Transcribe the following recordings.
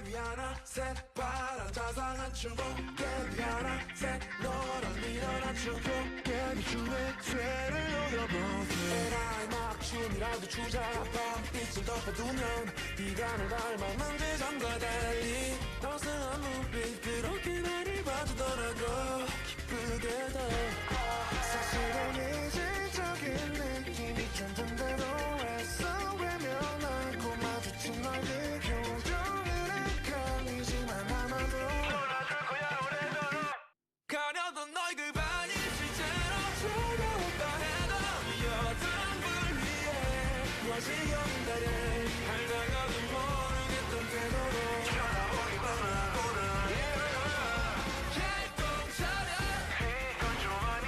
깨비 하나 셋 파란 자상한 춤 깨비 하나 셋 너를 밀어난 춤 깨비 춤에 쇠를 녹여보세 에라이 막 춤이라도 추자 밤빛을 덮어두면 비가 널 닮았는 대장과 달리 따스한 눈빛 그렇게 나를 봐주더라고 기쁘게 돼 사실은 이질적인 느낌이 든든 대로 애써 외면하고 마주친 너의 표정은 헷갈리지만 아마도 돌아줄 거야 오래도록 가려던 너의 그 반이 실제로 차가웠다 해도 여전 불 위에 거시경인 달에 알다가도 모르겠던 태도로 쳐다보기만 하고는 결동 차려 이건 좀 아니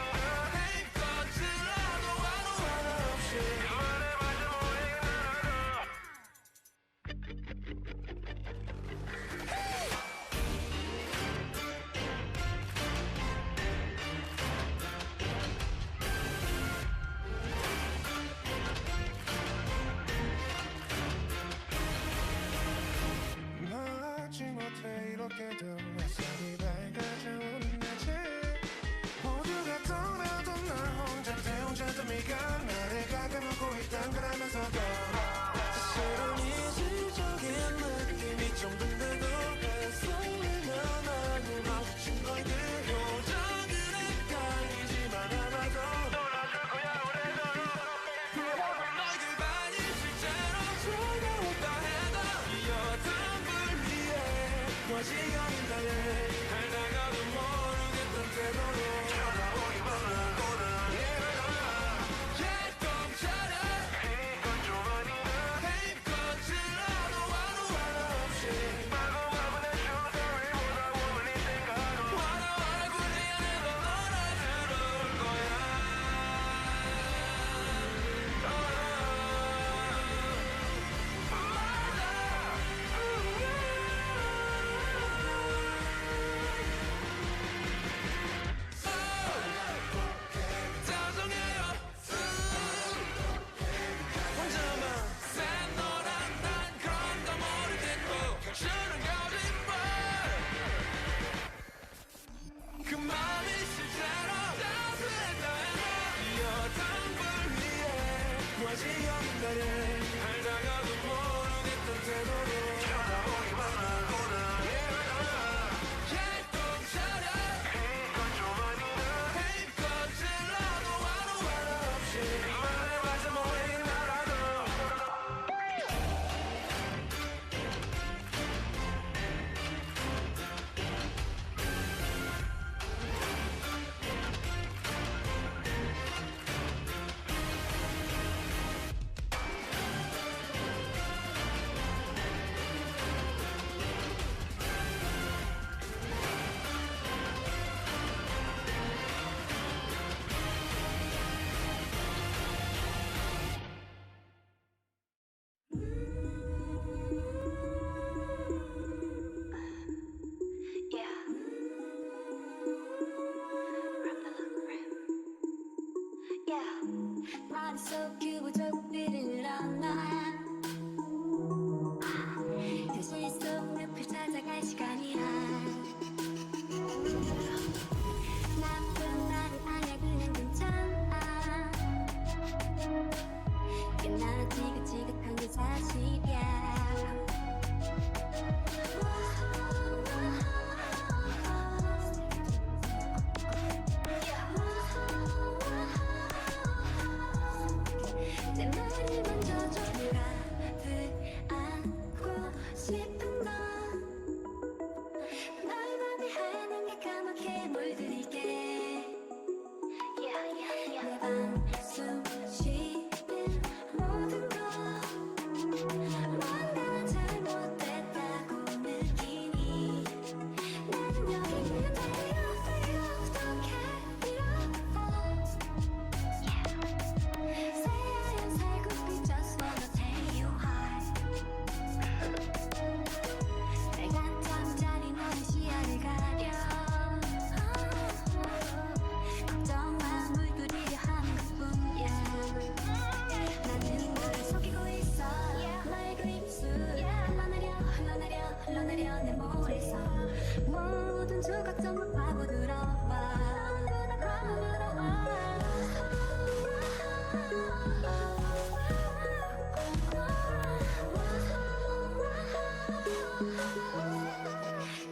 모든 조각 전부 파고들어 와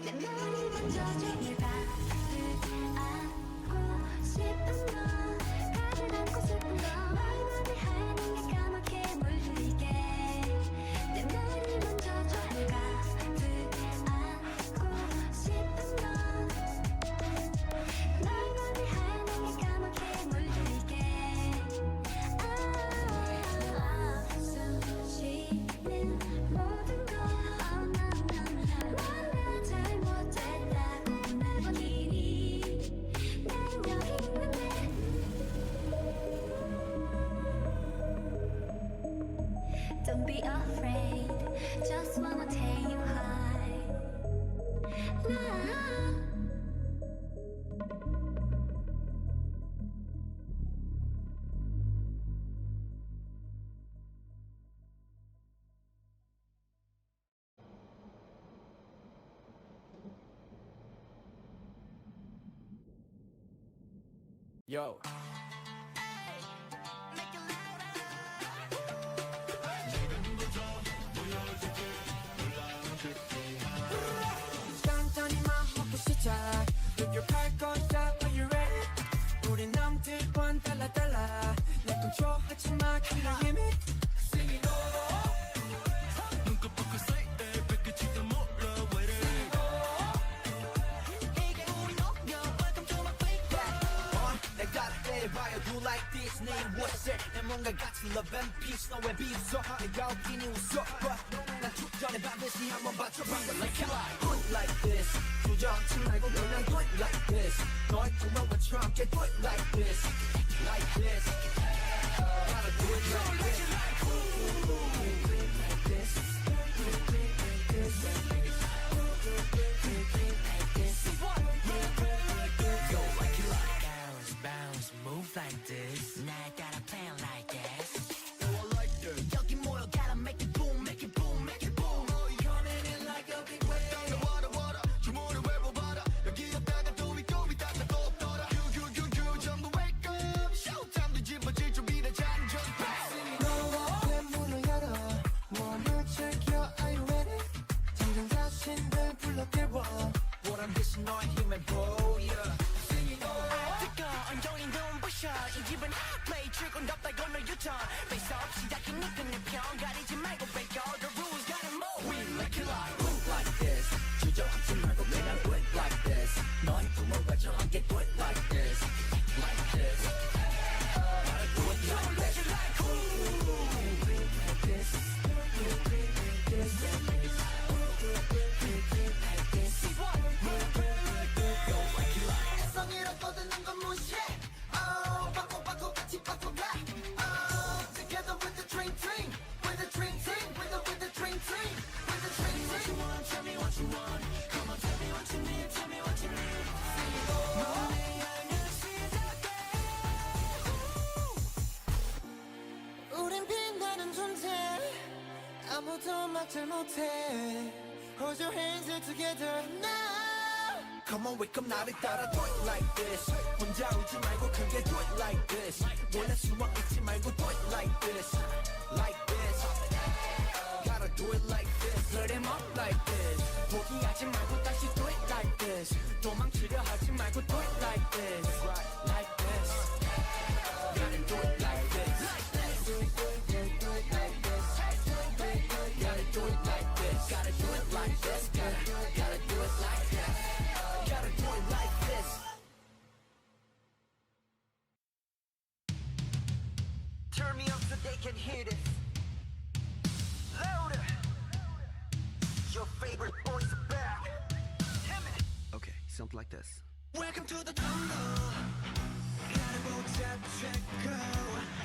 내 머리 만져줘 물 가득 안고 싶은 건 가득 안고 싶은 건 얼마나 하얀 게 까맣게 물들게 내 머리 만져줘 물 가득 안고 싶은 건 얼마나 하얀 게 까맣게 물들게 숨 쉬는 모든 건 넌 잘못했다고 매번 일이 난 여기 있는데 Don't be afraid Just wanna take you high Yo. 딴딴히 마음먹고 시작 노력할 거야 Are you ready 우린 남들과는 달라 내 컨트롤하지마 killer limit Sing it all 눈꺼 벗고 say it 뺏기지도 몰라 wait it 이게 우리 녹여 Welcome to my playground 내가 때려봐요 do like this 내 what's it 내 뭔가 같은 love and peace 너왜 비웃어 내가 웃기니 웃어 난 축전에 반드시 한번 봐줘 방금 like it do it like this 주저앉지 말고 그냥 do it like this 너의 꿈과 함께 do it like this like this gotta do it like this do it like this do it like this go like it like bounce bounce move like this 날 따라 plan like this do it like this 여기 모여 gotta make it boom make it boom make it boom coming in like a big wave 와라 주문을 외워봐라 여기 없다가 또 있다가 또 없더라 큐 전부 wake up showtime 뒤집어질 준비된 잔전 너의 문을 열어 몸을 즐겨 Are you ready 잠든 자신들 불러 깨워 보란 듯이 너의 힘을 보여 Sing it all 뜨거 온종일 눈부셔 이 집은 hot play 출근 덥다 건너 유턴 face off 시작이니까 내 편 가리지 말고 break all the rules gotta move We like it like move like this 주저앉지 말고 그냥 do it like this 너의 꿈을 가져 함께 do it like this like this gotta do it like this do it like this do it like this go like it like 애성이라고 듣는 건 무시해 Oh 바꿔 같이 바꿔가 Oh together with the dream team with the dream team with the dream team with the dream team What you want tell me what you want Come on tell me what you need tell me what you need 너의 향을 시작해 우린 빛나는 존재 아무도 막질 못해 Hold your hands together now Come on wake up 나를 따라 do it like this 혼자 울지 말고 크게 do it like this 원래 수만 잊지 말고 do it like this like this gotta do it like this Put him up like this 포기하지 말고 다시 do it like this 도망치려 하지 말고 do it like this like this gotta do it like this do it like this gotta do it like this gotta do it like this gotta do it like this gotta do it like this turn me up so they can hear this louder your favorite boys are back okay something like this welcome to the jungle gotta go tap check go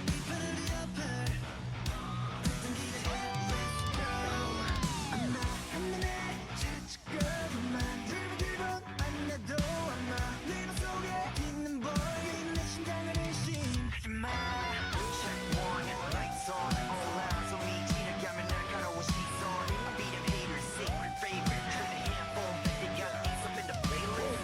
이 편을 네 앞에 듣던 길에 let's go I'm not 찾고 만들고 만나도 아마 네 맘속에 있는 boy 내 심장을 의심하지 마 check one lights on all out so 미치를 가면 날카로운 시선 beat them haters secret favorite turn the handphone they got things up in the playlist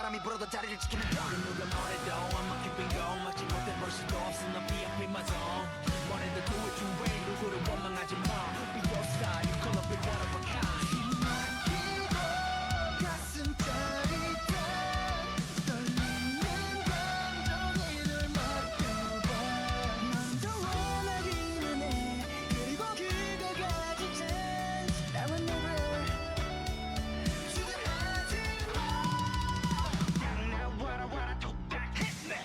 바람이 불어도 자리를 지키는 누가 뭐래도 I'm keeping going 막지 못해 볼 수도 없어 너 비앞에마저 뭐래도 do it your way 누구를 원망하지 마 Be your style you call up it one of a kind 가슴 짜릿한 떨리는 감정을 맡겨봐 먼저 원하기는 해 그리고 그가 가진 chance I will never 주저하지 마 Now what I wanna do that hit me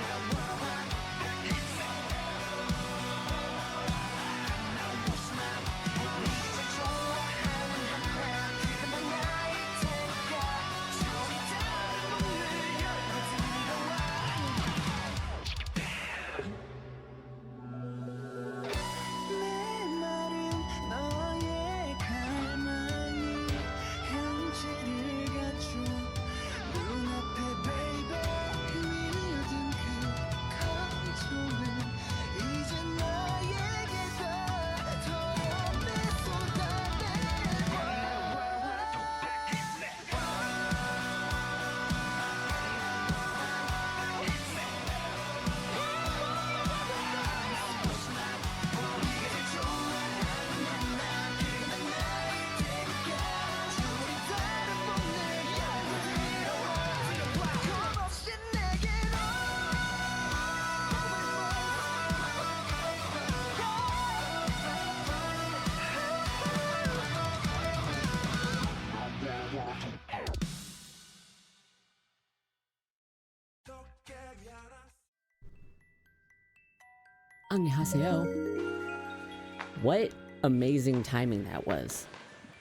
Now what I wanna do that hit me Now what's my 이제 좋아하는 한다 지금 나의 테니까 저리 다른 문을 열고 들어와 내 말은 너의 갈망이 현실을 갖춰 눈앞에 baby 밀려든 그 감정은 이제 나에게도 더럽게 쏟아내봐 안녕하세요. What amazing timing that was.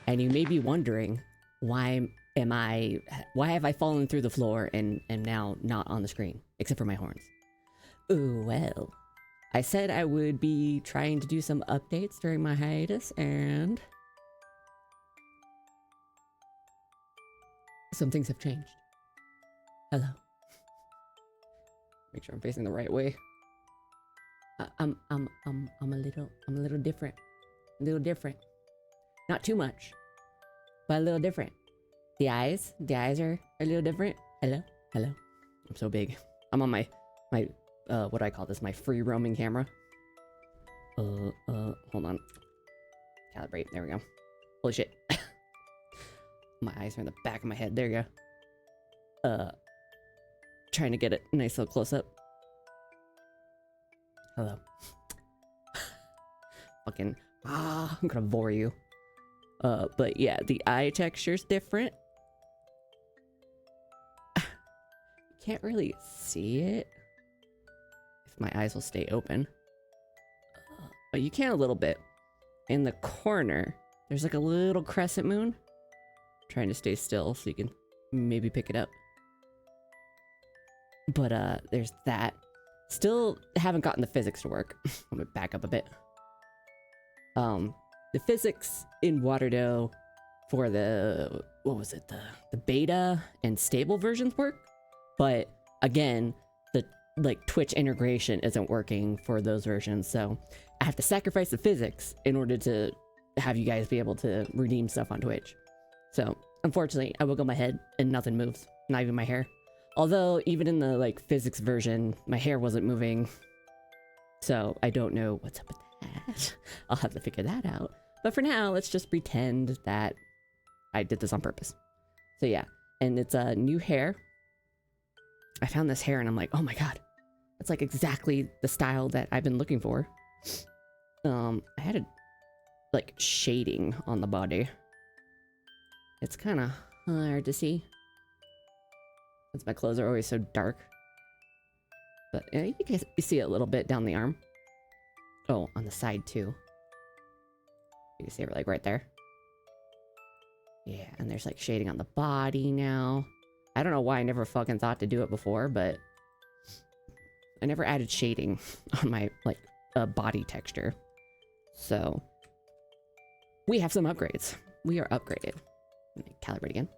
And you may be wondering, why have I fallen through the floor and am now not on the screen, except for my horns? Ooh, well, I said I would be trying to do some updates during my hiatus, and some things have changed. Hello. Make sure I'm facing the right way. I'm a little different. A little different. Not too much, but a little different. The eyes are a little different. Hello. I'm so big. I'm on my what do I call this? My free roaming camera. Hold on. Calibrate. There we go. Holy shit. My eyes are in the back of my head. There you go. Trying to get a nice little close up. Hello. Fucking I'm gonna bore you. But yeah, the eye texture's different. Can't really see it if my eyes will stay open. But you can a little bit. In the corner, there's like a little crescent moon. Trying to stay still so you can maybe pick it up. But there's that. Still haven't gotten the physics to work. I'm gonna back up a bit. The physics in Waterdo for the, what was it, the beta and stable versions work, but again, the like Twitch integration isn't working for those versions, so I have to sacrifice the physics in order to have you guys be able to redeem stuff on Twitch. So unfortunately, I wiggle my head and nothing moves, not even my hair. Although, even in the, like, physics version, my hair wasn't moving. So, I don't know what's up with that. I'll have to figure that out. But for now, let's just pretend that I did this on purpose. So, yeah. And it's new hair. I found this hair and I'm like, oh my god. It's, like, exactly the style that I've been looking for. I had a, like, shading on the body. It's kind of hard to see. Since my clothes are always so dark. But you can see it a little bit down the arm. Oh, on the side too. You can see it like right there. Yeah, and there's like shading on the body now. I don't know why I never fucking thought to do it before, but I never added shading on my like body texture. So we have some upgrades. We are upgraded. Let me calibrate again.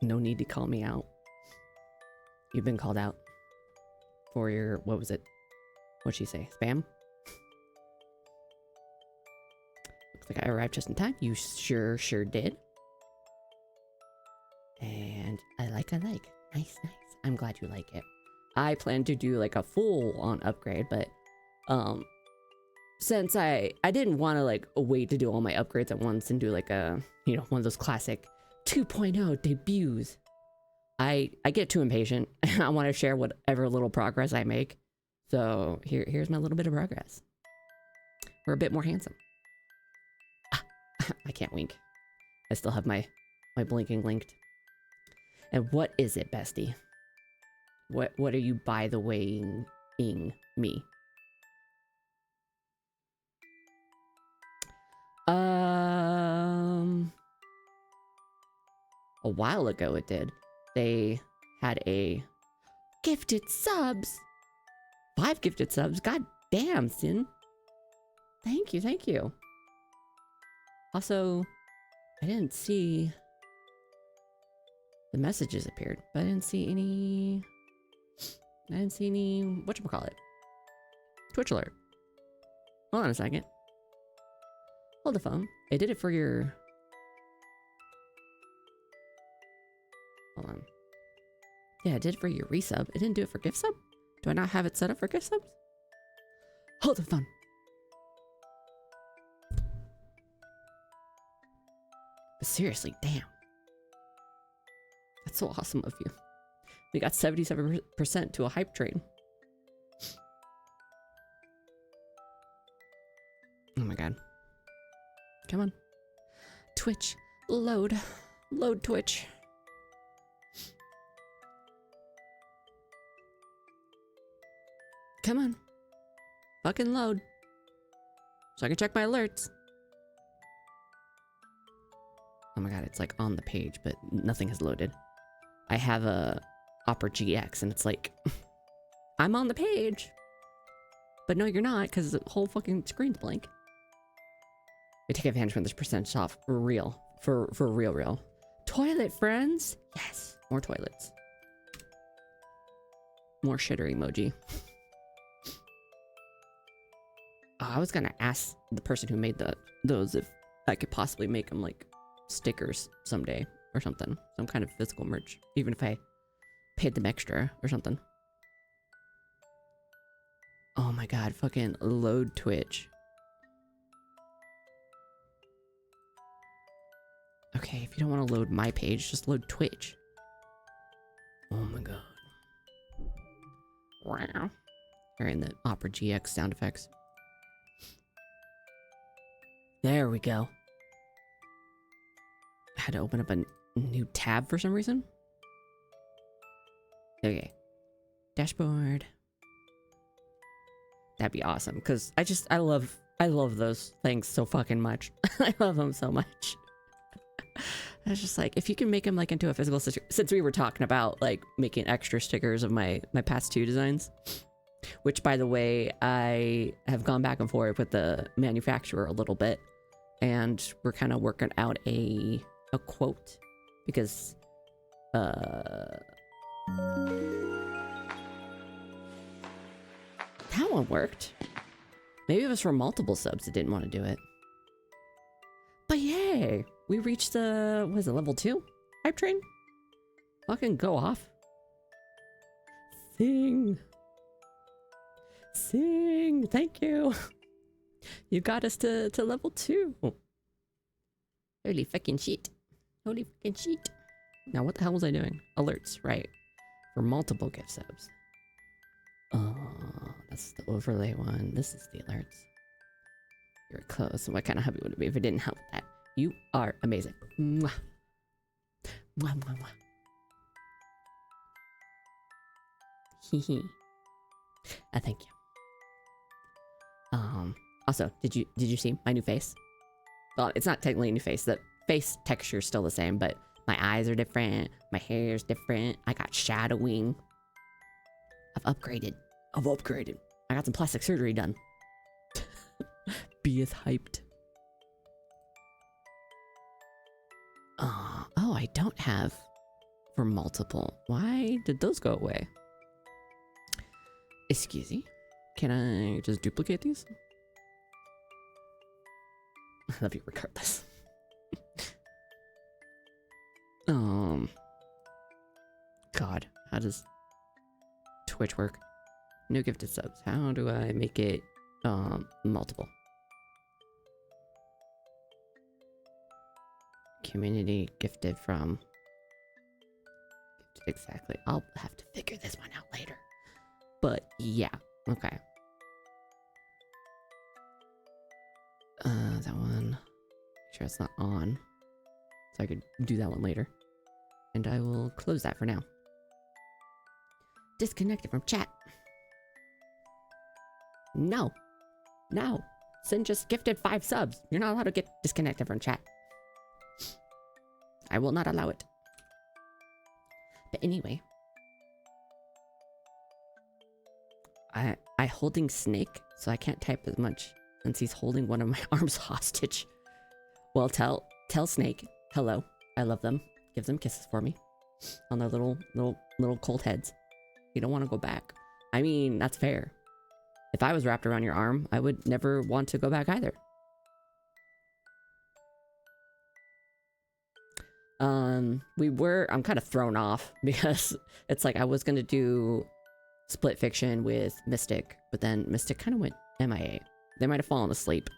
No need to call me out. You've been called out for your, what was it? What'd she say? Spam? Looks like I arrived just in time. You sure did. And I like. Nice. I'm glad you like it. I plan to do like a full-on upgrade, but since I didn't want to like wait to do all my upgrades at once and do like a, you know, one of those classic 2.0 debuts, I get too impatient. I want to share whatever little progress I make. So here's my little bit of progress. We're a bit more handsome. I can't wink. I still have my blinking linked. And what is it, bestie? What are you by the way-ing me? A while ago it did. They had a gifted subs. 5 gifted subs. God damn, Sin. Thank you. Also, I didn't see the messages appeared, but I didn't see any whatchamacallit. Twitch alert. Hold on a second. Hold the phone. It did it for your... Hold on. Yeah, it did it for your resub. It didn't do it for gift sub? Do I not have it set up for gift subs? Hold the phone. But seriously, damn. That's so awesome of you. We got 77% to a hype train. Oh my god. Come on. Twitch. Load. Load Twitch. Come on. Fucking load. So I can check my alerts. Oh my god, it's like on the page, but nothing has loaded. I have a Opera GX and it's like, I'm on the page. But no, you're not, because the whole fucking screen's blank. We take advantage when there's percentage off for real. For real. Toilet friends? Yes. More toilets. More shitter emoji. I was gonna ask the person who made those if I could possibly make them like stickers someday or something. Some kind of physical merch. Even if I paid them extra or something. Oh my god, fucking load Twitch. Okay, if you don't want to load my page, just load Twitch. Oh my god. Wow. Hearing the Opera GX sound effects. There we go. I had to open up a new tab for some reason. Okay. Dashboard. That'd be awesome, because I love those things so fucking much. I love them so much. I was just like, if you can make them like into a physical sticker, since we were talking about like making extra stickers of my past 2 designs, which by the way, I have gone back and forth with the manufacturer a little bit, and we're kind of working out a quote, because that one worked. Maybe it was for multiple subs that didn't want to do it. But yay! We reached the, what is it, level 2? Hype train? Fucking go off. Sing! Sing! Thank you! You got us to level 2. Holy fucking shit. Holy fucking shit. Now what the hell was I doing? Alerts, right. For multiple gift subs. Oh, that's the overlay one. This is the alerts. You're close. What kind of hubby would it be if it didn't help that? You are amazing. Mwah. Mwah, mwah, mwah. Hee hee. Thank you. Also, did you see my new face? Well, it's not technically a new face. The face texture is still the same, but my eyes are different. My hair is different. I got shadowing. I've upgraded. I got some plastic surgery done. Be as hyped. Oh, I don't have for multiple. Why did those go away? Excuse me. Can I just duplicate these? love you regardless. God, how does Twitch work? New gifted subs. How do I make it multiple? Community gifted from. Exactly. I'll have to figure this one out later. But yeah, okay. That one. Make sure it's not on. So I could do that one later. And I will close that for now. Disconnected from chat. No. No. Sin just gifted 5 subs. You're not allowed to get disconnected from chat. I will not allow it. But anyway. I holding Snake, so I can't type as much since he's holding one of my arms hostage. Well, tell Snake hello. I love them. Give them kisses for me on their little cold heads. You don't want to go back. I mean, that's fair. If I was wrapped around your arm, I would never want to go back either. I'm kind of thrown off because it's like I was gonna do split fiction with Mystic, but then Mystic kind of went MIA. They might have fallen asleep.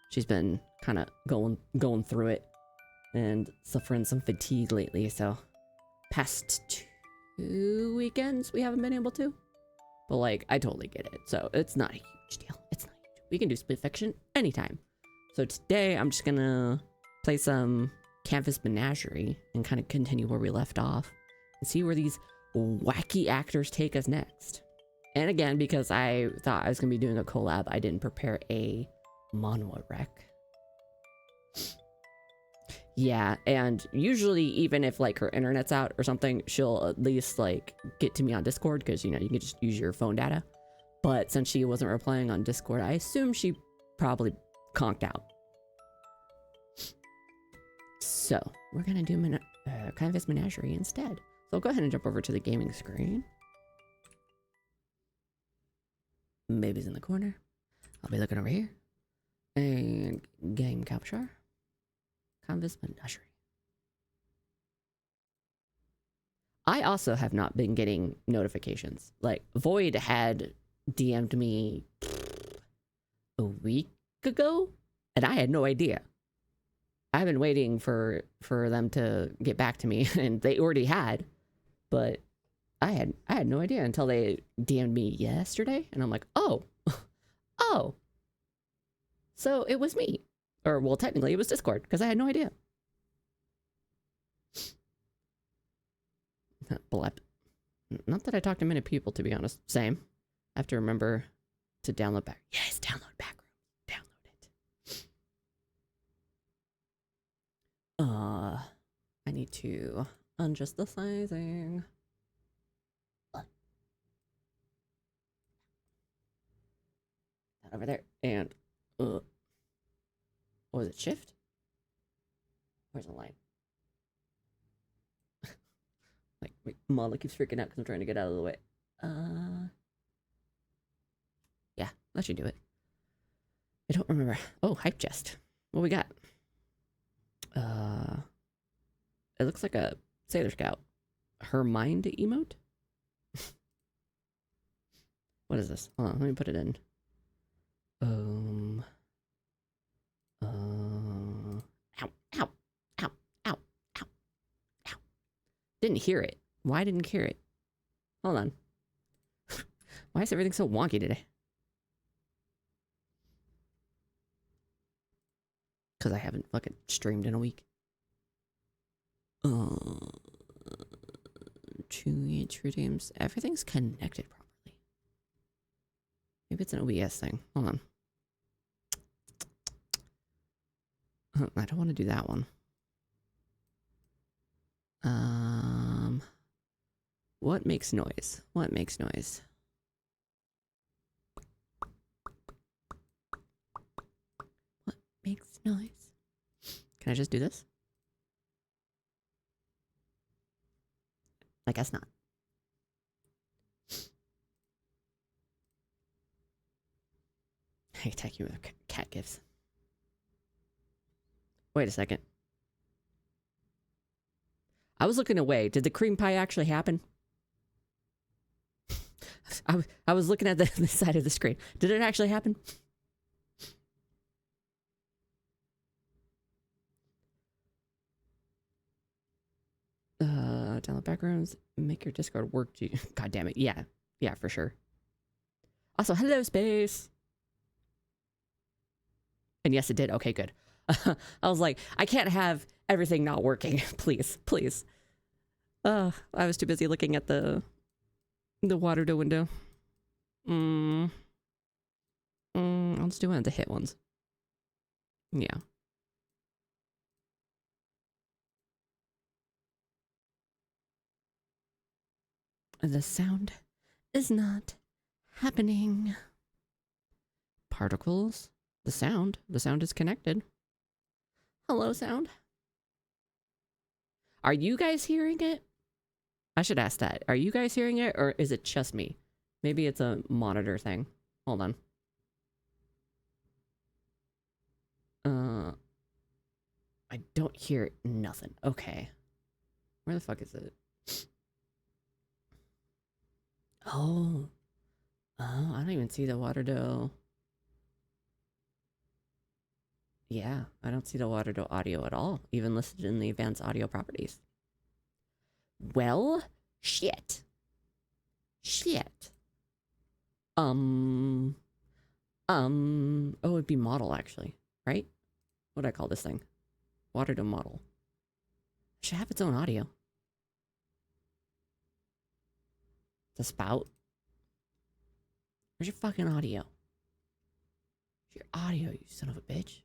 She's been kind of going through it and suffering some fatigue lately, so past 2 weekends we haven't been able to. But like, I totally get it, so it's not a huge deal. It's not huge. We can do split fiction anytime. So today I'm just gonna play some Canvas Menagerie and kind of continue where we left off and see where these wacky actors take us next. And again, because I thought I was gonna be doing a collab, I didn't prepare a Manhwa rec. Yeah, and usually even if like her internet's out or something, she'll at least like get to me on Discord because you know you can just use your phone data. But since she wasn't replying on Discord, I assume she probably conked out. So we're gonna do Canvas Menagerie instead. So I'll go ahead and jump over to the gaming screen. Baby's in the corner. I'll be looking over here. And game capture. Canvas Menagerie. I also have not been getting notifications. Like, Void had DM'd me a week ago, and I had no idea. I've been waiting for them to get back to me, and they already had, but I had no idea until they DM'd me yesterday, and I'm like, oh, oh, so it was me. Or, well, technically it was Discord, because I had no idea. Blep. Not that I talk to many people, to be honest. Same. I have to remember to download back. Yes, download Backroom. Download it. I need to adjust the sizing. That over there. And, what was it? Shift? Where's the line? Like, Mala keeps freaking out because I'm trying to get out of the way. Yeah, that should do it. I don't remember. Oh, hype chest. What we got? It looks like a Sailor Scout. Her mind emote? What is this? Hold on, let me put it in. Ow, ow, ow, ow, ow, ow. Didn't hear it. Why didn't hear it? Hold on. Why is everything so wonky today? Because I haven't fucking streamed in a week. 2 redeems. Everything's connected properly. Maybe it's an OBS thing. Hold on. I don't want to do that one. What makes noise? What makes noise? What makes noise? Can I just do this? I guess not. I attack you with cat gifts. Wait a second. I was looking away. Did the cream pie actually happen? I was looking at the side of the screen. Did it actually happen? Download backgrounds. Make your Discord work. God damn it. Yeah. Yeah, for sure. Also, hello, Space. And yes, it did. Okay, good. I was like, I can't have everything not working. Please, please. I was too busy looking at the water to window. I'll just do one of the hit ones. Yeah. The sound is not happening. Particles. The sound is connected. Hello, sound. Are you guys hearing it? I should ask that. Are you guys hearing it, or is it just me? Maybe it's a monitor thing. Hold on. I don't hear nothing. Okay. Where the fuck is it? Oh. Oh, I don't even see the water dough. Yeah, I don't see the water dough audio at all, even listed in the advanced audio properties. Well, shit. Shit. Oh, it'd be model, actually, right? What do I call this thing? Water dough model. It should have its own audio. The spout. Where's your fucking audio? Where's your audio, you son of a bitch?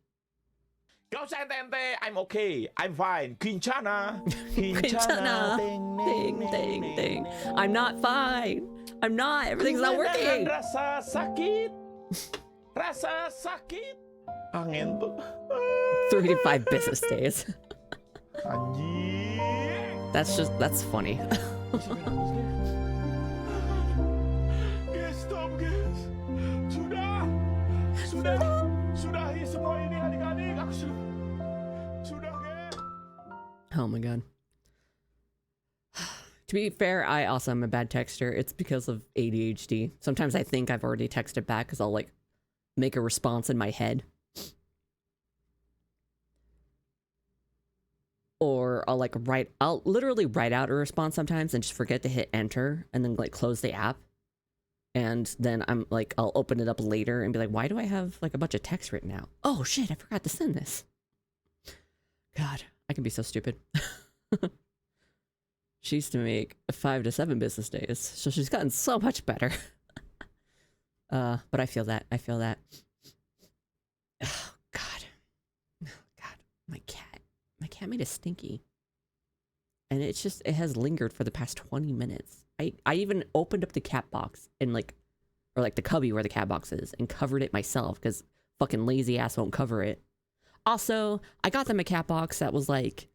I'm okay. I'm fine. Quinchana. Quinchana. Ding, ding, ding. I'm not fine. I'm not. Everything's not working. Rasa sakit. Rasa sakit. Angin tuh. 3 to 5 business days. Anjing. That's funny. Guys, stop, guys. Sudahi semua ini adik-adik. Aku sudah, guys. Oh my god. To be fair, I also am a bad texter. It's because of ADHD. Sometimes I think I've already texted back because I'll like make a response in my head. Or I'll literally write out a response sometimes and just forget to hit enter and then like close the app. And then I'm like, I'll open it up later and be like, why do I have like a bunch of text written out? Oh shit, I forgot to send this. God, I can be so stupid. She used to make 5 to 7 business days, so she's gotten so much better. But I feel that. Oh God. Oh God, my cat made a stinky. And it has lingered for the past 20 minutes. I even opened up the cat box and or the cubby where the cat box is and covered it myself because fucking lazy ass won't cover it. Also, I got them a cat box that was like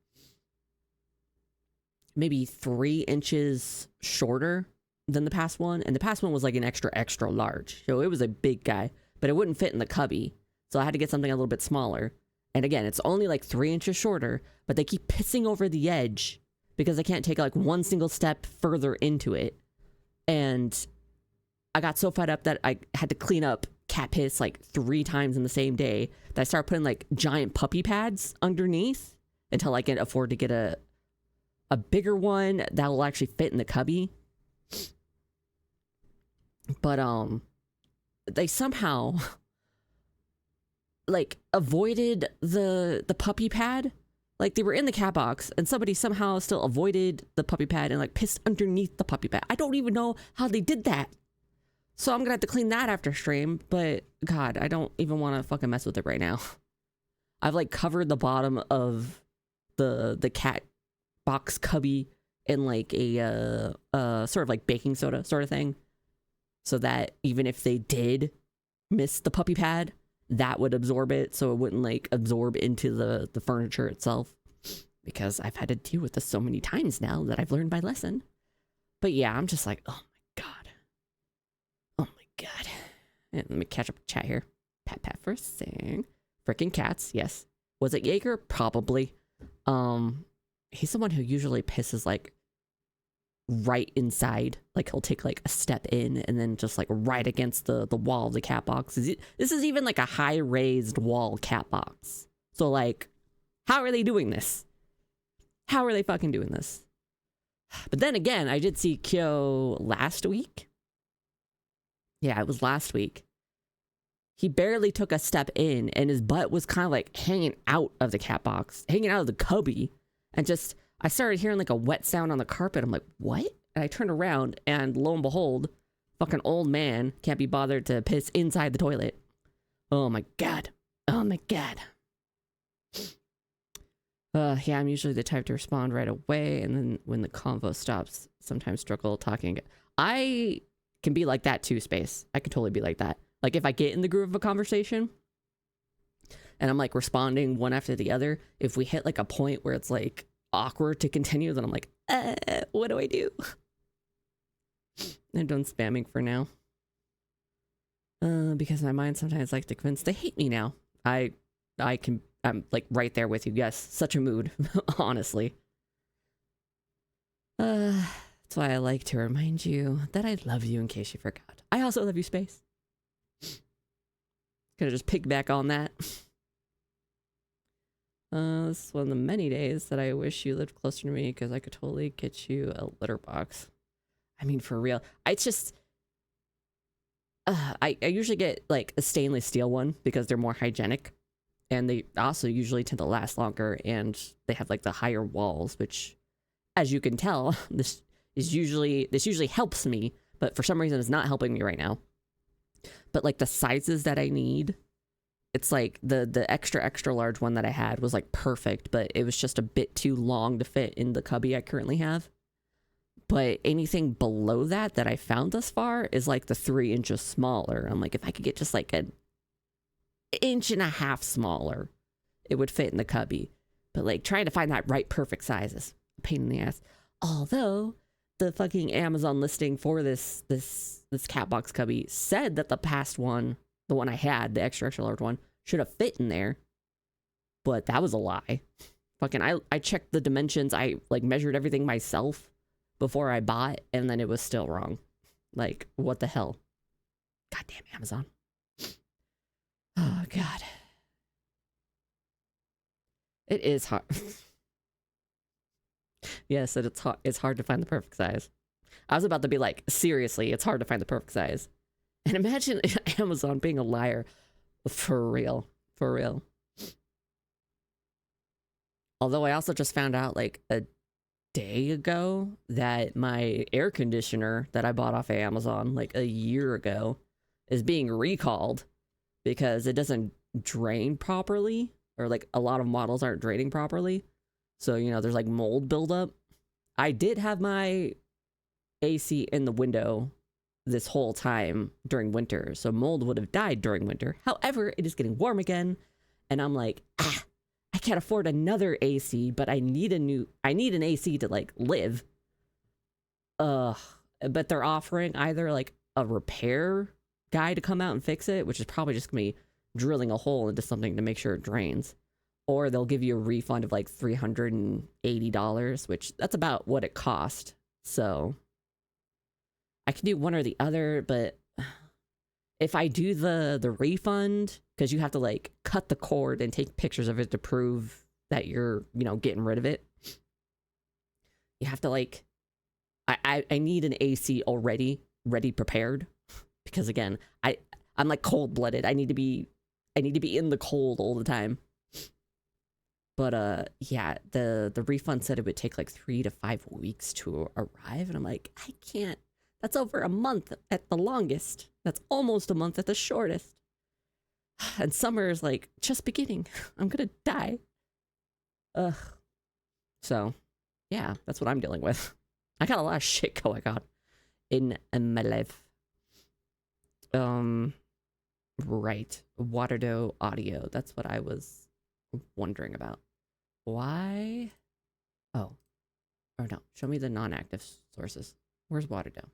maybe 3 inches shorter than the past one. And the past one was like an extra large. So it was a big guy, but it wouldn't fit in the cubby. So I had to get something a little bit smaller. And again, it's only like 3 inches shorter, but they keep pissing over the edge because I can't take like one single step further into it. And I got so fed up that I had to clean up cat piss like 3 times in the same day that I started putting like giant puppy pads underneath until I can afford to get a bigger one that will actually fit in the cubby. But they somehow like avoided the puppy pad. Like they were in the cat box and somebody somehow still avoided the puppy pad and like pissed underneath the puppy pad. I don't even know how they did that. So I'm gonna have to clean that after stream, but God, I don't even want to fucking mess with it right now. I've like covered the bottom of the cat box cubby in like a sort of like baking soda sort of thing, so that even if they did miss the puppy pad, that would absorb it, so it wouldn't like absorb into the furniture itself. Because I've had to deal with this so many times now that I've learned my lesson. But yeah, I'm just like, oh my god. Oh my god. And let me catch up the chat here. Pat pat for sing. Frickin' cats, yes. Was it Jaeger? Probably. He's someone who usually pisses like right inside. Like he'll take like a step in and then just like right against the wall of the cat box. This is even like a high raised wall cat box. So like, how are they doing this? How are they fucking doing this? But then again, I did see Kyo last week. Yeah, it was last week. He barely took a step in and his butt was kind of like hanging out of the cat box, hanging out of the cubby. And just, I started hearing like a wet sound on the carpet. I'm like, what? And I turned around and lo and behold, fucking old man can't be bothered to piss inside the toilet. Oh my God. Oh my God. Yeah, I'm usually the type to respond right away. And then when the convo stops, sometimes struggle talking. I can be like that too, Space. I can totally be like that. Like if I get in the groove of a conversation and I'm like responding one after the other, if we hit like a point where it's like awkward to continue, then I'm like, what do I do? I'm done spamming for now. Because my mind sometimes likes to convince they hate me now. I'm like right there with you. Yes, such a mood, honestly. That's why I like to remind you that I love you in case you forgot. I also love you, Space. Gonna just piggyback on that. This is one of the many days that I wish you lived closer to me because I could totally get you a litter box. I mean, for real. It's just... I usually get like a stainless steel one because they're more hygienic. And they also usually tend to last longer and they have like the higher walls, which, as you can tell, this usually helps me, but for some reason it's not helping me right now. But like the sizes that I need, it's like the extra large one that I had was like perfect, but it was just a bit too long to fit in the cubby I currently have. But anything below that I found thus far is like the 3 inches smaller. I'm like, if I could get just like an 1.5 inches smaller, it would fit in the cubby. But like trying to find that right perfect size is a pain in the ass. Although the fucking Amazon listing for this cat box cubby said that the past one, the one I had, the extra large one, should have fit in there. But that was a lie. Fucking I checked the dimensions. I like measured everything myself before I bought, and then it was still wrong. Like, what the hell? Goddamn Amazon. Oh, God. It is hard. Yes, it's hard to find the perfect size. I was about to be like, seriously, it's hard to find the perfect size. And imagine Amazon being a liar. For real. For real. Although I also just found out like a day ago that my air conditioner that I bought off of Amazon like a year ago is being recalled because it doesn't drain properly, or like a lot of models aren't draining properly. So, you know, there's like mold buildup. I did have my AC in the window this whole time during winter, so mold would have died during winter. However, it is getting warm again, and I'm like, I can't afford another AC, but I need an AC to like live. But they're offering either like a repair guy to come out and fix it, which is probably just gonna be drilling a hole into something to make sure it drains, or they'll give you a refund of like $380, which that's about what it cost. So I can do one or the other, but if I do the refund, because you have to like cut the cord and take pictures of it to prove that you're, you know, getting rid of it. You have to like, I need an AC already ready prepared, because again, I'm like cold-blooded. I need to be in the cold all the time. But yeah, the refund said it would take like 3 to 5 weeks to arrive, and I'm like, I can't. That's over a month at the longest. That's almost a month at the shortest. And summer is like just beginning. I'm gonna die. Ugh. So, yeah, that's what I'm dealing with. I got a lot of shit going on in my life. Right. Waterdough audio. That's what I was wondering about. Why? Oh. Or no. Show me the non-active sources. Where's Waterdough?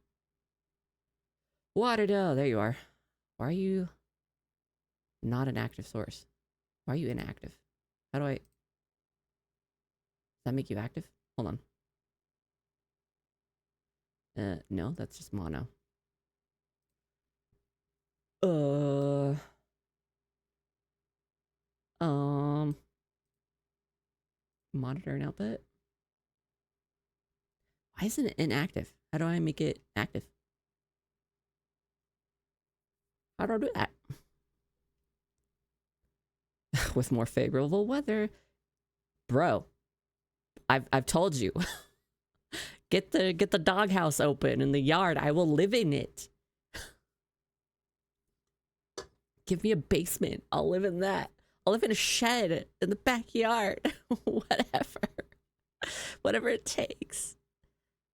Waterdough, there you are. Why are you not an active source. Why are you inactive? How do I... Does that make you active? Hold on. No, that's just mono. Monitor and output. Why isn't it inactive? How do I make it active? How do I do that? With more favorable weather. Bro, I've told you. Get the doghouse open in the yard. I will live in it. Give me a basement. I'll live in that. I'll live in a shed in the backyard. Whatever. Whatever it takes.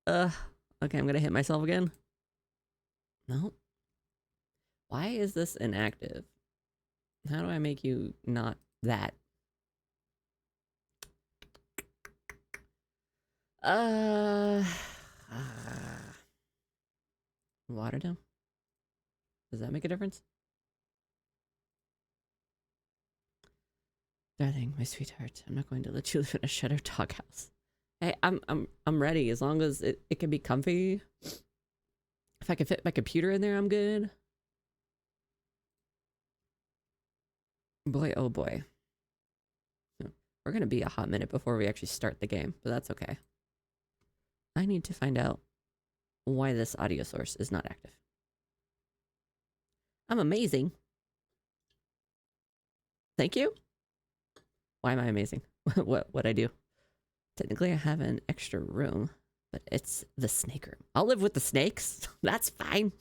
Okay, I'm gonna hit myself again. No. Why is this inactive? How do I make you not that? Water down? Does that make a difference? Darling, my sweetheart, I'm not going to let you live in a shed or doghouse. Hey, I'm ready as long as it can be comfy. If I can fit my computer in there, I'm good. Boy, oh boy. We're gonna be a hot minute before we actually start the game, but that's okay. I need to find out why this audio source is not active. I'm amazing. Thank you. Why am I amazing? What I do? Technically, I have an extra room, but it's the snake room. I'll live with the snakes. That's fine.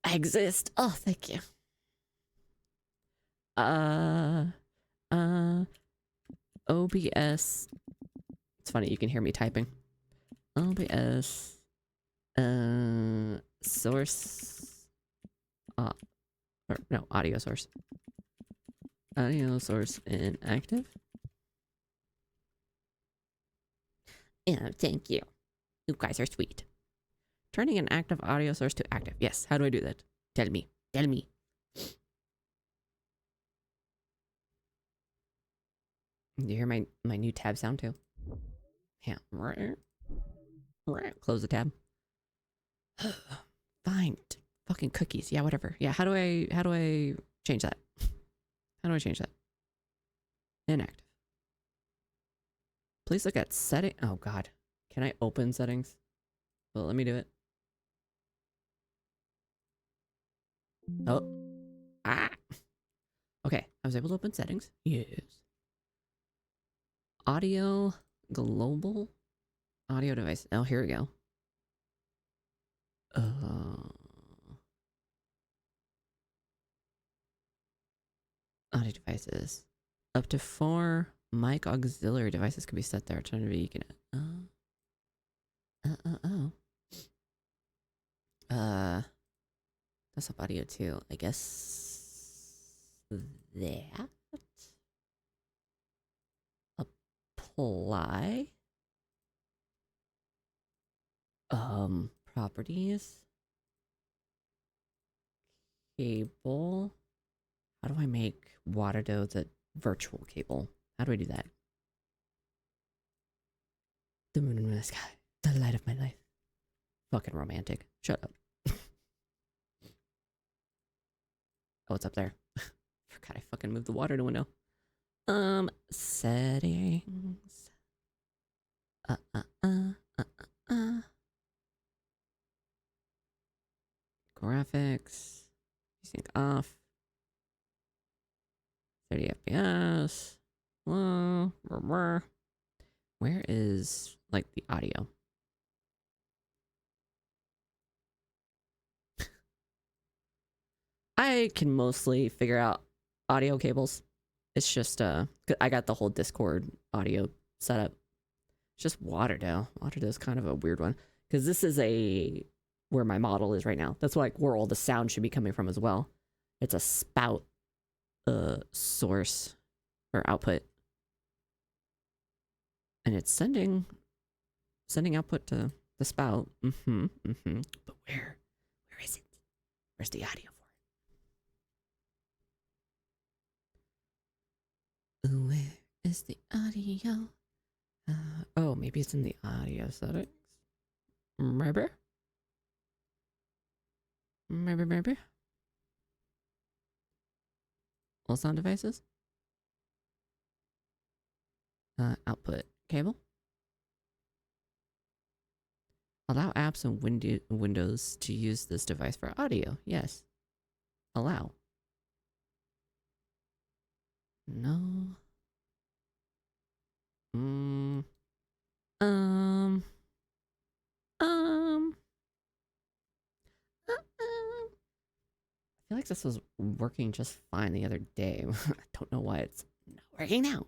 I exist. Oh, thank you. OBS. It's funny, you can hear me typing. OBS. Source. Or no, audio source. Audio source inactive. Yeah, thank you. You guys are sweet. Turning an active audio source to active. Yes, how do I do that? Tell me. Tell me. You hear my new tab sound too? Yeah. Close the tab. Fine. Fucking cookies. Yeah, whatever. Yeah, how do I change that? How do I change that? Inactive. Please look at setting. Oh god. Can I open settings? Well, let me do it. Oh. Ah. Okay, I was able to open settings. Yes. Audio global audio device. Oh, here we go. Audio devices. Up to 4 mic auxiliary devices can be set there. Trying to be you can that's up audio too. I guess that apply properties cable. How do I make water diodes a virtual cable? How do I do that? The moon in the sky, the light of my life. Fucking romantic. Shut up. Oh, it's up there. Forgot I fucking moved the water to window. Settings. Graphics. Sync off. 30 FPS. Whoa. Where is like the audio? I can mostly figure out audio cables. It's just I got the whole Discord audio setup. It's just Waterdow. Waterdow is kind of a weird one because this is where my model is right now. That's like where all the sound should be coming from as well. It's a spout source or output, and it's sending output to the spout. But where is it? Where's the audio for it? Where is the audio? Oh, maybe it's in the audio settings. Maybe. All sound devices. Output cable. Allow apps and Windows to use this device for audio. Yes. Allow. No. I feel like this was working just fine the other day. I don't know why it's not working now.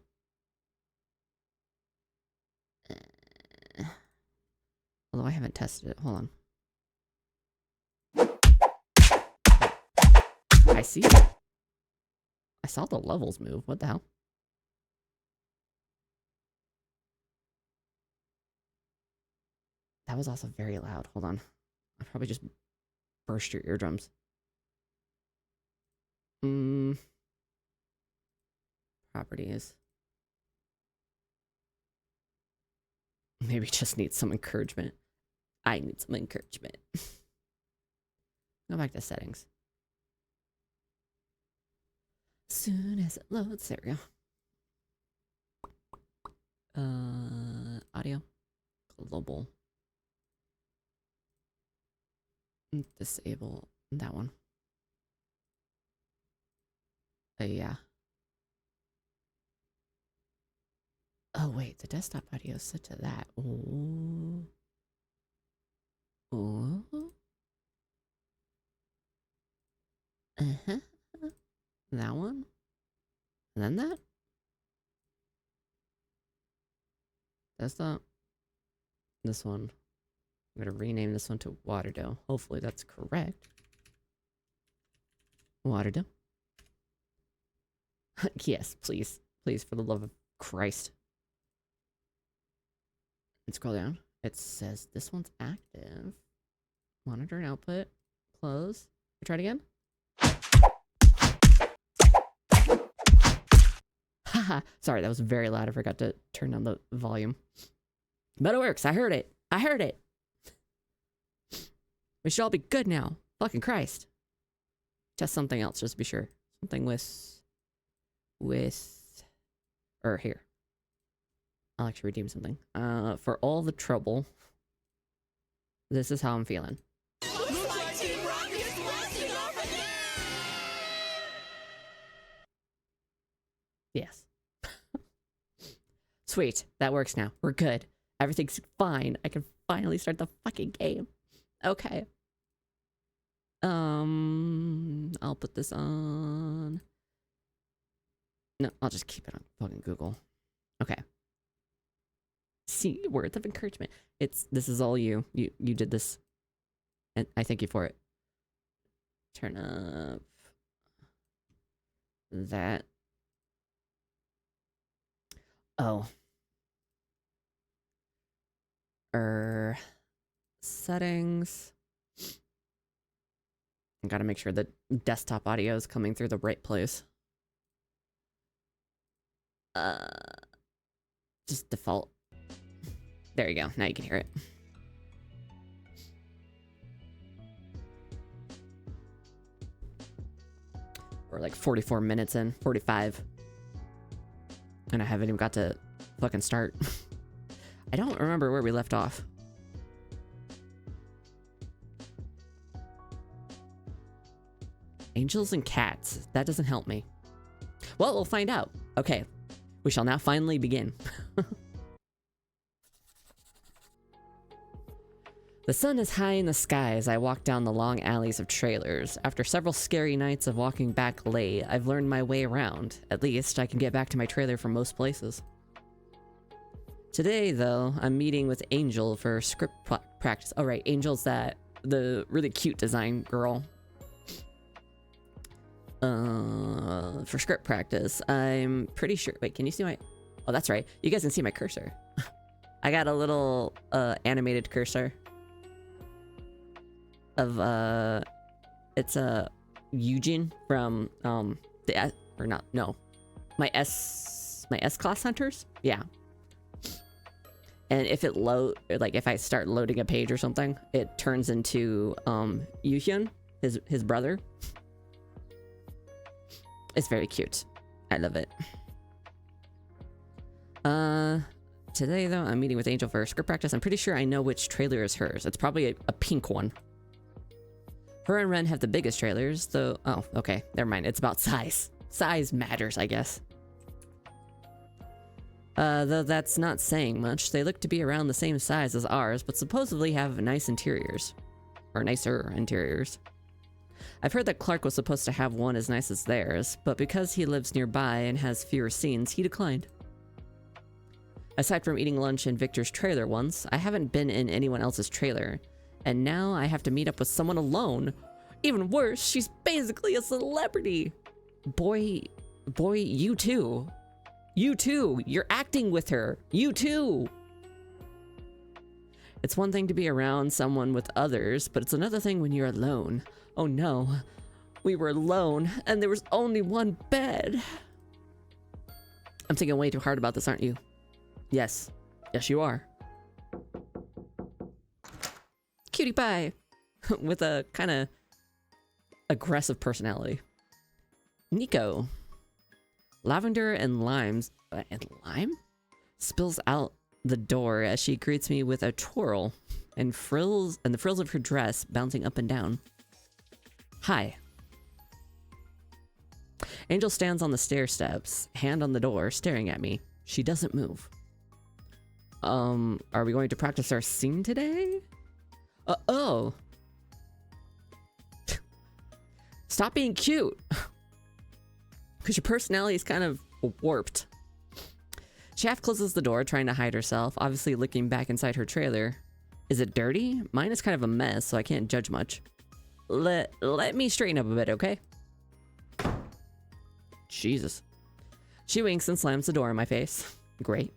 Although I haven't tested it. Hold on. I see it. I saw the levels move. What the hell? That was also very loud. Hold on. I probably just burst your eardrums. Properties. Maybe just need some encouragement. I need some encouragement. Go back to settings. Soon as it loads, there we go. Audio. Global. Disable that one. Yeah. Oh wait, the desktop audio is set to that. Ooh. Ooh. That one. And then that. Desktop. This one. I'm gonna rename this one to Waterdough. Hopefully that's correct. Waterdough. Yes, please. Please, for the love of Christ. And scroll down. It says this one's active. Monitor and output. Close. Try it again. Haha. Sorry, that was very loud. I forgot to turn down the volume. But it works. I heard it. I heard it. We should all be good now. Fucking Christ. Test something else, just to be sure. Something or here. I'll actually redeem something. For all the trouble, this is how I'm feeling. Yes. Sweet. That works now. We're good. Everything's fine. I can finally start the fucking game. Okay. I'll put this on. No, I'll just keep it on fucking Google. Okay. See, words of encouragement. This is all you. You did this. And I thank you for it. Turn up that. Oh. Settings. I gotta make sure that desktop audio is coming through the right place. Just default. There you go. Now you can hear it. We're like 44 minutes in, 45. And I haven't even got to fucking start. I don't remember where we left off. Angels and cats. That doesn't help me. Well, we'll find out. Okay. We shall now finally begin. The sun is high in the sky as I walk down the long alleys of trailers. After several scary nights of walking back late, I've learned my way around. At least, I can get back to my trailer from most places. Today, though, I'm meeting with Angel for script practice. Oh, right, Angel's the really cute design girl. For script practice, I'm pretty sure. Wait, can you see my? Oh, that's right. You guys can see my cursor. I got a little animated cursor of it's Eugene from my My S-Class hunters? Yeah. And if it like if I start loading a page or something, it turns into Yuhyun, his brother. It's very cute. I love it. Today though, I'm meeting with Angel for script practice. I'm pretty sure I know which trailer is hers. It's probably a pink one. Her and Ren have the biggest trailers, though. Oh, okay. Never mind. It's about size. Size matters, I guess. Though that's not saying much. They look to be around the same size as ours, but supposedly have nice interiors. Or nicer interiors. I've heard that Clark was supposed to have one as nice as theirs, but because he lives nearby and has fewer scenes, he declined. Aside from eating lunch in Victor's trailer once, I haven't been in anyone else's trailer. And now I have to meet up with someone alone. Even worse, she's basically a celebrity. Boy, you too. You too. You're acting with her. You too. It's one thing to be around someone with others, but it's another thing when you're alone. Oh no. We were alone, and there was only one bed. I'm thinking way too hard about this, aren't you? Yes. Yes, you are. Cutie pie. With a kind of aggressive personality. Nico. Lavender and limes. And lime? Spills out the door as she greets me with a twirl and the frills of her dress bouncing up and down. Hi. Angel stands on the stair steps, hand on the door, staring at me. She doesn't move. Are we going to practice our scene today? Oh. Stop being cute. Because your personality is kind of warped. She half closes the door, trying to hide herself, obviously looking back inside her trailer. Is it dirty? Mine is kind of a mess, so I can't judge much. Let me straighten up a bit, okay? Jesus. She winks and slams the door in my face. Great.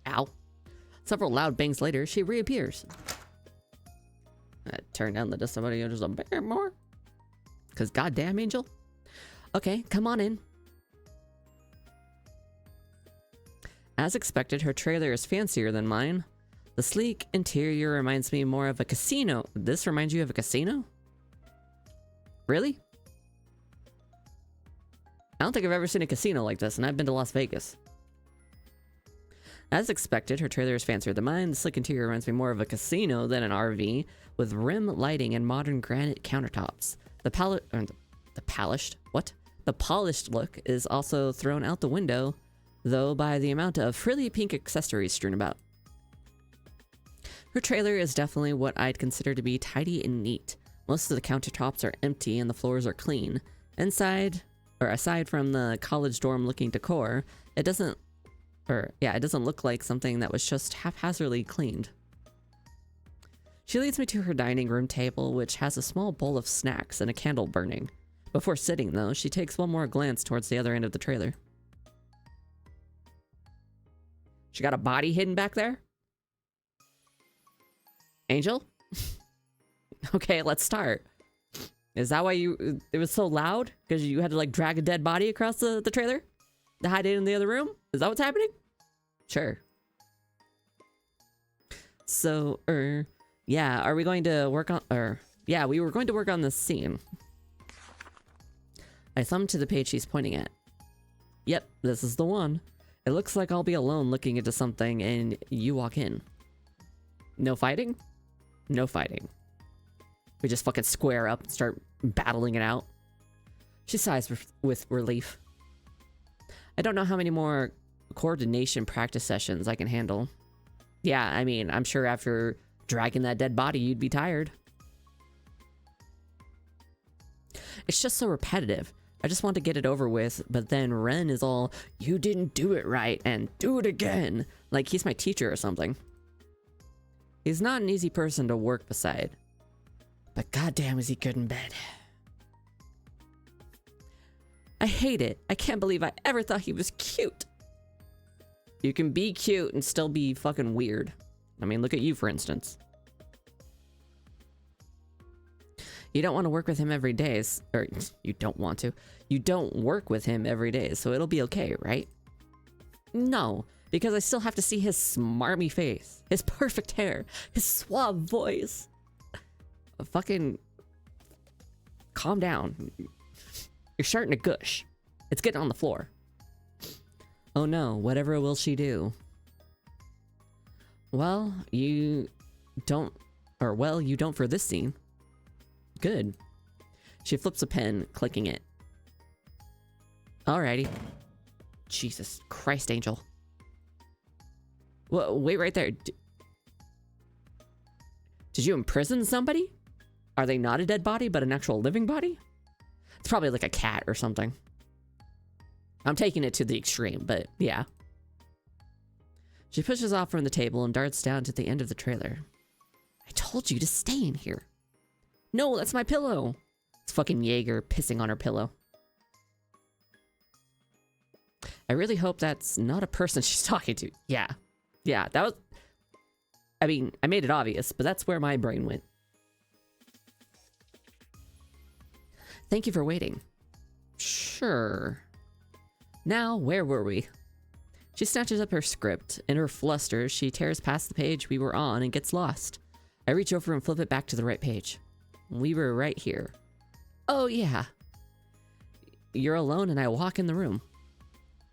Ow. Several loud bangs later, she reappears. Turn down the decibel just a bit more. Because goddamn, Angel. Okay, come on in. As expected, her trailer is fancier than mine. The sleek interior reminds me more of a casino. This reminds you of a casino? Really? I don't think I've ever seen a casino like this, and I've been to Las Vegas. As expected, her trailer is fancier than mine. The sleek interior reminds me more of a casino than an RV, with rim lighting and modern granite countertops. The polished look is also thrown out the window, though, by the amount of frilly pink accessories strewn about. Her trailer is definitely what I'd consider to be tidy and neat. Most of the countertops are empty and the floors are clean. Inside, or aside from the college dorm looking decor, it doesn't look like something that was just haphazardly cleaned. She leads me to her dining room table, which has a small bowl of snacks and a candle burning. Before sitting, though, she takes one more glance towards the other end of the trailer. She got a body hidden back there? Angel? Okay, let's start. Is that why it was so loud? Because you had to like drag a dead body across the trailer? To hide it in the other room? Is that what's happening? Sure. So, yeah, are we going to work on, yeah, we were going to work on this scene. I thumb to the page she's pointing at. Yep, this is the one. It looks like I'll be alone looking into something and you walk in. No fighting? No fighting. We just fucking square up and start battling it out. She sighs with relief. I don't know how many more coordination practice sessions I can handle. Yeah, I mean, I'm sure after dragging that dead body, you'd be tired. It's just so repetitive. I just want to get it over with, but then Ren is all, you didn't do it right, and do it again. Like he's my teacher or something. He's not an easy person to work beside. But goddamn is he good in bed. I hate it. I can't believe I ever thought he was cute. You can be cute and still be fucking weird. I mean, look at you, for instance. You don't want to work with him every day, or you don't want to. You don't work with him every day, so it'll be okay, right? No, because I still have to see his smarmy face, his perfect hair, his suave voice. Fucking calm down. You're starting to gush. It's getting on the floor. Oh no, whatever will she do? Well, you don't for this scene. Good. She flips a pen, clicking it. Alrighty. Jesus Christ, Angel. Wait right there. Did you imprison somebody? Are they not a dead body, but an actual living body? It's probably like a cat or something. I'm taking it to the extreme, but yeah. She pushes off from the table and darts down to the end of the trailer. I told you to stay in here. No, that's my pillow. It's fucking Jaeger pissing on her pillow. I really hope that's not a person she's talking to. Yeah. Yeah, that was... I mean, I made it obvious, but that's where my brain went. Thank you for waiting. Sure. Now, where were we? She snatches up her script. In her fluster, she tears past the page we were on and gets lost. I reach over and flip it back to the right page. We were right here. Oh, yeah. You're alone and I walk in the room.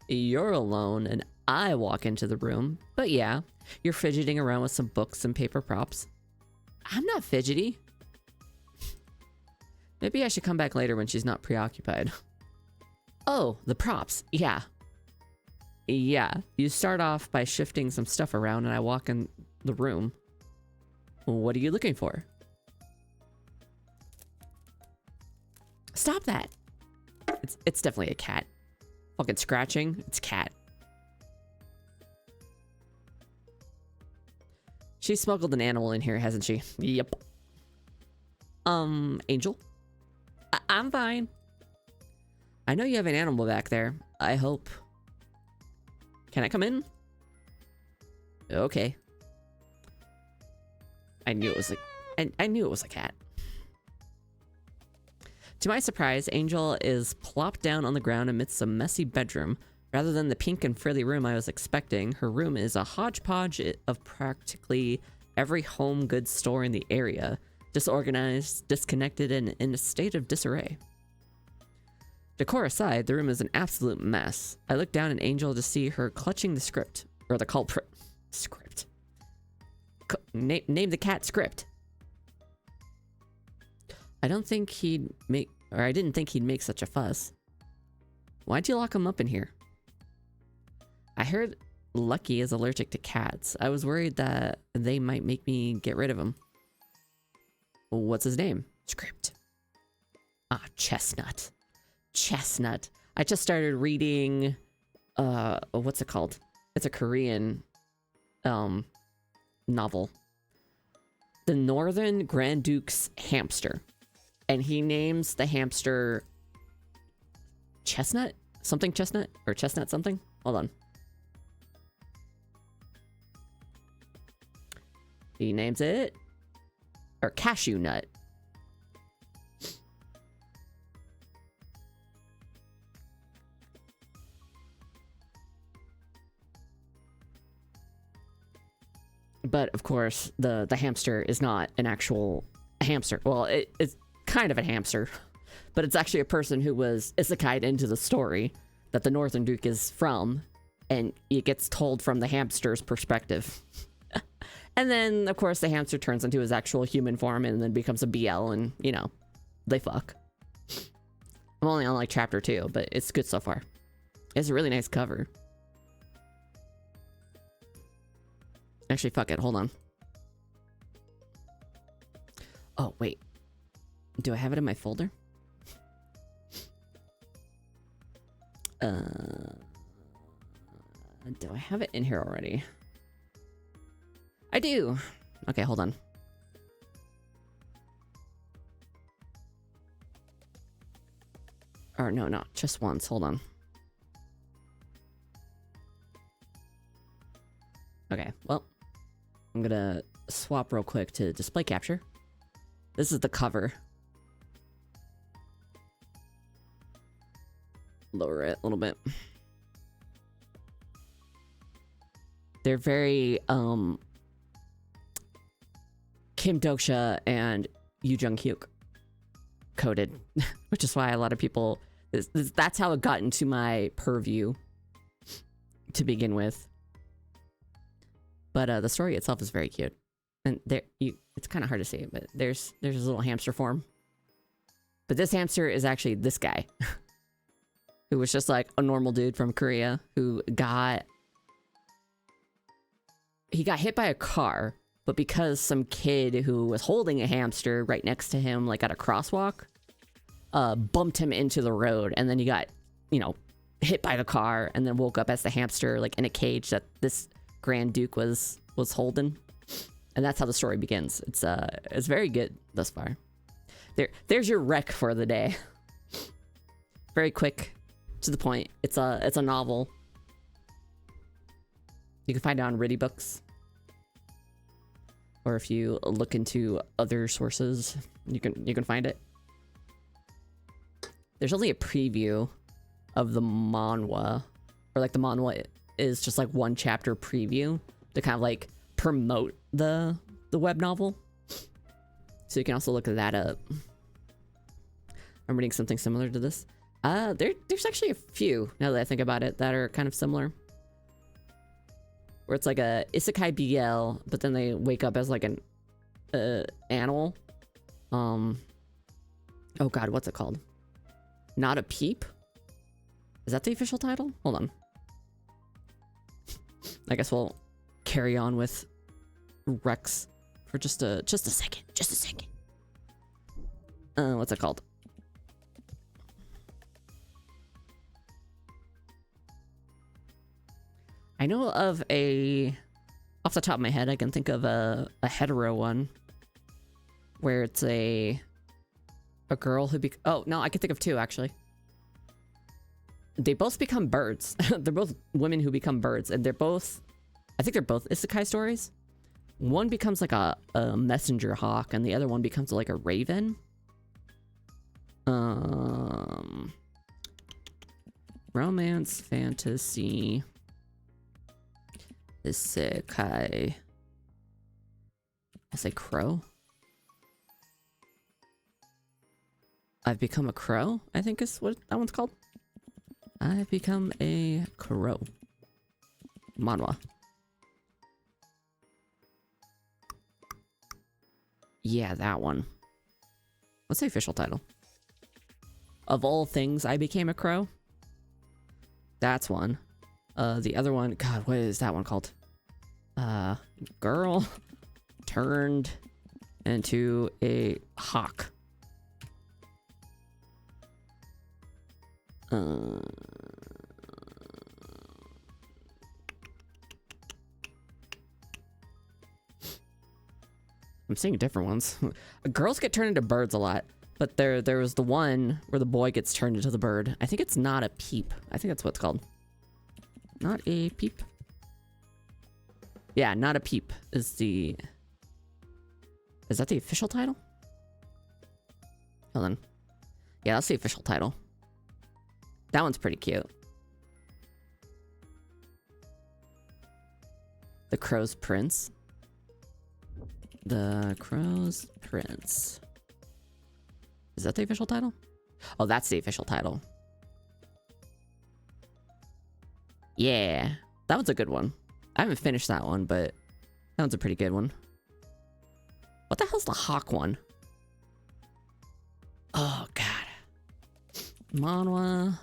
You're alone and I walk into the room. But yeah, you're fidgeting around with some books and paper props. I'm not fidgety. Maybe I should come back later when she's not preoccupied. Oh, the props. Yeah. Yeah, you start off by shifting some stuff around and I walk in the room. What are you looking for? Stop that. It's definitely a cat. Fucking scratching. It's cat. She smuggled an animal in here, hasn't she? Yep. Angel? I'm fine. I know you have an animal back there. I hope. Can I come in? Okay. I knew it was I knew it was a cat. To my surprise, Angel is plopped down on the ground amidst a messy bedroom. Rather than the pink and frilly room I was expecting, her room is a hodgepodge of practically every home goods store in the area. Disorganized, disconnected, and in a state of disarray. Decor aside, the room is an absolute mess. I look down at Angel to see her clutching the script. Or the culprit. Script. Name the cat script. I didn't think he'd make such a fuss. Why'd you lock him up in here? I heard Lucky is allergic to cats. I was worried that they might make me get rid of him. What's his name? Script. Ah, Chestnut. Chestnut. I just started reading, what's it called? It's a Korean, novel. The Northern Grand Duke's Hamster. And he names the hamster Chestnut? Something Chestnut? Or Chestnut something? Hold on. He names it... Or Cashew Nut. But, of course, the hamster is not an actual hamster. Well, it's kind of a hamster. But it's actually a person who was isekai'd into the story that the Northern Duke is from. And it gets told from the hamster's perspective. And then, of course, the hamster turns into his actual human form and then becomes a BL and, you know, they fuck. I'm only on, like, chapter 2, but it's good so far. It's a really nice cover. Actually, fuck it. Hold on. Oh, wait. Do I have it in my folder? Do I have it in here already? I do. Okay, hold on. Or no, not just once. Hold on. Okay, well, I'm gonna swap real quick to display capture. This is the cover. lower it a little bit. They're very Kim Doksha and Yoo Jung Hyuk coded, which is why a lot of people that's how it got into my purview to begin with. But the story itself is very cute, and it's kind of hard to see, but there's this little hamster form. But this hamster is actually this guy, who was just like a normal dude from Korea who got hit by a car, but because some kid who was holding a hamster right next to him, like at a crosswalk, bumped him into the road, and then he got, hit by the car, and then woke up as the hamster, like in a cage that this Grand Duke was holding, and that's how the story begins. It's very good thus far. There's your rec for the day. Very quick, to the point. It's a novel. You can find it on REPO books, or if you look into other sources, you can find it. There's only a preview of the manhwa, or like the manhwa is just like one chapter preview to kind of like promote the web novel. So you can also look that up. I'm reading something similar to this. There's actually a few, now that I think about it, that are kind of similar. Where it's like a isekai BL, but then they wake up as like an animal. Oh god, what's it called? Not a Peep? Is that the official title? Hold on. I guess we'll carry on with Rex for just a second. Just a second. What's it called? I know of off the top of my head, I can think of a hetero one where it's a girl who oh no, I can think of two actually. They both become birds. They're both women who become birds, and I think they're both isekai stories. One becomes like a messenger hawk, and the other one becomes like a raven. Romance, fantasy, isekai. I say crow. I've become a crow, I think is what that one's called. I've become a crow. Manhwa. Yeah, that one. What's the official title? Of all things, I became a crow. That's one. The other one, God, what is that one called? Girl turned into a hawk. I'm seeing different ones. Girls get turned into birds a lot, but there was the one where the boy gets turned into the bird. I think it's Not a Peep. I think that's what it's called. Not a Peep. Yeah, Not a Peep is the... Is that the official title? Hold on. Yeah, that's the official title. That one's pretty cute. The Crow's Prince. The Crow's Prince. Is that the official title? Oh, that's the official title. Yeah, that one's a good one. I haven't finished that one, but that one's a pretty good one. What the hell's the hawk one? Oh, God. Manhwa.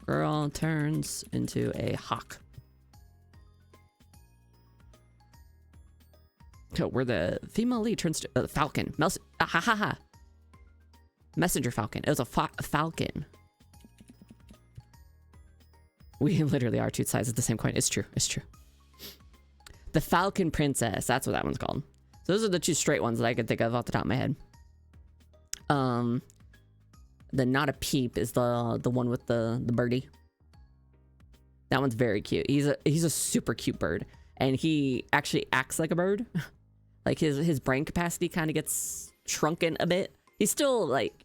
Girl turns into a hawk. So where the female lead turns to a falcon. Messenger falcon. It was a falcon. We literally are two sides of the same coin. It's true. It's true. The Falcon Princess. That's what that one's called. So those are the two straight ones that I can think of off the top of my head. The Not a Peep is the one with the birdie. That one's very cute. He's a super cute bird, and he actually acts like a bird. Like his brain capacity kind of gets shrunken a bit. He's still like,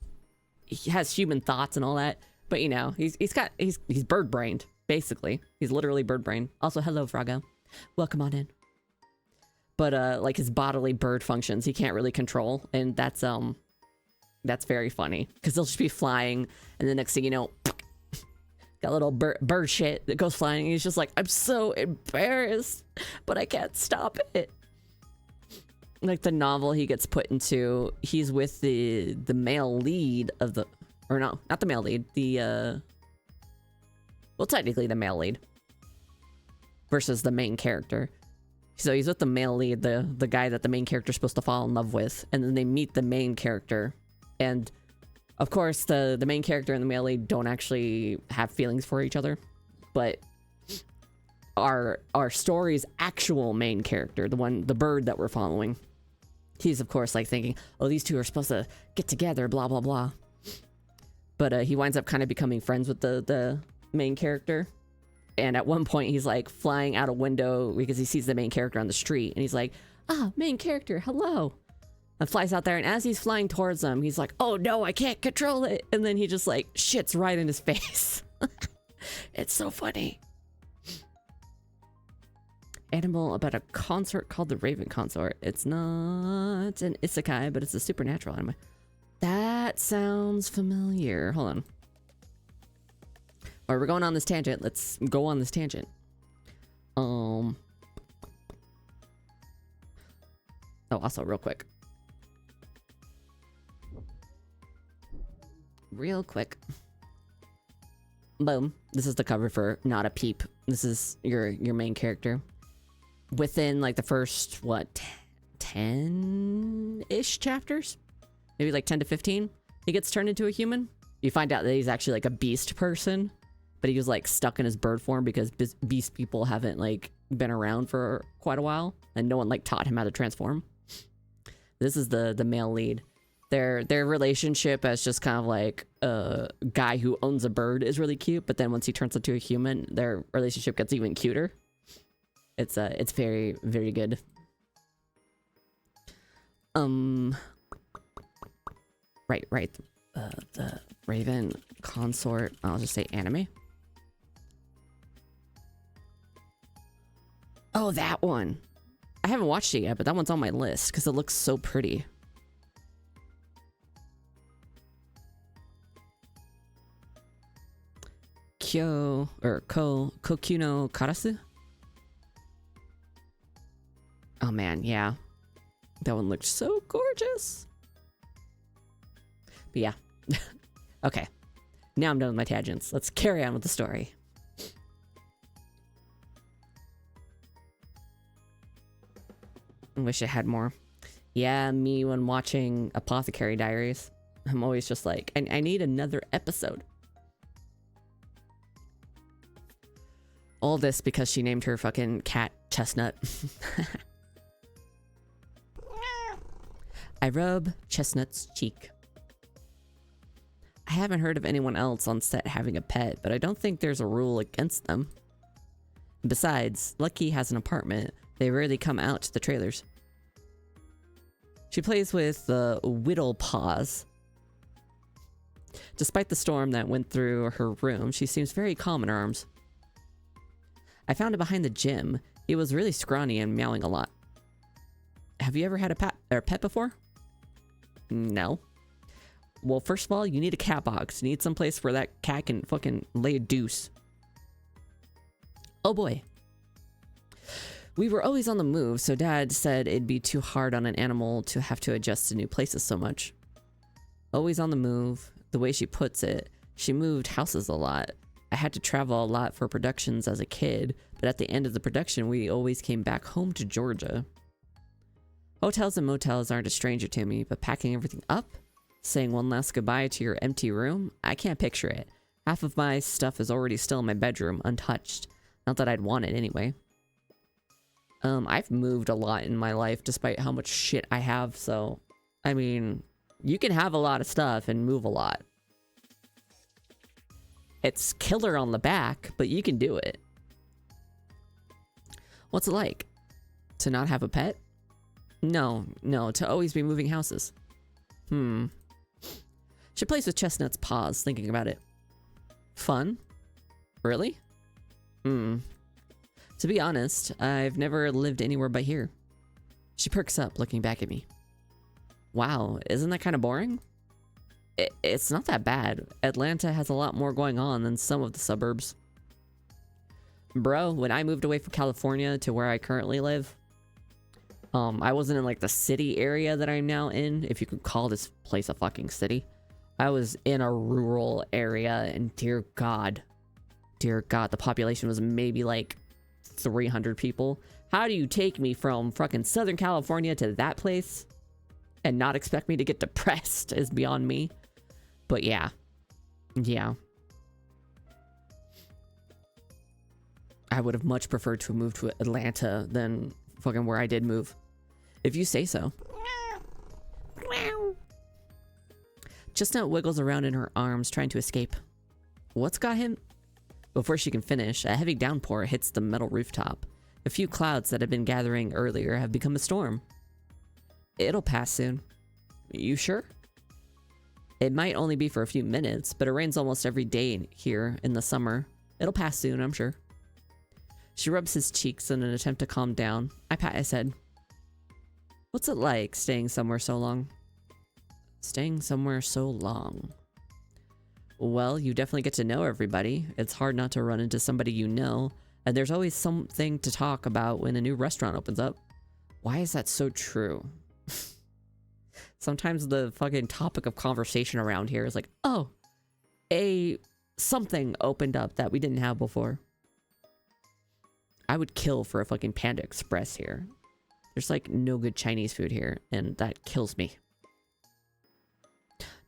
he has human thoughts and all that, But you know, he's bird brained, basically. He's literally bird brained. Also, hello, Frago. Welcome on in. But like his bodily bird functions, he can't really control, and that's very funny because he'll just be flying, and the next thing you know, got little bird shit that goes flying, and he's just like, I'm so embarrassed, but I can't stop it. Like the novel he gets put into, he's with the male lead of the, or no, not the male lead, the well, technically the male lead versus the main character. So he's with the male lead, the guy that the main character's supposed to fall in love with, and then they meet the main character, and of course the main character and the male lead don't actually have feelings for each other, but our story's actual main character, the bird that we're following, he's of course like thinking, oh, these two are supposed to get together, blah blah blah. But he winds up kind of becoming friends with the main character. And at one point he's like flying out a window because he sees the main character on the street, and he's like, ah, main character, hello. And flies out there, and as he's flying towards them, he's like, oh no, I can't control it. And then he just like shits right in his face. It's so funny. Animal about a consort called the Raven Consort. It's not an isekai, but it's a supernatural anime. That sounds familiar. Hold on. Alright, we're going on this tangent. Let's go on this tangent. Oh, also, real quick. Boom. This is the cover for Not a Peep. This is your main character. Within like the first, what, 10-ish chapters? Maybe like 10 to 15? He gets turned into a human. You find out that he's actually like a beast person, but he was like stuck in his bird form because beast people haven't like been around for quite a while, and no one like taught him how to transform. This is the male lead. Their relationship as just kind of like a guy who owns a bird is really cute, but then once he turns into a human, their relationship gets even cuter. It's very, very good. Right. The Raven Consort. I'll just say anime. Oh, that one. I haven't watched it yet, but that one's on my list because it looks so pretty. Kokuno Karasu? Oh man, yeah. That one looked so gorgeous. But yeah. Okay. Now I'm done with my tangents. Let's carry on with the story. I wish it had more. Yeah, me when watching Apothecary Diaries, I'm always just like, I need another episode. All this because she named her fucking cat Chestnut. I rub Chestnut's cheek. I haven't heard of anyone else on set having a pet, but I don't think there's a rule against them. Besides, Lucky has an apartment. They rarely come out to the trailers. She plays with the Whittle Paws. Despite the storm that went through her room, she seems very calm in her arms. I found him behind the gym. He was really scrawny and meowing a lot. Have you ever had a pet before? No. Well, first of all, you need a cat box. You need some place where that cat can fucking lay a deuce. Oh boy. We were always on the move, so Dad said it'd be too hard on an animal to have to adjust to new places so much. Always on the move. The way she puts it, she moved houses a lot. I had to travel a lot for productions as a kid, but at the end of the production, we always came back home to Georgia. Hotels and motels aren't a stranger to me, but packing everything up, saying one last goodbye to your empty room, I can't picture it. Half of my stuff is already still in my bedroom, untouched. Not that I'd want it anyway. I've moved a lot in my life despite how much shit I have, so, I mean, you can have a lot of stuff and move a lot. It's killer on the back, but you can do it. What's it like? To not have a pet? No, to always be moving houses. She plays with Chestnut's paws, thinking about it. Fun? Really? To be honest, I've never lived anywhere but here. She perks up, looking back at me. Wow, isn't that kind of boring? It's not that bad. Atlanta has a lot more going on than some of the suburbs. Bro, when I moved away from California to where I currently live, I wasn't in like the city area that I'm now in, if you could call this place a fucking city. I was in a rural area, and dear God, the population was maybe like 300 people. How do you take me from fucking Southern California to that place and not expect me to get depressed is beyond me. But yeah. I would have much preferred to have moved to Atlanta than fucking where I did move. If you say so. Chestnut wiggles around in her arms, trying to escape. What's got him? Before she can finish, a heavy downpour hits the metal rooftop. A few clouds that had been gathering earlier have become a storm. It'll pass soon. You sure? It might only be for a few minutes, but it rains almost every day here in the summer. It'll pass soon, I'm sure. She rubs his cheeks in an attempt to calm down. I pat his head. What's it like staying somewhere so long? Staying somewhere so long. Well, you definitely get to know everybody. It's hard not to run into somebody you know, and there's always something to talk about when a new restaurant opens up. Why is that so true? Sometimes the fucking topic of conversation around here is like, oh, something opened up that we didn't have before. I would kill for a fucking Panda Express here. There's like no good Chinese food here, and that kills me.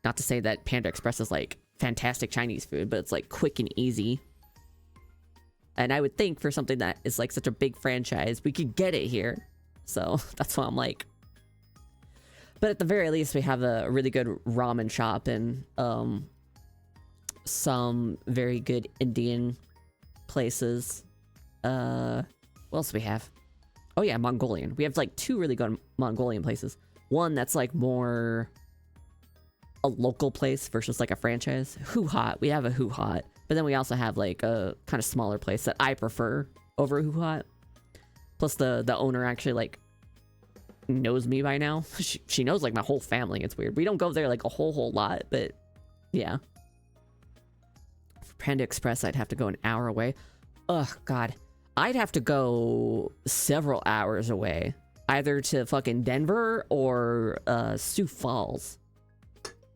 Not to say that Panda Express is like fantastic Chinese food, but it's like quick and easy. And I would think for something that is like such a big franchise, we could get it here. So that's why I'm like. But at the very least, we have a really good ramen shop and some very good Indian places. What else do we have? Oh yeah, Mongolian. We have like 2 really good Mongolian places. One that's like more a local place versus like a franchise. Hoo Hot. We have a Hoo Hot. But then we also have like a kind of smaller place that I prefer over Hoo Hot. Plus the owner actually like knows me by now. She knows like my whole family. It's weird. We don't go there like a whole lot, but yeah. For Panda Express, I'd have to go an hour away. Ugh, God. I'd have to go several hours away. Either to fucking Denver or Sioux Falls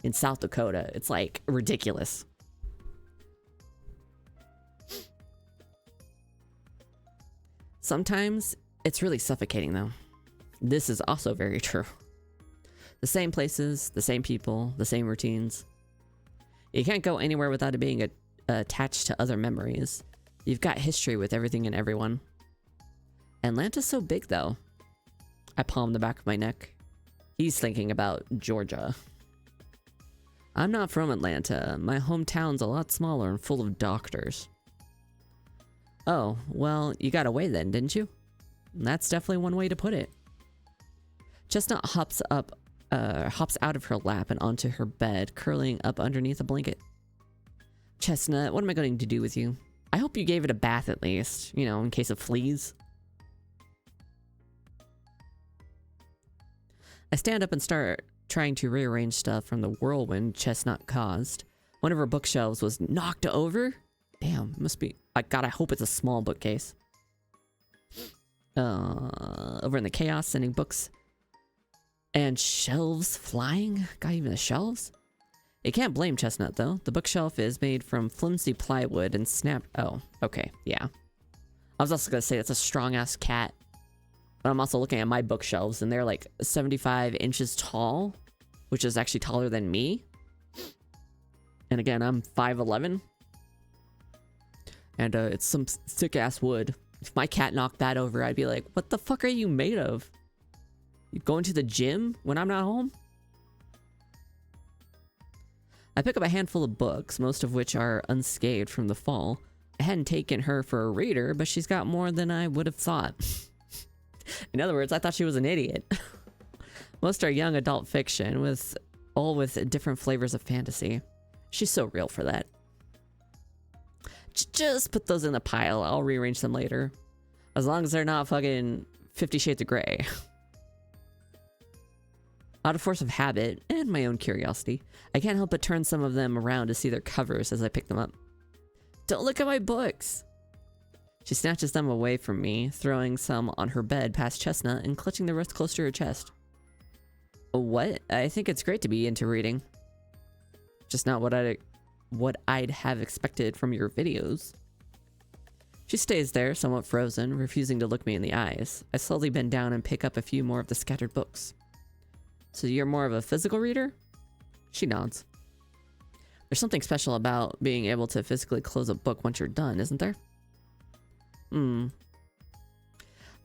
in South Dakota. It's like ridiculous. Sometimes it's really suffocating though. This is also very true. The same places, the same people, the same routines. You can't go anywhere without it being attached to other memories. You've got history with everything and everyone. Atlanta's so big though. I palm the back of my neck. He's thinking about Georgia. I'm not from Atlanta. My hometown's a lot smaller and full of doctors. Oh, well, you got away then, didn't you? That's definitely one way to put it. Chestnut hops out of her lap and onto her bed, curling up underneath a blanket. Chestnut, what am I going to do with you? I hope you gave it a bath at least, you know, in case of fleas. I stand up and start trying to rearrange stuff from the whirlwind Chestnut caused. One of her bookshelves was knocked over. Damn, must be. God, I hope it's a small bookcase. Over in the chaos, sending books and shelves flying. Got even the shelves? You can't blame Chestnut though. The bookshelf is made from flimsy plywood and snapped. Oh, okay, yeah. I was also gonna say it's a strong ass cat. But I'm also looking at my bookshelves and they're like 75 inches tall, which is actually taller than me. And again, I'm 5'11". And it's some thick ass wood. If my cat knocked that over, I'd be like, what the fuck are you made of? You going to the gym when I'm not home? I pick up a handful of books, most of which are unscathed from the fall. I hadn't taken her for a reader, but she's got more than I would have thought. In other words, I thought she was an idiot. Most are young adult fiction, with different flavors of fantasy. She's so real for that. Just put those in the pile. I'll rearrange them later. As long as they're not fucking 50 Shades of Grey. Out of force of habit and my own curiosity, I can't help but turn some of them around to see their covers as I pick them up. Don't look at my books! She snatches them away from me, throwing some on her bed past Chestnut and clutching the rest close to her chest. What? I think it's great to be into reading. Just not what I'd have expected from your videos. She stays there, somewhat frozen, refusing to look me in the eyes. I slowly bend down and pick up a few more of the scattered books. So you're more of a physical reader? She nods. There's something special about being able to physically close a book once you're done, isn't there?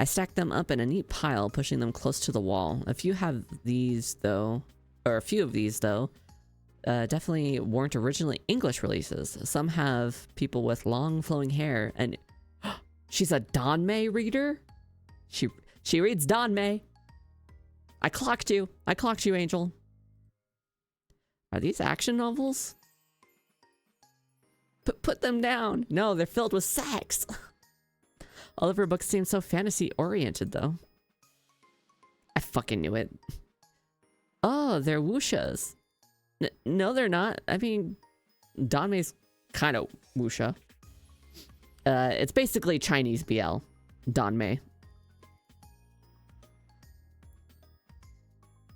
I stack them up in a neat pile, pushing them close to the wall. A few of these, though, definitely weren't originally English releases. Some have people with long flowing hair, and she's a Danmei reader? She reads Danmei. I clocked you, Angel. Are these action novels? Put them down. No, they're filled with sex. All of her books seem so fantasy-oriented, though. I fucking knew it. Oh, they're wuxias. No, they're not. I mean, Danmei's kind of wuxia. It's basically Chinese BL. Danmei.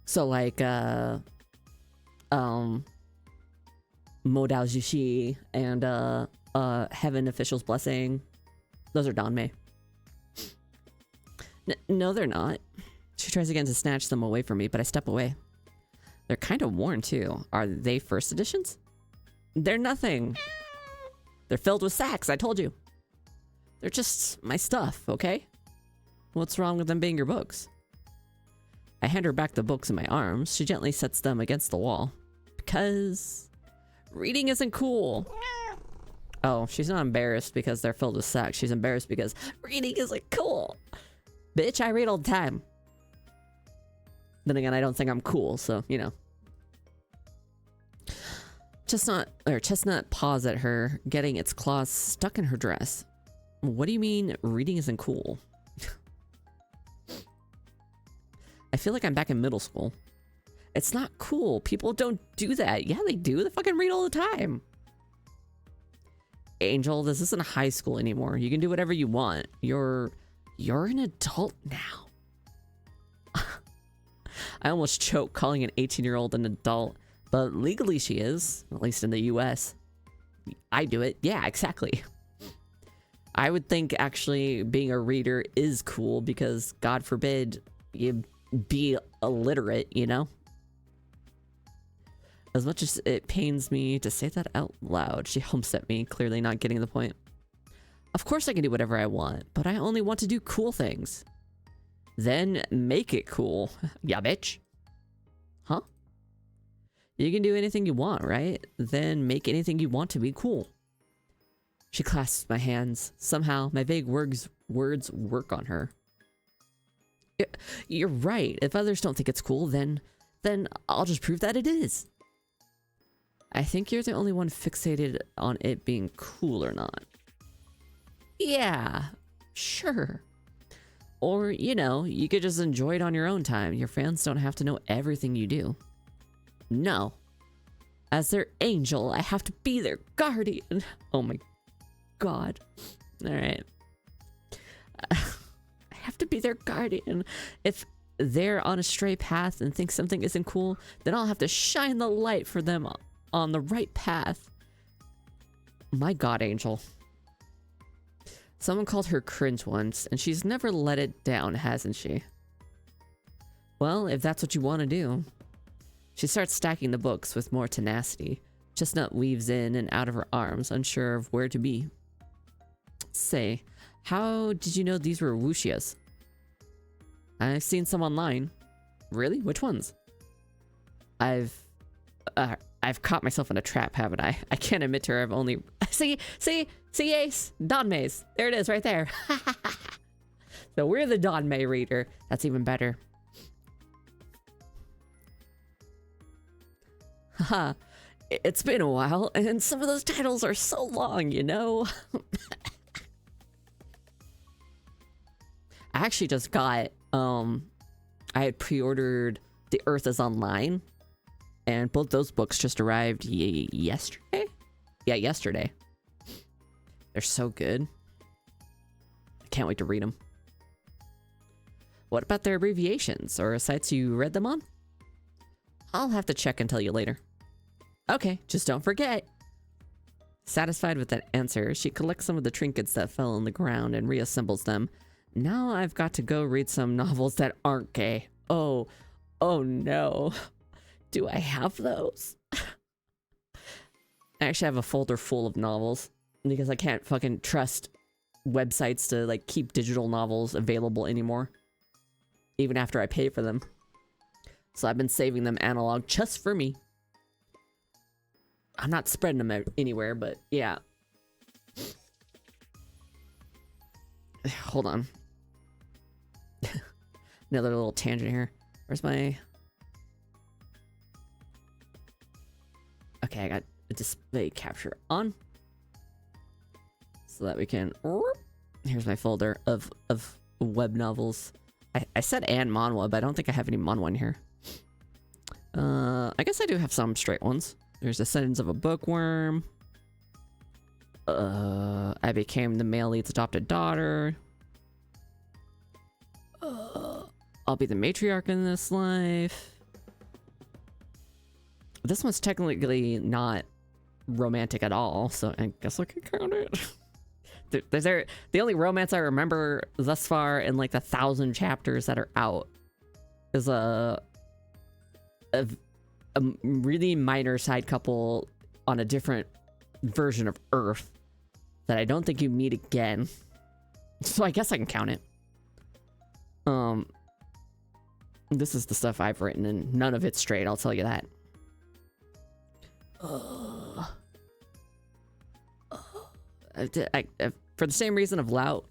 So, like, Mo Dao Zhishi and, Heaven Official's Blessing. Those are Danmei. No, they're not. She tries again to snatch them away from me, but I step away. They're kind of worn, too. Are they first editions? They're nothing. They're filled with sacks, I told you. They're just my stuff, okay? What's wrong with them being your books? I hand her back the books in my arms. She gently sets them against the wall. Because reading isn't cool. Oh, she's not embarrassed because they're filled with sex. She's embarrassed because reading isn't cool. Bitch, I read all the time. Then again, I don't think I'm cool, so, you know. Chestnut paws at her, getting its claws stuck in her dress. What do you mean reading isn't cool? I feel like I'm back in middle school. It's not cool. People don't do that. Yeah, they do. They fucking read all the time. Angel, this isn't high school anymore. You can do whatever you want. You're an adult now. I almost choked calling an 18-year-old an adult, but legally she is, at least in the US. I do it. Yeah, exactly. I would think actually being a reader is cool because God forbid you be illiterate, you know? As much as it pains me to say that out loud, she humps at me, clearly not getting the point. Of course I can do whatever I want, but I only want to do cool things. Then make it cool. Yeah, bitch. Huh? You can do anything you want, right? Then make anything you want to be cool. She clasps my hands. Somehow, my vague words work on her. You're right. If others don't think it's cool, then I'll just prove that it is. I think you're the only one fixated on it being cool or not. Yeah, sure. Or, you know, you could just enjoy it on your own time. Your fans don't have to know everything you do. No. As their angel, I have to be their guardian. Oh my god. Alright. I have to be their guardian. If they're on a stray path and think something isn't cool, then I'll have to shine the light for them on the right path. My god, Angel. Someone called her cringe once, and she's never let it down, hasn't she? Well, if that's what you want to do. She starts stacking the books with more tenacity. Chestnut weaves in and out of her arms, unsure of where to be. Say, how did you know these were wuxias? I've seen some online. Really? Which ones? I've caught myself in a trap, haven't I? I can't admit to her I've only... See, Ace? Danmei's. There it is, right there. So we're the Danmei reader. That's even better. Haha. it's been a while, and some of those titles are so long, you know? I actually just got, I had pre-ordered The Earth is Online, and both those books just arrived yesterday? Yeah, yesterday. They're so good. I can't wait to read them. What about their abbreviations or sites you read them on? I'll have to check and tell you later. Okay, just don't forget. Satisfied with that answer, she collects some of the trinkets that fell on the ground and reassembles them. Now I've got to go read some novels that aren't gay. Oh no. Do I have those? I actually have a folder full of novels because I can't fucking trust websites to like keep digital novels available anymore, even after I pay for them. So I've been saving them analog just for me. I'm not spreading them out anywhere, but yeah. Hold on. Another little tangent here. Where's my... Okay, I got a display capture on. So that we can... Here's my folder of web novels. I said and manhwa, but I don't think I have any manhwa in here. I guess I do have some straight ones. There's Descendants of a Bookworm. I became the male lead's adopted daughter. I'll be the matriarch in this life. This one's technically not romantic at all, so I guess I can count it. The only romance I remember thus far in like the 1,000 chapters that are out is a really minor side couple on a different version of Earth that I don't think you meet again. So I guess I can count it. This is the stuff I've written, and none of it's straight, I'll tell you that. For the same reason of Lout,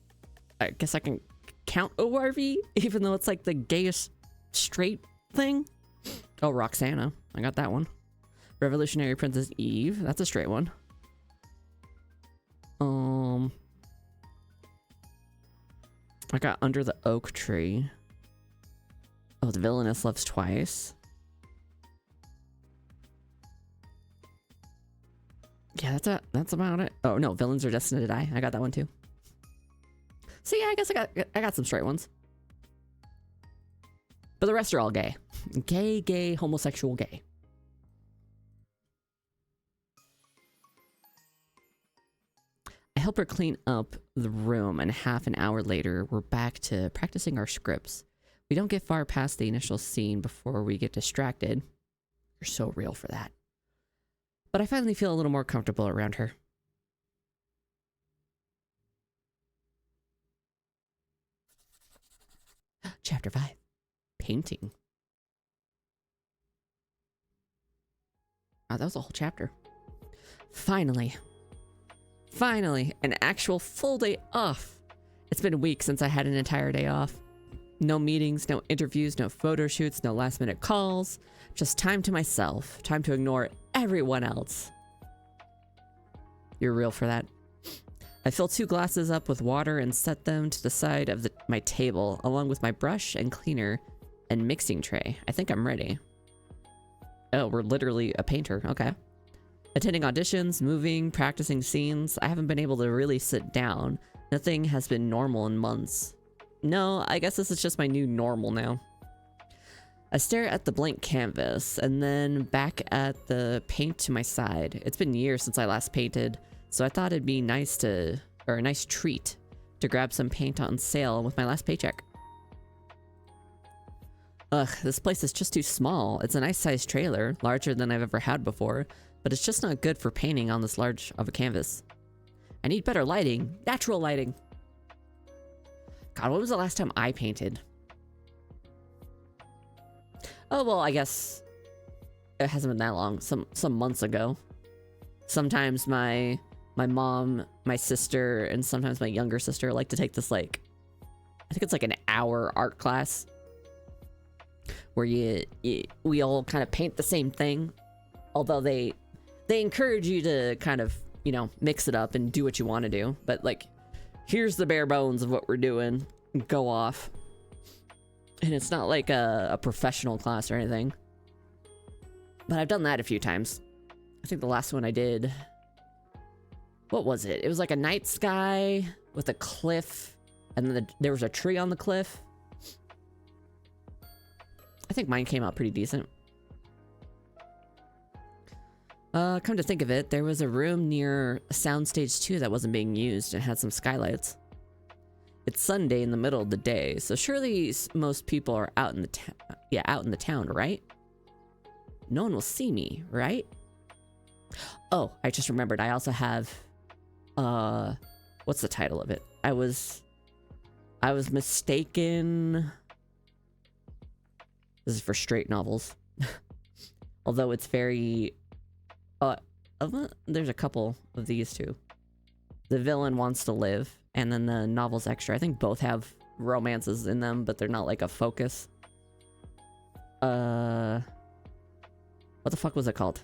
I guess I can count ORV, even though it's like the gayest straight thing. Oh, Roxana. I got that one. Revolutionary Princess Eve. That's a straight one. I got Under the Oak Tree. Oh, The Villainess Loves Twice. Yeah, that's about it. Oh no, Villains Are Destined to Die. I got that one too. So yeah, I guess I got some straight ones. But the rest are all gay. Gay, homosexual, gay. I help her clean up the room, and half an hour later, we're back to practicing our scripts. We don't get far past the initial scene before we get distracted. You're so real for that. But I finally feel a little more comfortable around her. Chapter 5. Painting. Oh, that was a whole chapter. Finally, an actual full day off. It's been a week since I had an entire day off. No meetings, no interviews, no photo shoots, no last minute calls. Just time to myself. Time to ignore everyone else. You're real for that. I fill 2 glasses up with water and set them to the side of my table, along with my brush and cleaner and mixing tray. I think I'm ready. Oh, we're literally a painter. Okay. Attending auditions, moving, practicing scenes. I haven't been able to really sit down. Nothing has been normal in months. No, I guess this is just my new normal now. I stare at the blank canvas and then back at the paint to my side. It's been years since I last painted, so I thought it'd be a nice treat to grab some paint on sale with my last paycheck. Ugh, this place is just too small. It's a nice sized trailer, larger than I've ever had before, but it's just not good for painting on this large of a canvas. I need better lighting. Natural lighting. God, when was the last time I painted? Oh, well, I guess it hasn't been that long. Some months ago. Sometimes my mom, my sister, and sometimes my younger sister like to take this, like, I think it's like an hour art class where we all kind of paint the same thing. Although they they encourage you to kind of, you know, mix it up and do what you want to do. But like, here's the bare bones of what we're doing. Go off. And it's not like a professional class or anything. But I've done that a few times. I think the last one I did... What was it? It was like a night sky with a cliff. And then there was a tree on the cliff. I think mine came out pretty decent. Come to think of it, there was a room near Soundstage 2 that wasn't being used and had some skylights. It's Sunday in the middle of the day, so surely most people are out in the out in the town, right? No one will see me, right? Oh, I just remembered. I also have, what's the title of it? I was mistaken. This is for straight novels. Although it's very, there's a couple of these too. The Villain Wants to Live, and then the Novels Extra. I think both have romances in them, but they're not like a focus. What the fuck was it called?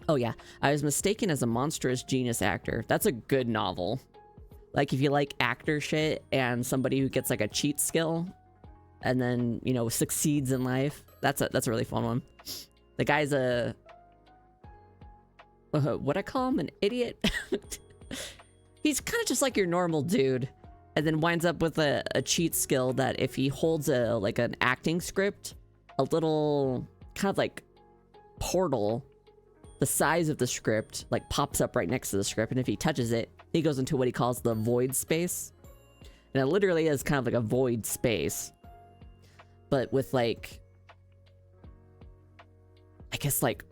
Oh yeah, I was mistaken as a monstrous genius actor. That's a good novel. Like if you like actor shit and somebody who gets like a cheat skill and then, you know, succeeds in life. That's a really fun one. The guy's a what I call him, an idiot. He's kind of just like your normal dude, and then winds up with a cheat skill that if he holds like an acting script, a little kind of like portal the size of the script like pops up right next to the script, and if he touches it, he goes into what he calls the void space. And it literally is kind of like a void space, but with like, I guess like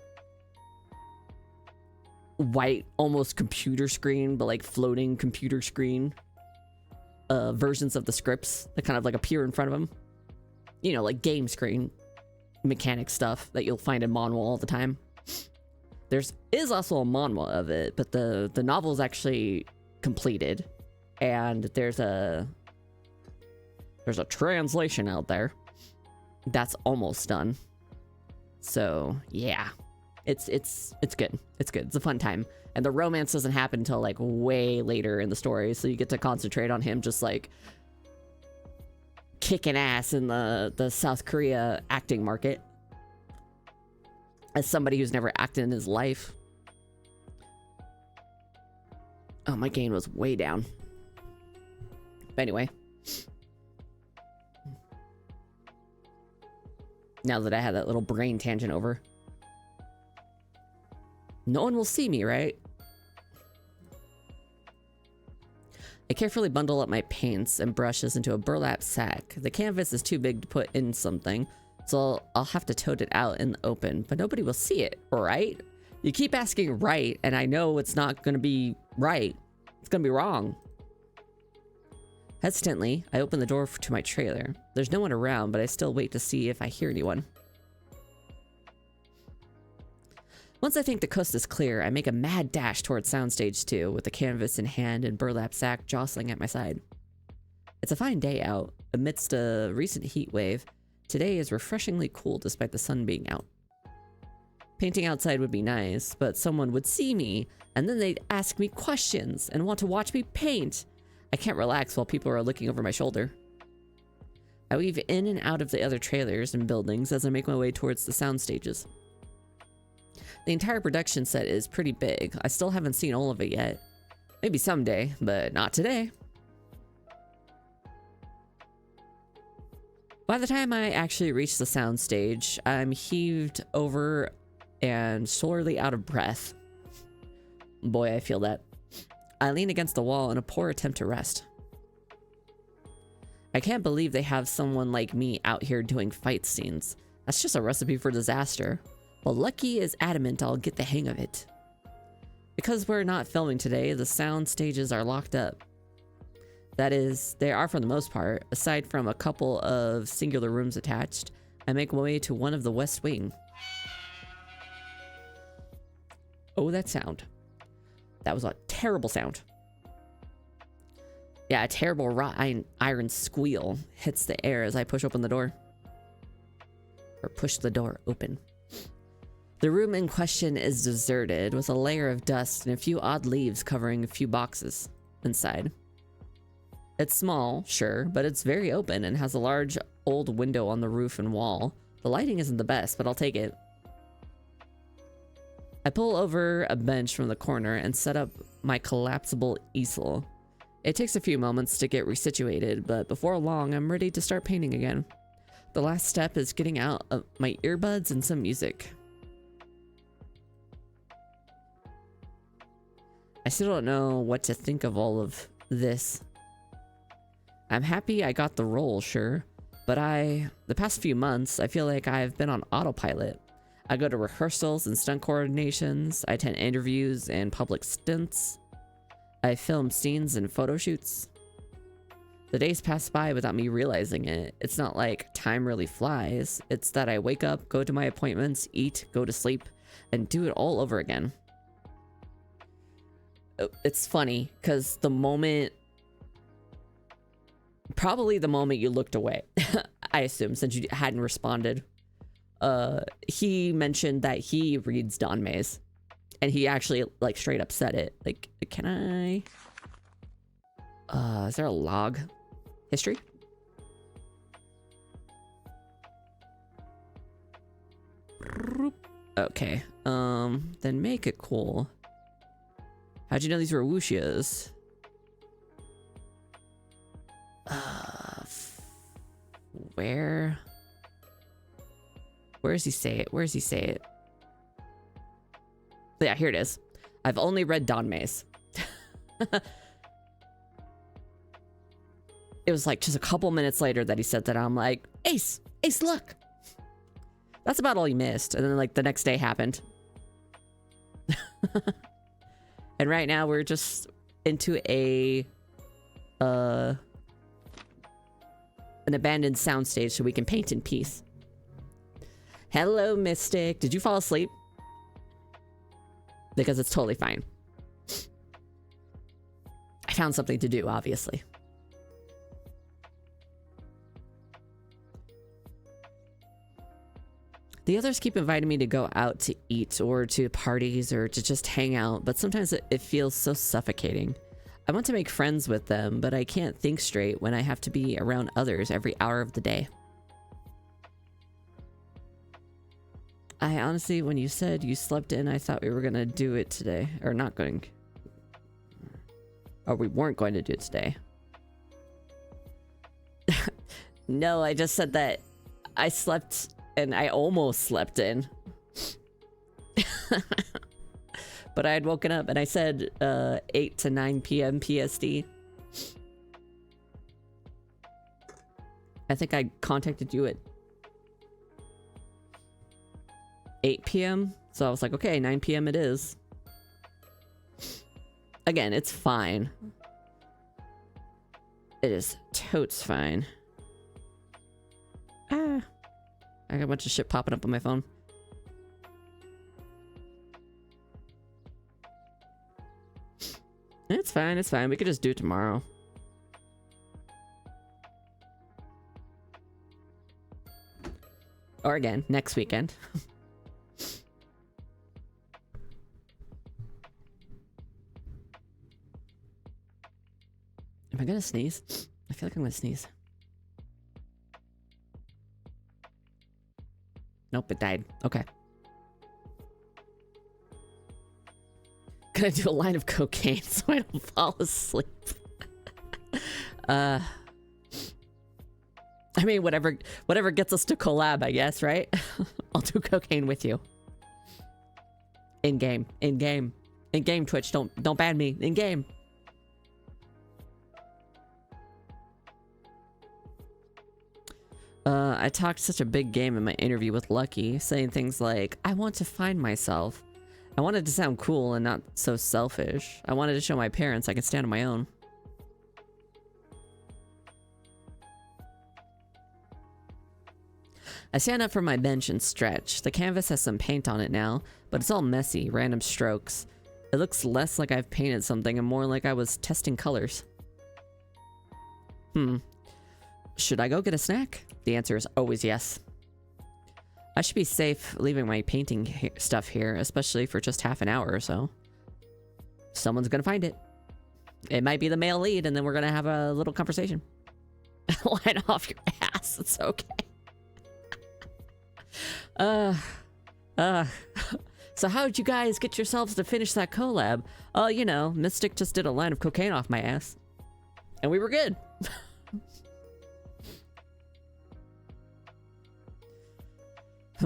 white almost computer screen, but like floating computer screen versions of the scripts that kind of like appear in front of him. You know, like game screen mechanic stuff that you'll find in manhwa all the time. Is also a manhwa of it, but the novel is actually completed, and there's a translation out there that's almost done. So yeah, it's good. It's good. It's a fun time, and the romance doesn't happen until like way later in the story, so you get to concentrate on him just like kicking ass in the South Korea acting market. As somebody who's never acted in his life. Oh, my gain was way down. But anyway. Now that I had that little brain tangent over. No one will see me, right? I carefully bundle up my paints and brushes into a burlap sack. The canvas is too big to put in something, so I'll have to tote it out in the open, but nobody will see it, right? You keep asking right, and I know it's not going to be right. It's going to be wrong. Hesitantly, I open the door to my trailer. There's no one around, but I still wait to see if I hear anyone. Once I think the coast is clear, I make a mad dash towards Soundstage 2 with the canvas in hand and burlap sack jostling at my side. It's a fine day out. Amidst a recent heat wave, today is refreshingly cool despite the sun being out. Painting outside would be nice, but someone would see me, and then they'd ask me questions and want to watch me paint. I can't relax while people are looking over my shoulder. I weave in and out of the other trailers and buildings as I make my way towards the sound stages. The entire production set is pretty big. I still haven't seen all of it yet. Maybe someday, but not today. By the time I actually reach the sound stage, I'm heaved over and sorely out of breath. Boy, I feel that. I lean against the wall in a poor attempt to rest. I can't believe they have someone like me out here doing fight scenes. That's just a recipe for disaster. But Lucky is adamant I'll get the hang of it. Because we're not filming today, the sound stages are locked up. That is, they are for the most part. Aside from a couple of singular rooms attached, I make my way to one of the West Wing. Oh, that sound. That was a terrible sound. Yeah, a terrible wrought iron squeal hits the air as I push open the door. Or push the door open. The room in question is deserted, with a layer of dust and a few odd leaves covering a few boxes inside. It's small, sure, but it's very open and has a large old window on the roof and wall. The lighting isn't the best, but I'll take it. I pull over a bench from the corner and set up my collapsible easel. It takes a few moments to get resituated, but before long, I'm ready to start painting again. The last step is getting out of my earbuds and some music. I still don't know what to think of all of this. I'm happy I got the role, sure, but the past few months, I feel like I've been on autopilot. I go to rehearsals and stunt coordinations, I attend interviews and public stints, I film scenes and photo shoots. The days pass by without me realizing it. It's not like time really flies, it's that I wake up, go to my appointments, eat, go to sleep, and do it all over again. It's funny, because probably the moment you looked away, I assume, since you hadn't responded, he mentioned that he reads Don Mays, and he actually, like, straight up said it. Like, can I... is there a log? History? Okay, then make it cool. How'd you know these were wuxias? Where does he say it? Where does he say it? Yeah, here it is. I've only read Don Mays. It was like just a couple minutes later that he said that. I'm like, Ace, look. That's about all he missed. And then like the next day happened. And right now we're just into an abandoned soundstage so we can paint in peace. Hello, Mystic. Did you fall asleep? Because it's totally fine. I found something to do, obviously. The others keep inviting me to go out to eat or to parties or to just hang out, but sometimes it feels so suffocating. I want to make friends with them, but I can't think straight when I have to be around others every hour of the day. I honestly, when you said you slept in, I thought we were gonna do it today. Or not going. Or we weren't going to do it today. No, I just said that I slept and I almost slept in. But I had woken up and I said 8 to 9 p.m. PST. I think I contacted you at 8 p.m. So I was like, okay, 9 p.m. it is. Again, it's fine. It is totes fine. I got a bunch of shit popping up on my phone. It's fine, it's fine. We could just do it tomorrow. Or again, next weekend. Am I gonna sneeze? I feel like I'm gonna sneeze. Nope, it died. Okay. Gonna do a line of cocaine so I don't fall asleep. I mean, whatever gets us to collab, I guess, right? I'll do cocaine with you. In game, Twitch. Don't ban me. In game. I talked such a big game in my interview with Lucky, saying things like, I want to find myself. I wanted to sound cool and not so selfish. I wanted to show my parents I could stand on my own. I stand up from my bench and stretch. The canvas has some paint on it now, but it's all messy, random strokes. It looks less like I've painted something and more like I was testing colors. Should I go get a snack? The answer is always yes. I should be safe leaving my painting stuff here, especially for just half an hour or so. Someone's gonna find it. It might be the male lead, and then we're gonna have a little conversation. Line off your ass. It's okay. So how did you guys get yourselves to finish that collab? Oh, you know, Mystic just did a line of cocaine off my ass. And we were good.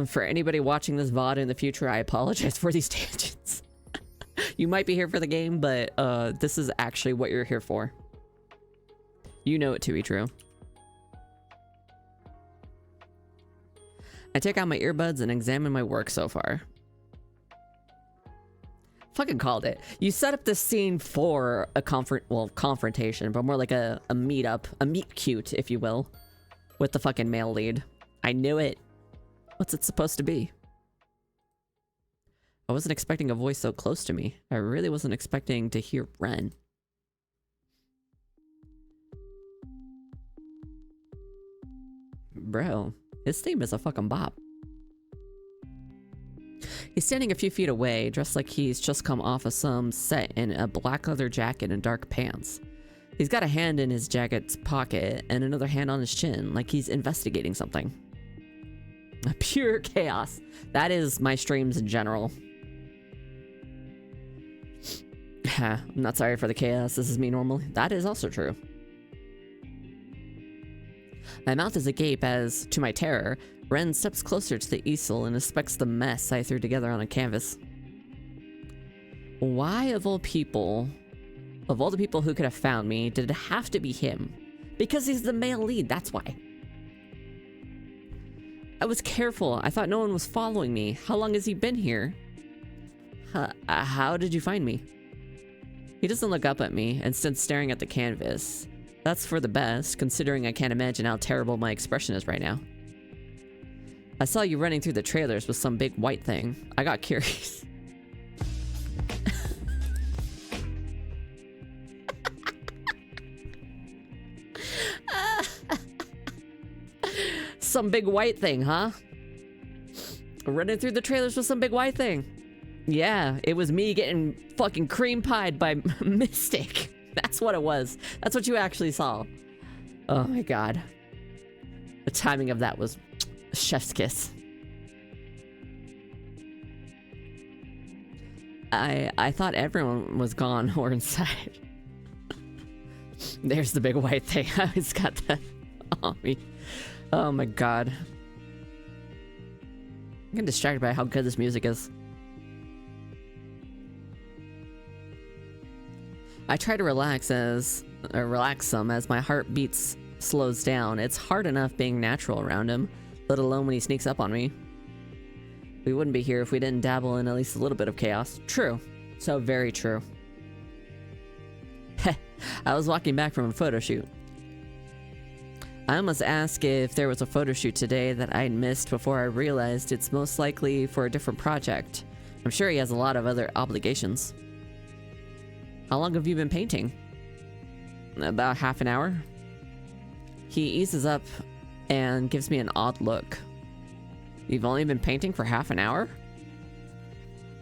For anybody watching this VOD in the future, I apologize for these tangents. You might be here for the game, but this is actually what you're here for. You know it to be true. I take out my earbuds and examine my work so far. Fucking called it. You set up this scene for a confrontation, but more like a meet-up, a meet-cute, if you will, with the fucking male lead. I knew it. What's it supposed to be? I wasn't expecting a voice so close to me. I really wasn't expecting to hear Ren. Bro, his theme is a fucking bop. He's standing a few feet away, dressed like he's just come off of some set in a black leather jacket and dark pants. He's got a hand in his jacket's pocket and another hand on his chin, like he's investigating something. Pure chaos. That is my streams in general. I'm not sorry for the chaos. This is me normally. That is also true. My mouth is agape as, to my terror, Ren steps closer to the easel and inspects the mess I threw together on a canvas. Why, of all the people who could have found me, did it have to be him? Because he's the male lead, that's why. I was careful. I thought no one was following me. How long has he been here? How did you find me? He doesn't look up at me, instead staring at the canvas. That's for the best, considering I can't imagine how terrible my expression is right now. I saw you running through the trailers with some big white thing. I got curious. Some big white thing, huh? Running through the trailers with some big white thing. Yeah, it was me getting fucking cream pied by Mystic. That's what it was. That's what you actually saw. Oh my god. The timing of that was chef's kiss. I thought everyone was gone or inside. There's the big white thing. I always got that on me. Oh my god. I'm getting distracted by how good this music is. I try to relax some as my heart beats slows down. It's hard enough being natural around him, let alone when he sneaks up on me. We wouldn't be here if we didn't dabble in at least a little bit of chaos. True. So very true. Heh, I was walking back from a photo shoot. I almost asked if there was a photo shoot today that I'd missed before I realized it's most likely for a different project. I'm sure he has a lot of other obligations. How long have you been painting? About half an hour. He eases up and gives me an odd look. You've only been painting for half an hour?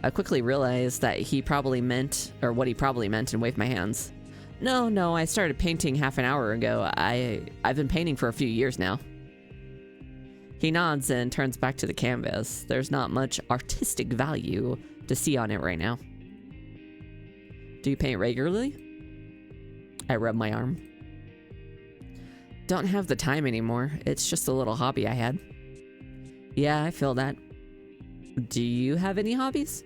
I quickly realized that he probably meant, or what he probably meant, and waved my hands. No, I started painting half an hour ago. I've been painting for a few years now. He nods and turns back to the canvas. There's not much artistic value to see on it right now. Do you paint regularly? I rub my arm. Don't have the time anymore. It's just a little hobby I had. Yeah, I feel that. Do you have any hobbies?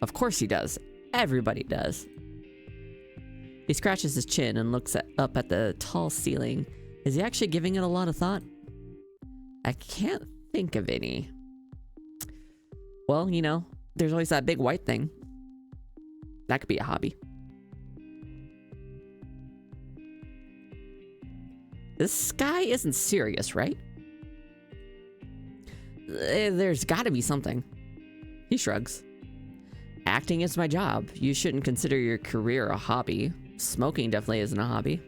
Of course he does. Everybody does. He scratches his chin and looks up at the tall ceiling. Is he actually giving it a lot of thought? I can't think of any. Well, you know, there's always that big white thing. That could be a hobby. This guy isn't serious, right? There's gotta be something. He shrugs. Acting is my job. You shouldn't consider your career a hobby. Smoking definitely isn't a hobby.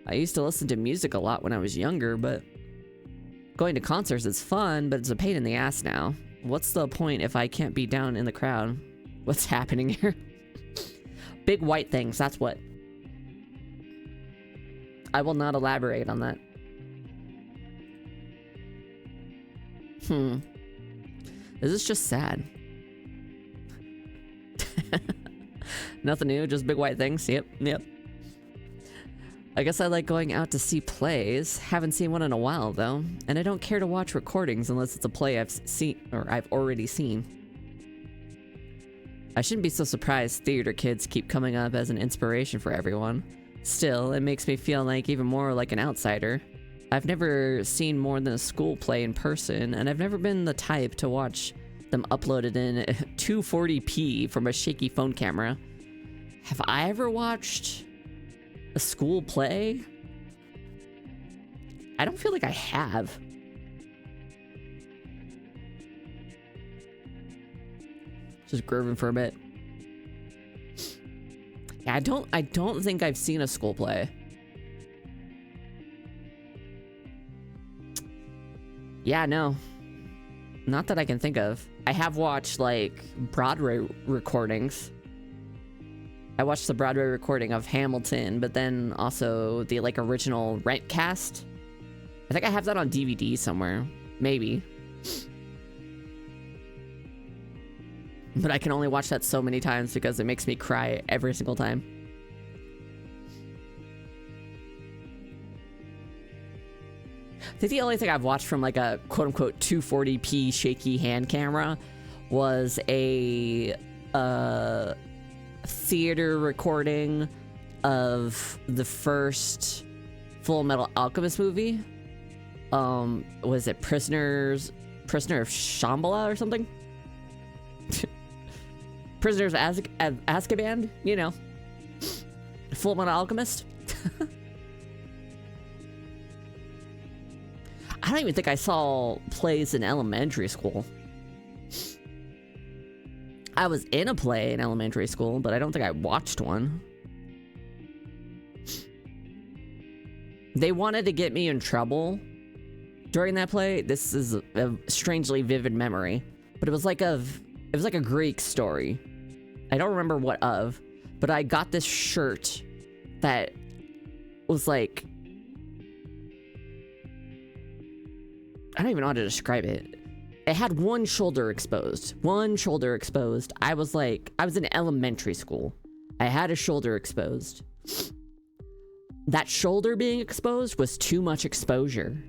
I used to listen to music a lot when I was younger, but Going to concerts is fun, but it's a pain in the ass now. What's the point if I can't be down in the crowd? What's happening here? Big white things, that's what. I will not elaborate on that. This is just sad. Nothing new, just big white things. Yep. I guess I like going out to see plays. Haven't seen one in a while though, and I don't care to watch recordings unless it's a play I've seen or I've already seen. I shouldn't be so surprised theater kids keep coming up as an inspiration for everyone. Still, it makes me feel like even more like an outsider. I've never seen more than a school play in person, and I've never been the type to watch them uploaded in 240p from a shaky phone camera. Have I ever watched a school play? I don't feel like I have. Just grooving for a bit. Yeah, I don't think I've seen a school play. Yeah, no. Not that I can think of. I have watched, like, Broadway recordings. I watched the Broadway recording of Hamilton, but then also the, like, original Rent cast. I think I have that on DVD somewhere. Maybe. But I can only watch that so many times because it makes me cry every single time. I think the only thing I've watched from like a quote-unquote 240p shaky hand camera was a theater recording of the first Full Metal Alchemist movie. Was it Prisoner of Shambhala or something? Prisoners of Azkaban, you know. Full Metal Alchemist. I don't even think I saw plays in elementary school. I was in a play in elementary school, but I don't think I watched one. They wanted to get me in trouble during that play. This is a strangely vivid memory, but it was like a Greek story. I don't remember what of, but I got this shirt that was like, I don't even know how to describe it. It had one shoulder exposed. I was in elementary school. I had a shoulder exposed. That shoulder being exposed was too much exposure.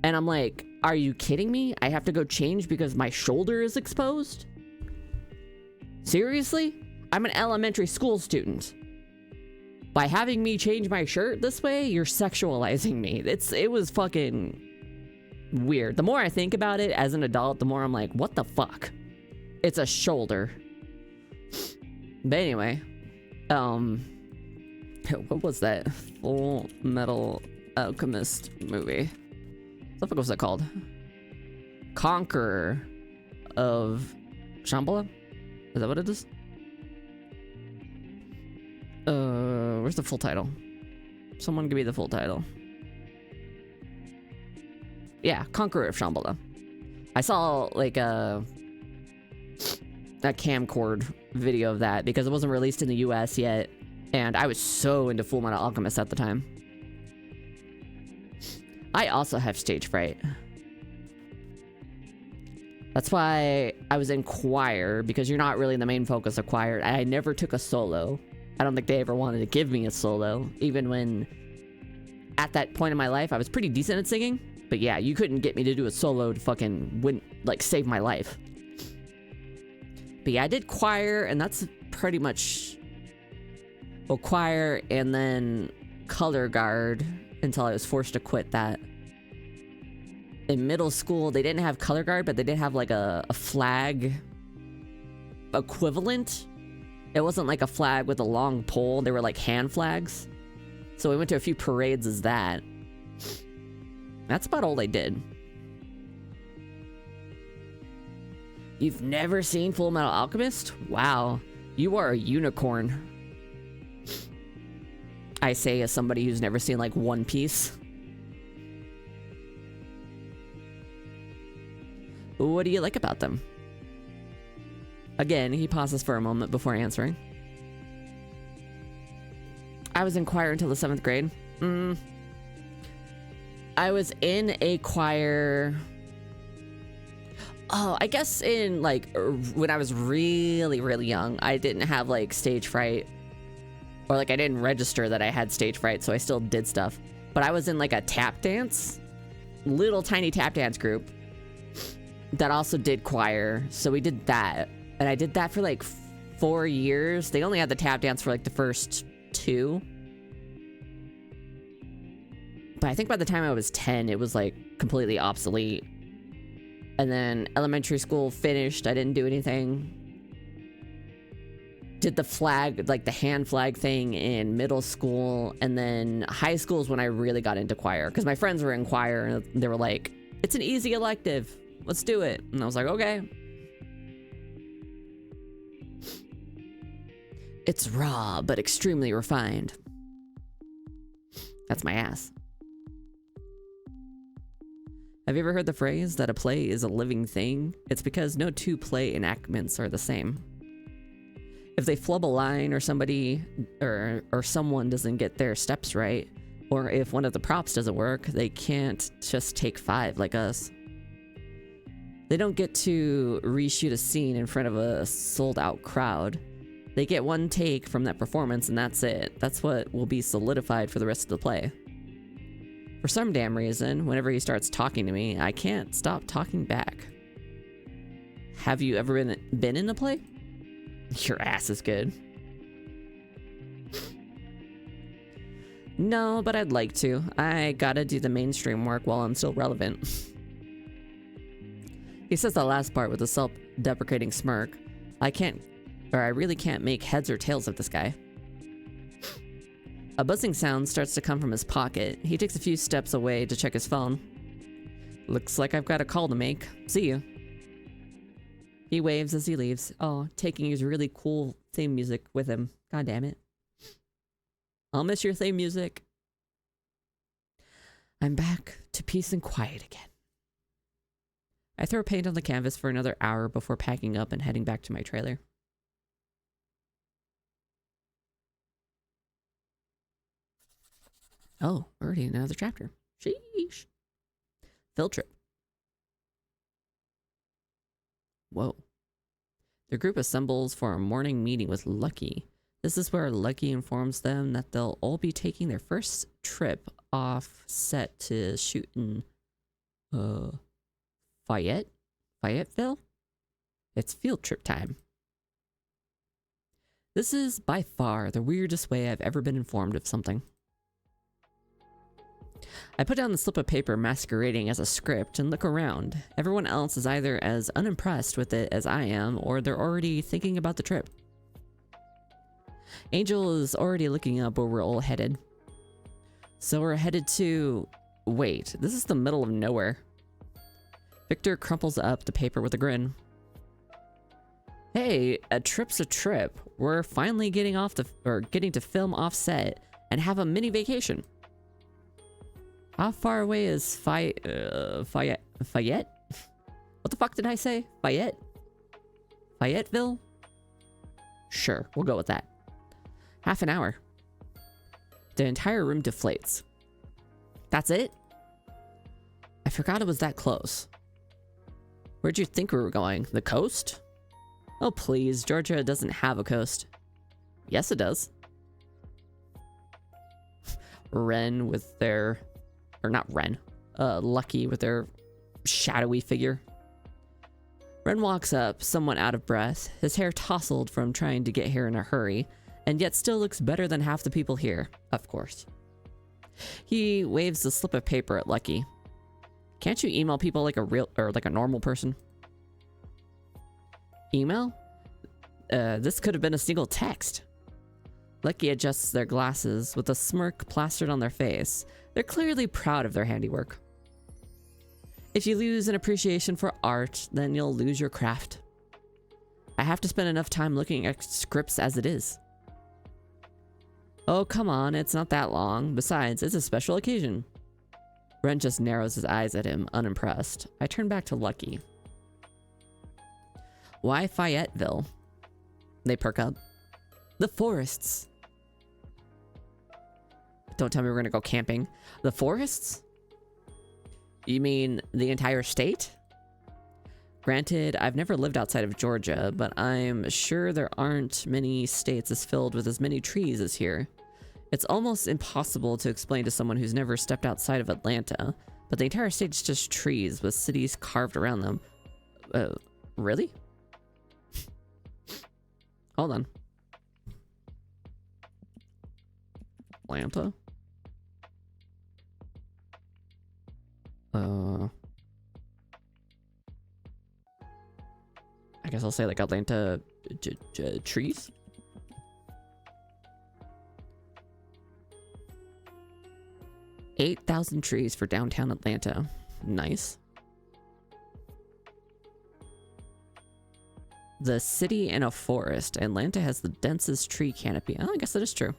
And I'm like, are you kidding me? I have to go change because my shoulder is exposed? Seriously? I'm an elementary school student. By having me change my shirt this way, you're sexualizing me. It was fucking weird. The more I think about it as an adult, the more I'm like, what the fuck? It's a shoulder. But anyway, what was that Full Metal Alchemist movie? What the fuck was that called? Conqueror of Shambhala? Is that what it is? Where's the full title? Someone give me the full title. Yeah, Conqueror of Shambhala. I saw like a camcord video of that because it wasn't released in the US yet, and I was so into Full Metal Alchemist at the time. I also have stage fright. That's why I was in choir, because you're not really the main focus of choir. I never took a solo. I don't think they ever wanted to give me a solo, even when at that point in my life I was pretty decent at singing. But yeah, you couldn't get me to do a solo to fucking win, like, save my life. But yeah, I did choir, and that's pretty much, well, choir and then color guard until I was forced to quit that. In middle school, they didn't have color guard, but they did have like a flag equivalent. It wasn't like a flag with a long pole. They were like hand flags. So we went to a few parades as that. That's about all they did. You've never seen Full Metal Alchemist? Wow, you are a unicorn. I say as somebody who's never seen like One Piece. What do you like about them? Again, he pauses for a moment before answering. I was in choir until the 7th grade. I was in a choir. Oh, I guess in like when I was really, really young, I didn't have like stage fright, or like I didn't register that I had stage fright, so I still did stuff. But I was in like a tap dance, little tiny tap dance group that also did choir. So we did that, and I did that for like 4 years. They only had the tap dance for like the first 2. But I think by the time I was 10, it was like completely obsolete. And then elementary school finished. I didn't do anything. Did the flag, like the hand flag thing in middle school. And then high school is when I really got into choir. Because my friends were in choir and they were like, it's an easy elective. Let's do it. And I was like, okay. It's raw, but extremely refined. That's my ass. Have you ever heard the phrase that a play is a living thing? It's because no 2 play enactments are the same. If they flub a line or somebody or someone doesn't get their steps right, or if one of the props doesn't work, they can't just take 5 like us. They don't get to reshoot a scene in front of a sold-out crowd. They get 1 take from that performance and that's it. That's what will be solidified for the rest of the play. For some damn reason, whenever he starts talking to me, I can't stop talking back. Have you ever been in a play? Your ass is good. No, but I'd like to. I gotta do the mainstream work while I'm still relevant. He says the last part with a self-deprecating smirk. I really can't make heads or tails of this guy. A buzzing sound starts to come from his pocket. He takes a few steps away to check his phone. Looks like I've got a call to make. See you. He waves as he leaves. Oh, taking his really cool theme music with him. God damn it. I'll miss your theme music. I'm back to peace and quiet again. I throw paint on the canvas for another hour before packing up and heading back to my trailer. Oh, already another chapter. Sheesh. Field trip. Whoa. The group assembles for a morning meeting with Lucky. This is where Lucky informs them that they'll all be taking their first trip off set to shoot in Fayetteville? It's field trip time. This is by far the weirdest way I've ever been informed of something. I put down the slip of paper masquerading as a script and look around. Everyone else is either as unimpressed with it as I am, or they're already thinking about the trip. Angel is already looking up where we're all headed. So we're headed to... Wait, this is the middle of nowhere. Victor crumples up the paper with a grin. Hey, a trip's a trip. We're finally getting to film off set and have a mini vacation. How far away is Fayette? What the fuck did I say? Fayetteville? Sure, we'll go with that. Half an hour. The entire room deflates. That's it? I forgot it was that close. Where'd you think we were going? The coast? Oh please, Georgia doesn't have a coast. Yes it does. Ren with their... Or not Ren. Lucky with their shadowy figure. Ren walks up, somewhat out of breath, his hair tousled from trying to get here in a hurry, and yet still looks better than half the people here, of course. He waves the slip of paper at Lucky. Can't you email people like a normal person? Email? This could have been a single text. Lucky adjusts their glasses with a smirk plastered on their face. They're clearly proud of their handiwork. If you lose an appreciation for art, then you'll lose your craft. I have to spend enough time looking at scripts as it is. Oh, come on, it's not that long. Besides, it's a special occasion. Ren just narrows his eyes at him, unimpressed. I turn back to Lucky. Why Fayetteville? They perk up. The forests. Don't tell me we're gonna go camping. The forests? You mean the entire state? Granted, I've never lived outside of Georgia, but I'm sure there aren't many states as filled with as many trees as here. It's almost impossible to explain to someone who's never stepped outside of Atlanta, but the entire state's just trees with cities carved around them. Really? Hold on. Atlanta? I guess I'll say like Atlanta trees. $8,000 trees for downtown Atlanta. Nice. The city in a forest. Atlanta has the densest tree canopy. Oh, I guess that is true.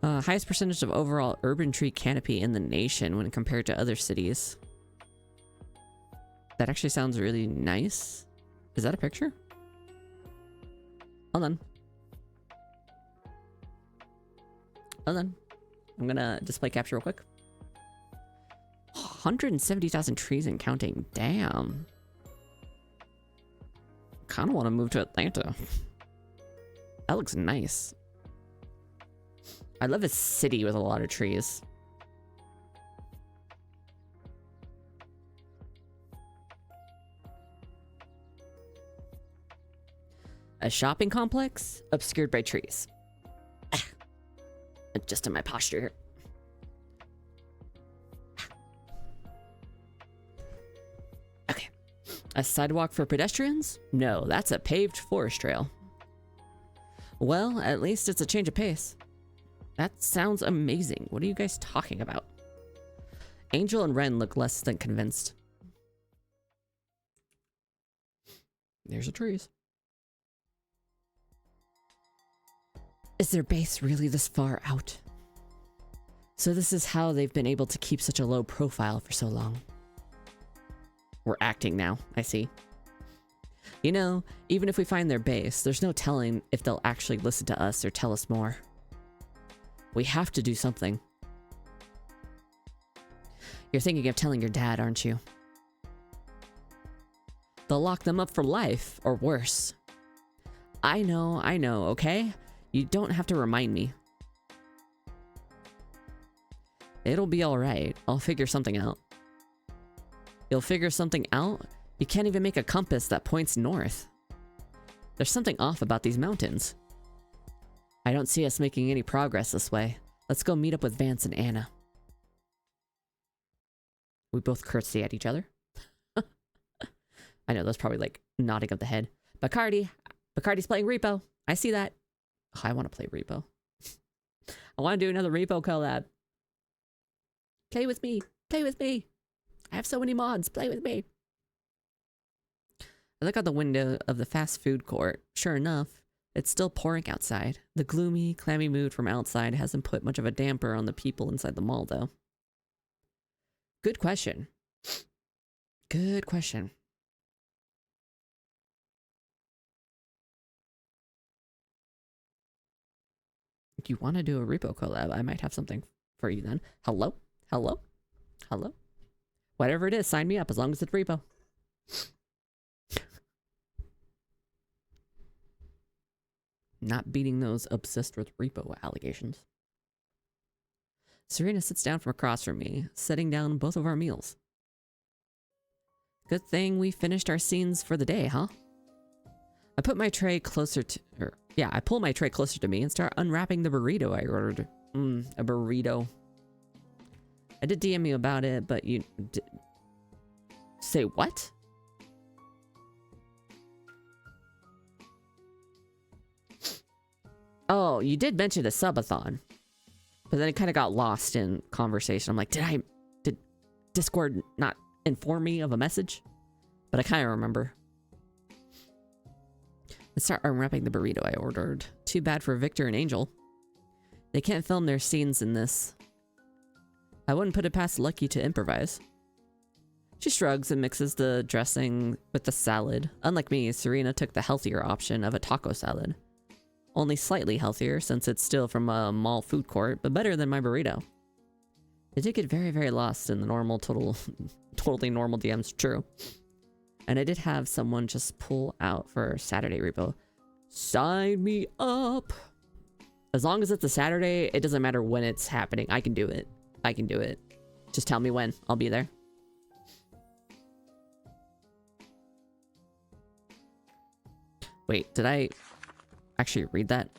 Highest percentage of overall urban tree canopy in the nation when compared to other cities. That actually sounds really nice. Is that a picture? Hold on. Hold on. I'm gonna display capture real quick. 170,000 trees and counting. Damn. Kind of want to move to Atlanta. That looks nice. I love a city with a lot of trees. A shopping complex obscured by trees. Adjusting my posture here. Okay. A sidewalk for pedestrians? No, that's a paved forest trail. Well, at least it's a change of pace. That sounds amazing. What are you guys talking about? Angel and Ren look less than convinced. There's the trees. Is their base really this far out? So this is how they've been able to keep such a low profile for so long. We're acting now, I see. You know, even if we find their base, there's no telling if they'll actually listen to us or tell us more. We have to do something. You're thinking of telling your dad, aren't you? They'll lock them up for life, or worse. I know, okay? You don't have to remind me. It'll be alright. I'll figure something out. You'll figure something out? You can't even make a compass that points north. There's something off about these mountains. I don't see us making any progress this way. Let's go meet up with Vance and Anna. We both curtsy at each other. I know, that's probably like nodding of the head. Bacardi's playing REPO. I see that. Oh, I want to play REPO. I want to do another REPO collab. Play with me. Play with me. I have so many mods. Play with me. I look out the window of the fast food court. Sure enough, it's still pouring outside. The gloomy, clammy mood from outside hasn't put much of a damper on the people inside the mall, though. Good question. Good question. If you want to do a REPO collab, I might have something for you then. Hello? Hello? Hello? Whatever it is, sign me up as long as it's REPO. Not beating those obsessed with REPO allegations. Serena sits down from across from me, setting down both of our meals. Good thing we finished our scenes for the day, huh? I put my tray closer to... I pull my tray closer to me and start unwrapping the burrito I ordered. A burrito. I did DM you about it, but you... Say what? Oh, you did mention a subathon. But then it kind of got lost in conversation. I'm like, did Discord not inform me of a message? But I kind of remember. Let's start unwrapping the burrito I ordered. Too bad for Victor and Angel. They can't film their scenes in this. I wouldn't put it past Lucky to improvise. She shrugs and mixes the dressing with the salad. Unlike me, Serena took the healthier option of a taco salad. Only slightly healthier since it's still from a mall food court, but better than my burrito. I did get very, very lost in the totally normal DMs, true. And I did have someone just pull out for Saturday repo. Sign me up! As long as it's a Saturday, it doesn't matter when it's happening. I can do it. I can do it. Just tell me when. I'll be there. Wait, did I actually read that?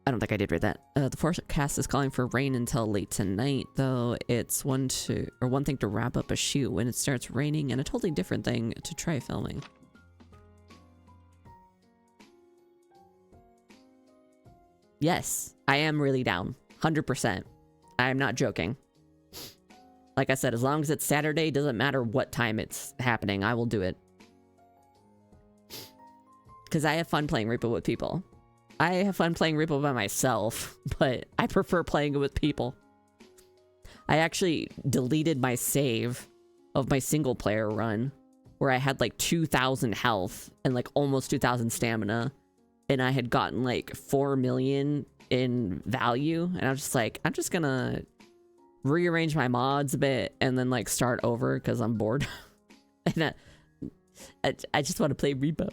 I don't think I did read that. The forecast is calling for rain until late tonight, though it's one thing to wrap up a shoot when it starts raining, and a totally different thing to try filming. Yes, I am really down. 100%. I am not joking. Like I said, as long as it's Saturday, doesn't matter what time it's happening, I will do it. Because I have fun playing REPO with people. I have fun playing REPO by myself, but I prefer playing it with people. I actually deleted my save of my single player run, where I had like 2,000 health and like almost 2,000 stamina, and I had gotten like 4 million in value, and I was just like, I'm just gonna rearrange my mods a bit and then like start over because I'm bored. And I just want to play REPO.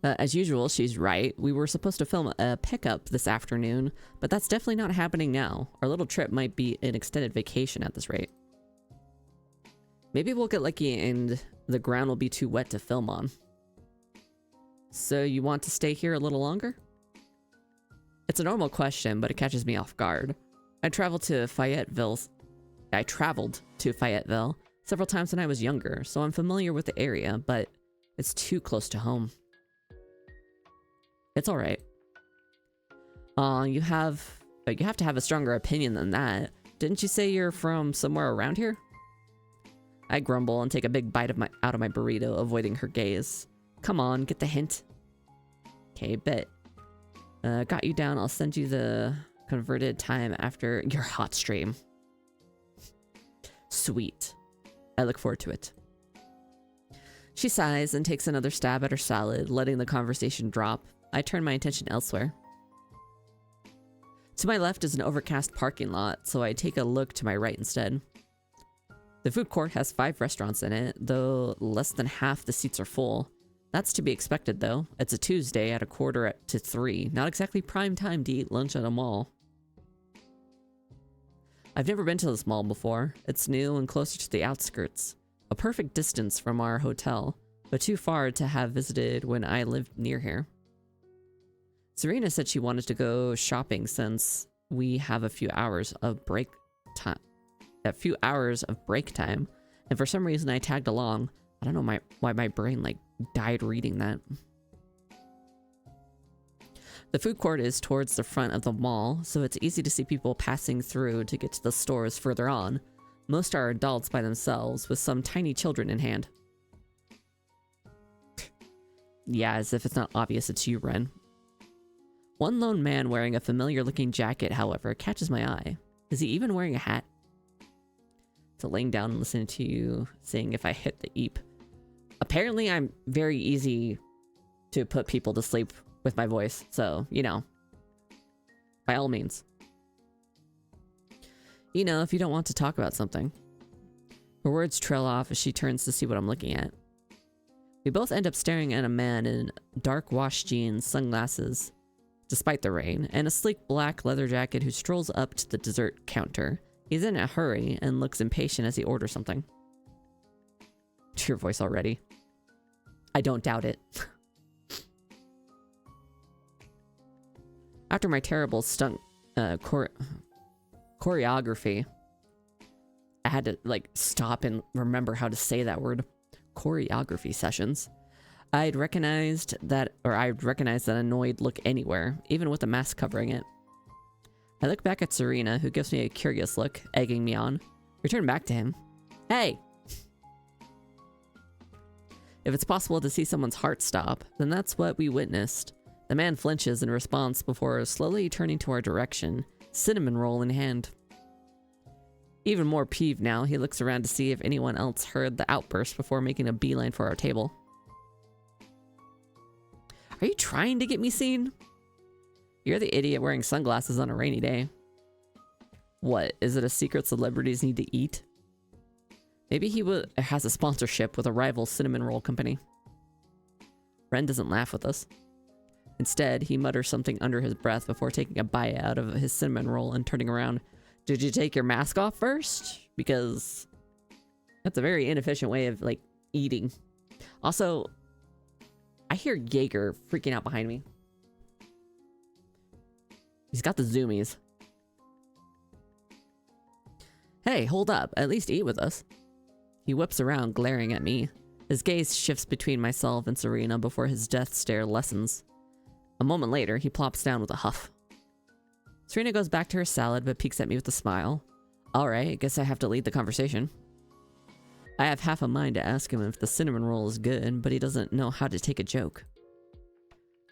As usual, she's right. We were supposed to film a pickup this afternoon, but that's definitely not happening now. Our little trip might be an extended vacation at this rate. Maybe we'll get lucky and the ground will be too wet to film on. So you want to stay here a little longer? It's a normal question, but it catches me off guard. I traveled to Fayetteville several times when I was younger, so I'm familiar with the area, but it's too close to home. It's alright. You have to have a stronger opinion than that. Didn't you say you're from somewhere around here? I grumble and take a big bite out of my burrito, avoiding her gaze. Come on, get the hint. Okay, bet. Got you down. I'll send you the converted time after your hot stream. Sweet. I look forward to it. She sighs and takes another stab at her salad, letting the conversation drop. I turn my attention elsewhere. To my left is an overcast parking lot, so I take a look to my right instead. The food court has 5 restaurants in it, though less than half the seats are full. That's to be expected, though. It's a Tuesday at 2:45, not exactly prime time to eat lunch at a mall. I've never been to this mall before. It's new and closer to the outskirts. A perfect distance from our hotel, but too far to have visited when I lived near here. Serena said she wanted to go shopping since we have a few hours of break time. And for some reason I tagged along. I don't know why my brain like died reading that. The food court is towards the front of the mall, so it's easy to see people passing through to get to the stores further on. Most are adults by themselves, with some tiny children in hand. Yeah, as if it's not obvious it's you, Ren. One lone man wearing a familiar-looking jacket, however, catches my eye. Is he even wearing a hat? So laying down and listening to you, seeing if I hit the E.P. Apparently, I'm very easy to put people to sleep with my voice, so, you know. By all means. You know, if you don't want to talk about something. Her words trail off as she turns to see what I'm looking at. We both end up staring at a man in dark wash jeans, sunglasses, despite the rain, and a sleek black leather jacket who strolls up to the dessert counter. He's in a hurry and looks impatient as he orders something. To your voice already. I don't doubt it. After my terrible stunt choreography, I had to like stop and remember how to say that word. Choreography sessions. I'd recognized that annoyed look anywhere, even with the mask covering it. I look back at Serena, who gives me a curious look, egging me on. Return back to him. Hey! If it's possible to see someone's heart stop, then that's what we witnessed. The man flinches in response before slowly turning to our direction, cinnamon roll in hand. Even more peeved now, he looks around to see if anyone else heard the outburst before making a beeline for our table. Are you trying to get me seen? You're the idiot wearing sunglasses on a rainy day. What, is it a secret celebrities need to eat? Maybe he has a sponsorship with a rival cinnamon roll company. Ren doesn't laugh with us. Instead, he mutters something under his breath before taking a bite out of his cinnamon roll and turning around. Did you take your mask off first? Because that's a very inefficient way of, like, eating. Also, I hear Jaeger freaking out behind me. He's got the zoomies. Hey, hold up. At least eat with us. He whips around, glaring at me. His gaze shifts between myself and Serena before his death stare lessens. A moment later, he plops down with a huff. Serena goes back to her salad, but peeks at me with a smile. Alright, guess I have to lead the conversation. I have half a mind to ask him if the cinnamon roll is good, but he doesn't know how to take a joke.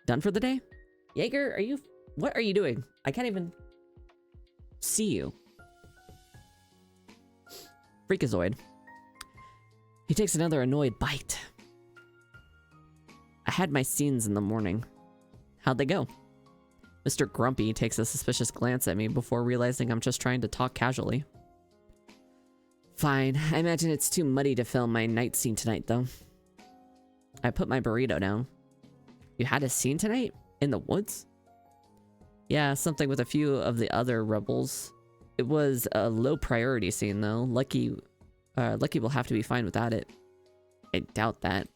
Done for the day? Jaeger, what are you doing? I can't even see you. Freakazoid. He takes another annoyed bite. I had my scenes in the morning. How'd they go? Mr. Grumpy takes a suspicious glance at me before realizing I'm just trying to talk casually. Fine, I imagine it's too muddy to film my night scene tonight, though. I put my burrito down. You had a scene tonight? In the woods? Yeah, something with a few of the other rebels. It was a low priority scene, though. Lucky will have to be fine without it. I doubt that.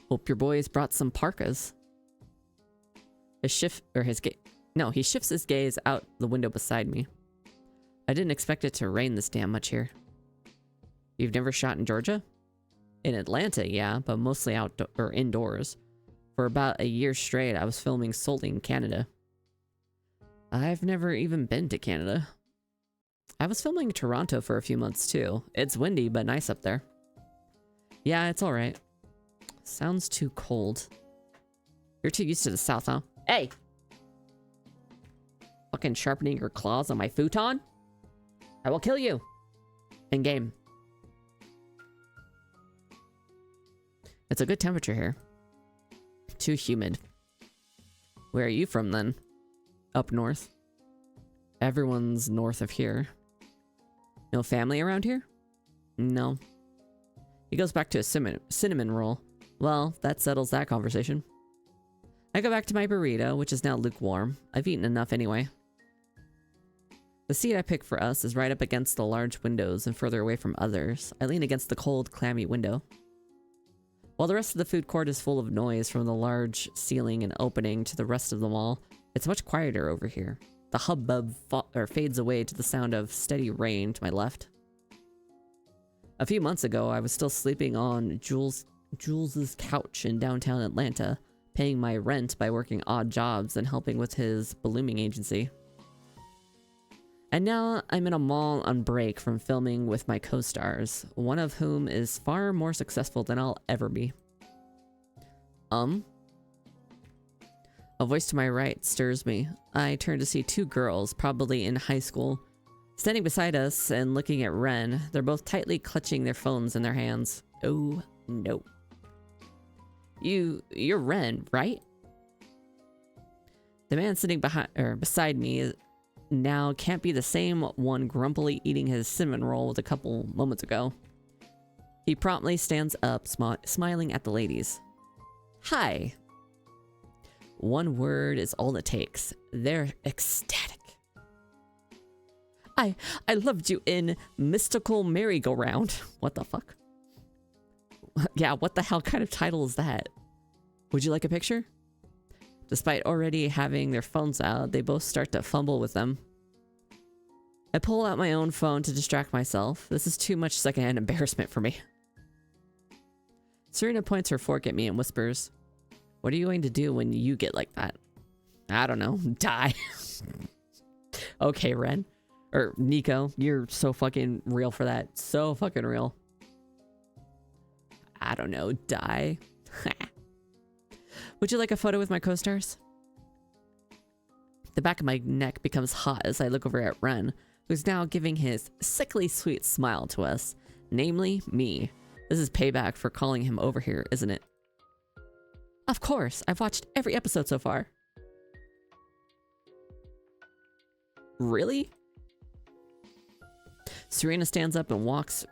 Hope your boys brought some parkas. He shifts his gaze out the window beside me. I didn't expect it to rain this damn much here. You've never shot in Georgia? In Atlanta, yeah, but mostly indoors. For about a year straight, I was filming solely in Canada. I've never even been to Canada. I was filming in Toronto for a few months too. It's windy, but nice up there. Yeah, it's alright. Sounds too cold. You're too used to the South, huh? Hey! Fucking sharpening your claws on my futon? I will kill you! In game. It's a good temperature here. Too humid. Where are you from then? Up north. Everyone's north of here. No family around here? No. He goes back to a cinnamon roll. Well, that settles that conversation. I go back to my burrito, which is now lukewarm. I've eaten enough anyway. The seat I pick for us is right up against the large windows and further away from others. I lean against the cold, clammy window. While the rest of the food court is full of noise from the large ceiling and opening to the rest of the mall, it's much quieter over here. The hubbub fades away to the sound of steady rain to my left. A few months ago, I was still sleeping on Jules's couch in downtown Atlanta, paying my rent by working odd jobs and helping with his ballooning agency. And now I'm in a mall on break from filming with my co-stars, one of whom is far more successful than I'll ever be. A voice to my right stirs me. I turn to see two girls, probably in high school, standing beside us and looking at Ren. They're both tightly clutching their phones in their hands. Oh, no. You're Ren, right? The man sitting beside me now can't be the same one grumpily eating his cinnamon roll a couple moments ago. He promptly stands up, smiling at the ladies. Hi. One word is all it takes. They're ecstatic. I loved you in Mystical Merry-Go-Round. What the fuck? Yeah, what the hell kind of title is that? Would you like a picture? Despite already having their phones out, they both start to fumble with them. I pull out my own phone to distract myself. This is too much secondhand embarrassment for me. Serena points her fork at me and whispers, "What are you going to do when you get like that?" I don't know. Die. Okay, Ren. Or Nico, you're so fucking real for that. So fucking real. I don't know. Die. Would you like a photo with my co-stars? The back of my neck becomes hot as I look over at Ren, who's now giving his sickly sweet smile to us, namely me. This is payback for calling him over here, isn't it? Of course, I've watched every episode so far. Really? Serena stands up and walks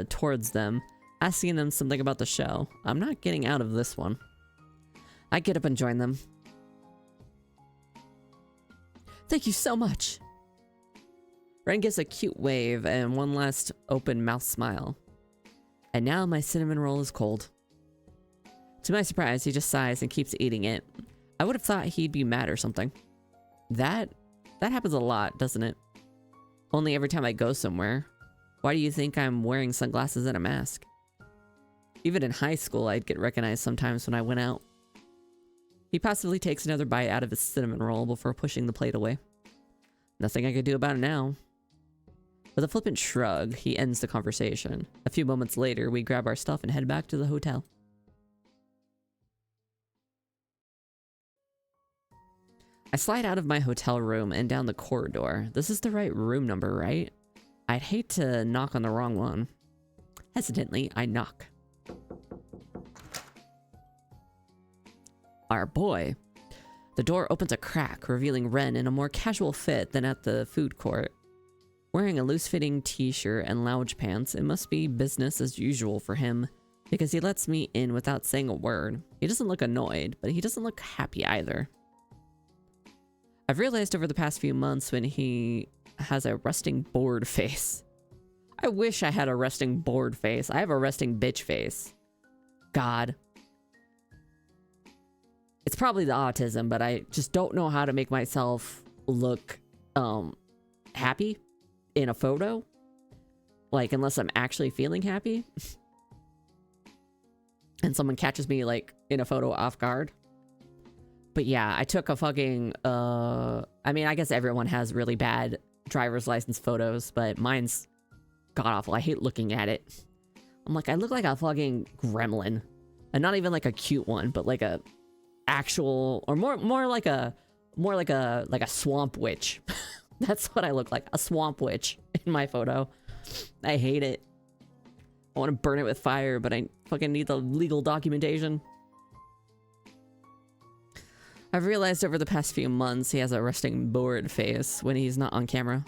towards them, asking them something about the show. I'm not getting out of this one. I get up and join them. Thank you so much. Ren gives a cute wave and one last open mouth smile. And now my cinnamon roll is cold. To my surprise, he just sighs and keeps eating it. I would have thought he'd be mad or something. That happens a lot, doesn't it? Only every time I go somewhere. Why do you think I'm wearing sunglasses and a mask? Even in high school, I'd get recognized sometimes when I went out. He passively takes another bite out of his cinnamon roll before pushing the plate away. Nothing I could do about it now. With a flippant shrug, he ends the conversation. A few moments later, we grab our stuff and head back to the hotel. I slide out of my hotel room and down the corridor. This is the right room number, right? I'd hate to knock on the wrong one. Hesitantly, I knock. Our boy. The door opens a crack, revealing Ren in a more casual fit than at the food court. Wearing a loose-fitting t-shirt and lounge pants, it must be business as usual for him, because he lets me in without saying a word. He doesn't look annoyed, but he doesn't look happy either. I've realized over the past few months when he has a resting bored face. I wish I had a resting bored face. I have a resting bitch face. God. It's probably the autism, but I just don't know how to make myself look happy in a photo. Like, unless I'm actually feeling happy. And someone catches me, like, in a photo off guard. But yeah, I took a fucking, I mean, I guess everyone has really bad driver's license photos, but mine's god-awful. I hate looking at it. I'm like, I look like a fucking gremlin. And not even like a cute one, but like a actual, or more like a swamp witch. That's what I look like, a swamp witch in my photo. I hate it. I want to burn it with fire, but I fucking need the legal documentation. I've realized over the past few months he has a resting bored face when he's not on camera.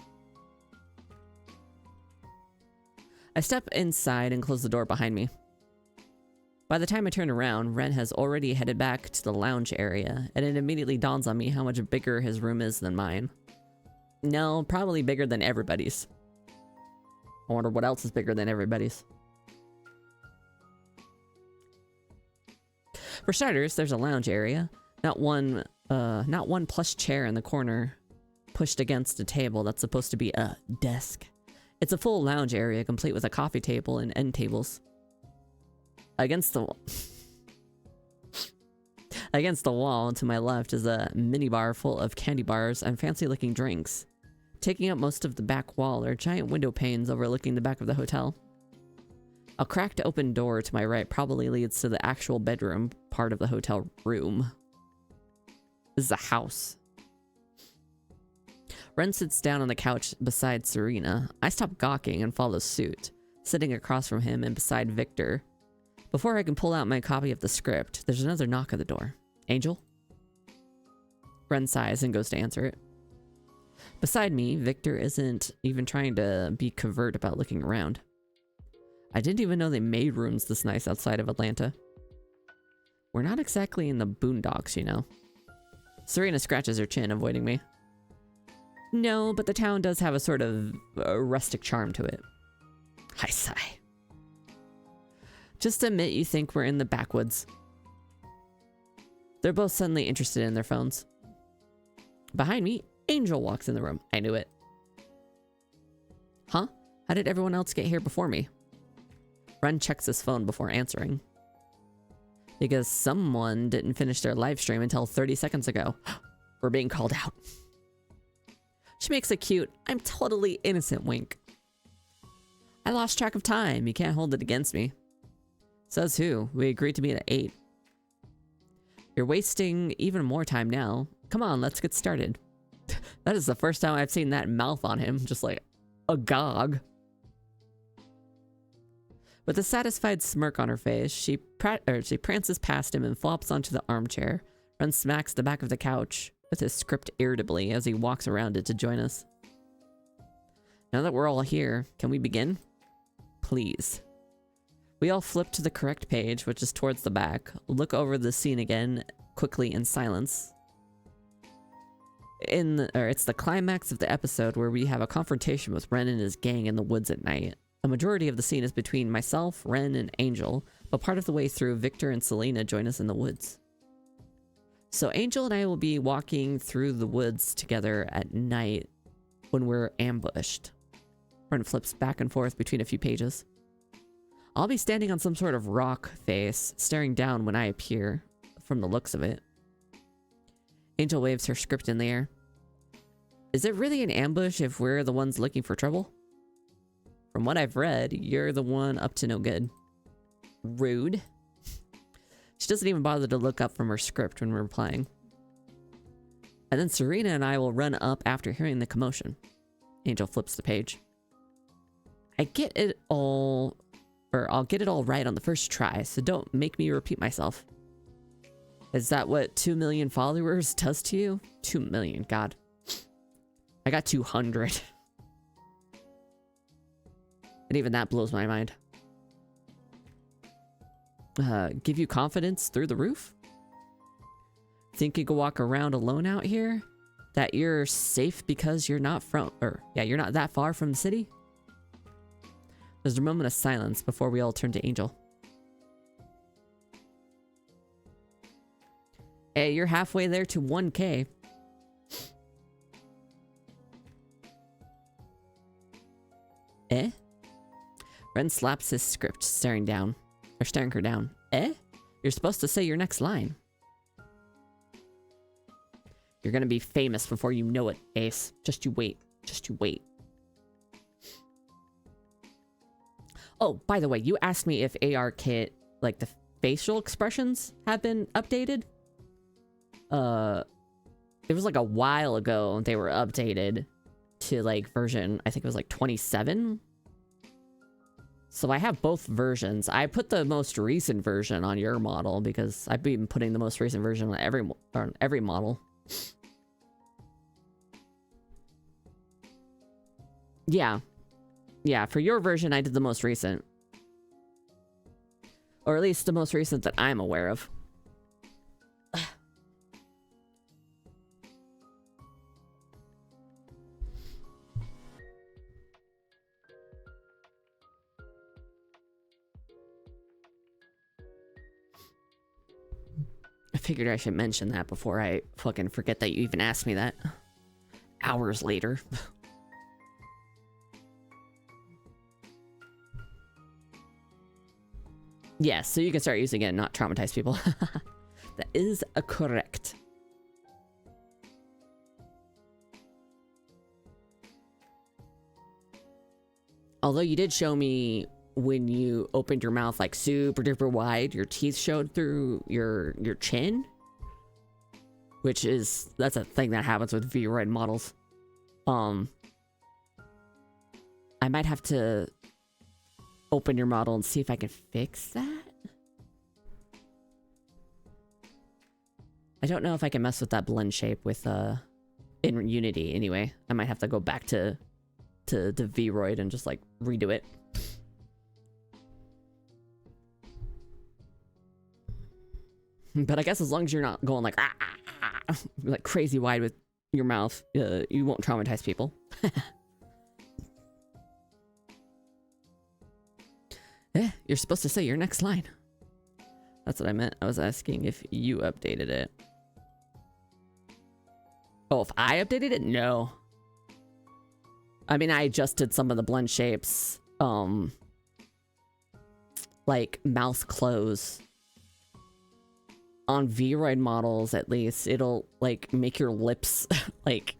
I step inside and close the door behind me. By the time I turn around, Ren has already headed back to the lounge area, and it immediately dawns on me how much bigger his room is than mine. No, probably bigger than everybody's. I wonder what else is bigger than everybody's. For starters, there's a lounge area. Not one plush chair in the corner pushed against a table that's supposed to be a desk. It's a full lounge area complete with a coffee table and end tables. Against the wall to my left is a minibar full of candy bars and fancy-looking drinks. Taking up most of the back wall are giant window panes overlooking the back of the hotel. A cracked open door to my right probably leads to the actual bedroom part of the hotel room. This is a house. Ren sits down on the couch beside Serena. I stop gawking and follow suit, sitting across from him and beside Victor. Before I can pull out my copy of the script, there's another knock at the door. Angel? Ren sighs and goes to answer it. Beside me, Victor isn't even trying to be covert about looking around. I didn't even know they made rooms this nice outside of Atlanta. We're not exactly in the boondocks, you know. Serena scratches her chin, avoiding me. No, but the town does have a sort of rustic charm to it. I sigh. Just admit you think we're in the backwoods. They're both suddenly interested in their phones. Behind me, Angel walks in the room. I knew it. Huh? How did everyone else get here before me? Ren checks his phone before answering. Because someone didn't finish their live stream until 30 seconds ago. We're being called out. She makes a cute, I'm totally innocent wink. I lost track of time. You can't hold it against me. Says who? We agreed to meet at 8. You're wasting even more time now. Come on, let's get started. That is the first time I've seen that mouth on him, just like agog. With a satisfied smirk on her face, she prances past him and flops onto the armchair, and smacks the back of the couch with his script irritably as he walks around it to join us. Now that we're all here, can we begin? Please. We all flip to the correct page, which is towards the back, look over the scene again, quickly in silence. It's the climax of the episode where we have a confrontation with Ren and his gang in the woods at night. A majority of the scene is between myself, Ren, and Angel, but part of the way through, Victor and Selena join us in the woods. So Angel and I will be walking through the woods together at night when we're ambushed. Ren flips back and forth between a few pages. I'll be standing on some sort of rock face, staring down when I appear, from the looks of it. Angel waves her script in the air. Is it really an ambush if we're the ones looking for trouble? From what I've read, you're the one up to no good. Rude. She doesn't even bother to look up from her script when we're playing. And then Serena and I will run up after hearing the commotion. Angel flips the page. I'll get it all right on the first try, so don't make me repeat myself. Is that what 2 million followers does to you? 2 million, God. I got 200. And even that blows my mind. Give you confidence through the roof? Think you can walk around alone out here? That you're safe because you're not you're not that far from the city? There's a moment of silence before we all turn to Angel. Hey, you're halfway there to 1K. Eh? Ren slaps his script, staring her down. Eh? You're supposed to say your next line. You're gonna be famous before you know it, Ace. Just you wait. Just you wait. Oh, by the way, you asked me if AR Kit, like the facial expressions have been updated. It was like a while ago they were updated to like version, I think it was like 27. So I have both versions. I put the most recent version on your model because I've been putting the most recent version on every model. Yeah. Yeah, for your version, I did the most recent. Or at least the most recent that I'm aware of. I figured I should mention that before I fucking forget that you even asked me that. Hours later. Yes, so you can start using it and not traumatize people. That is correct. Although you did show me when you opened your mouth like super duper wide, your teeth showed through your chin. Which is, that's a thing that happens with VROID models. I might have to open your model and see if I can fix that. I don't know if I can mess with that blend shape with in Unity anyway. I might have to go back to VROID and just like redo it. But I guess as long as you're not going like like crazy wide with your mouth, you won't traumatize people. Eh, you're supposed to say your next line. That's what I meant. I was asking if you updated it. Oh, if I updated it? No. I mean, I adjusted some of the blend shapes. Like mouth close. On VROID models, at least, it'll like make your lips like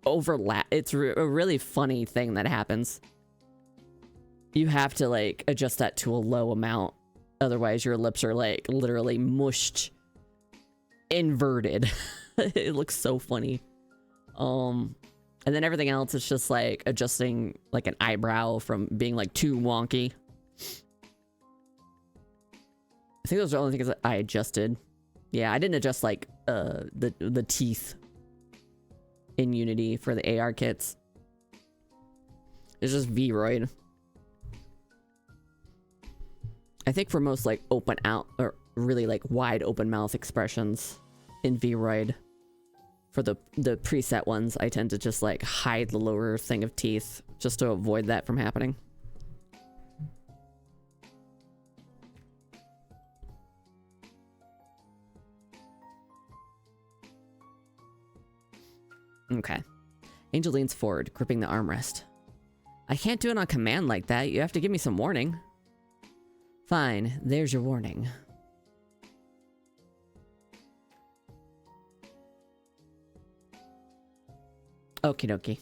overlap. It's a really funny thing that happens. You have to like adjust that to a low amount. Otherwise your lips are like literally mushed inverted. It looks so funny. And then everything else is just like adjusting like an eyebrow from being like too wonky. I think those are the only things that I adjusted. Yeah, I didn't adjust like the teeth in Unity for the AR kits. It's just VRoid. I think for most like open out or really like wide open mouth expressions in VRoid, for the preset ones, I tend to just like hide the lower thing of teeth just to avoid that from happening. Okay. Angel leans forward, gripping the armrest. I can't do it on command like that. You have to give me some warning. Fine, there's your warning. Okie dokie.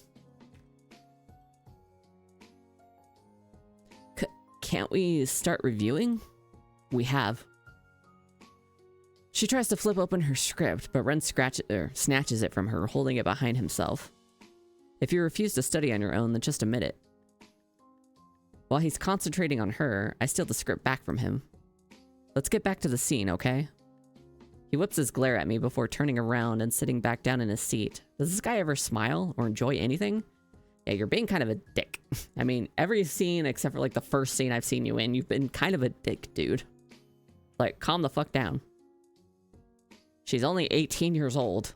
Can't we start reviewing? We have. She tries to flip open her script, but Ren snatches it from her, holding it behind himself. If you refuse to study on your own, then just admit it. While he's concentrating on her, I steal the script back from him. Let's get back to the scene, okay? He whips his glare at me before turning around and sitting back down in his seat. Does this guy ever smile or enjoy anything? Yeah, you're being kind of a dick. I mean, every scene except for like the first scene I've seen you in, you've been kind of a dick, dude. Like, calm the fuck down. She's only 18 years old.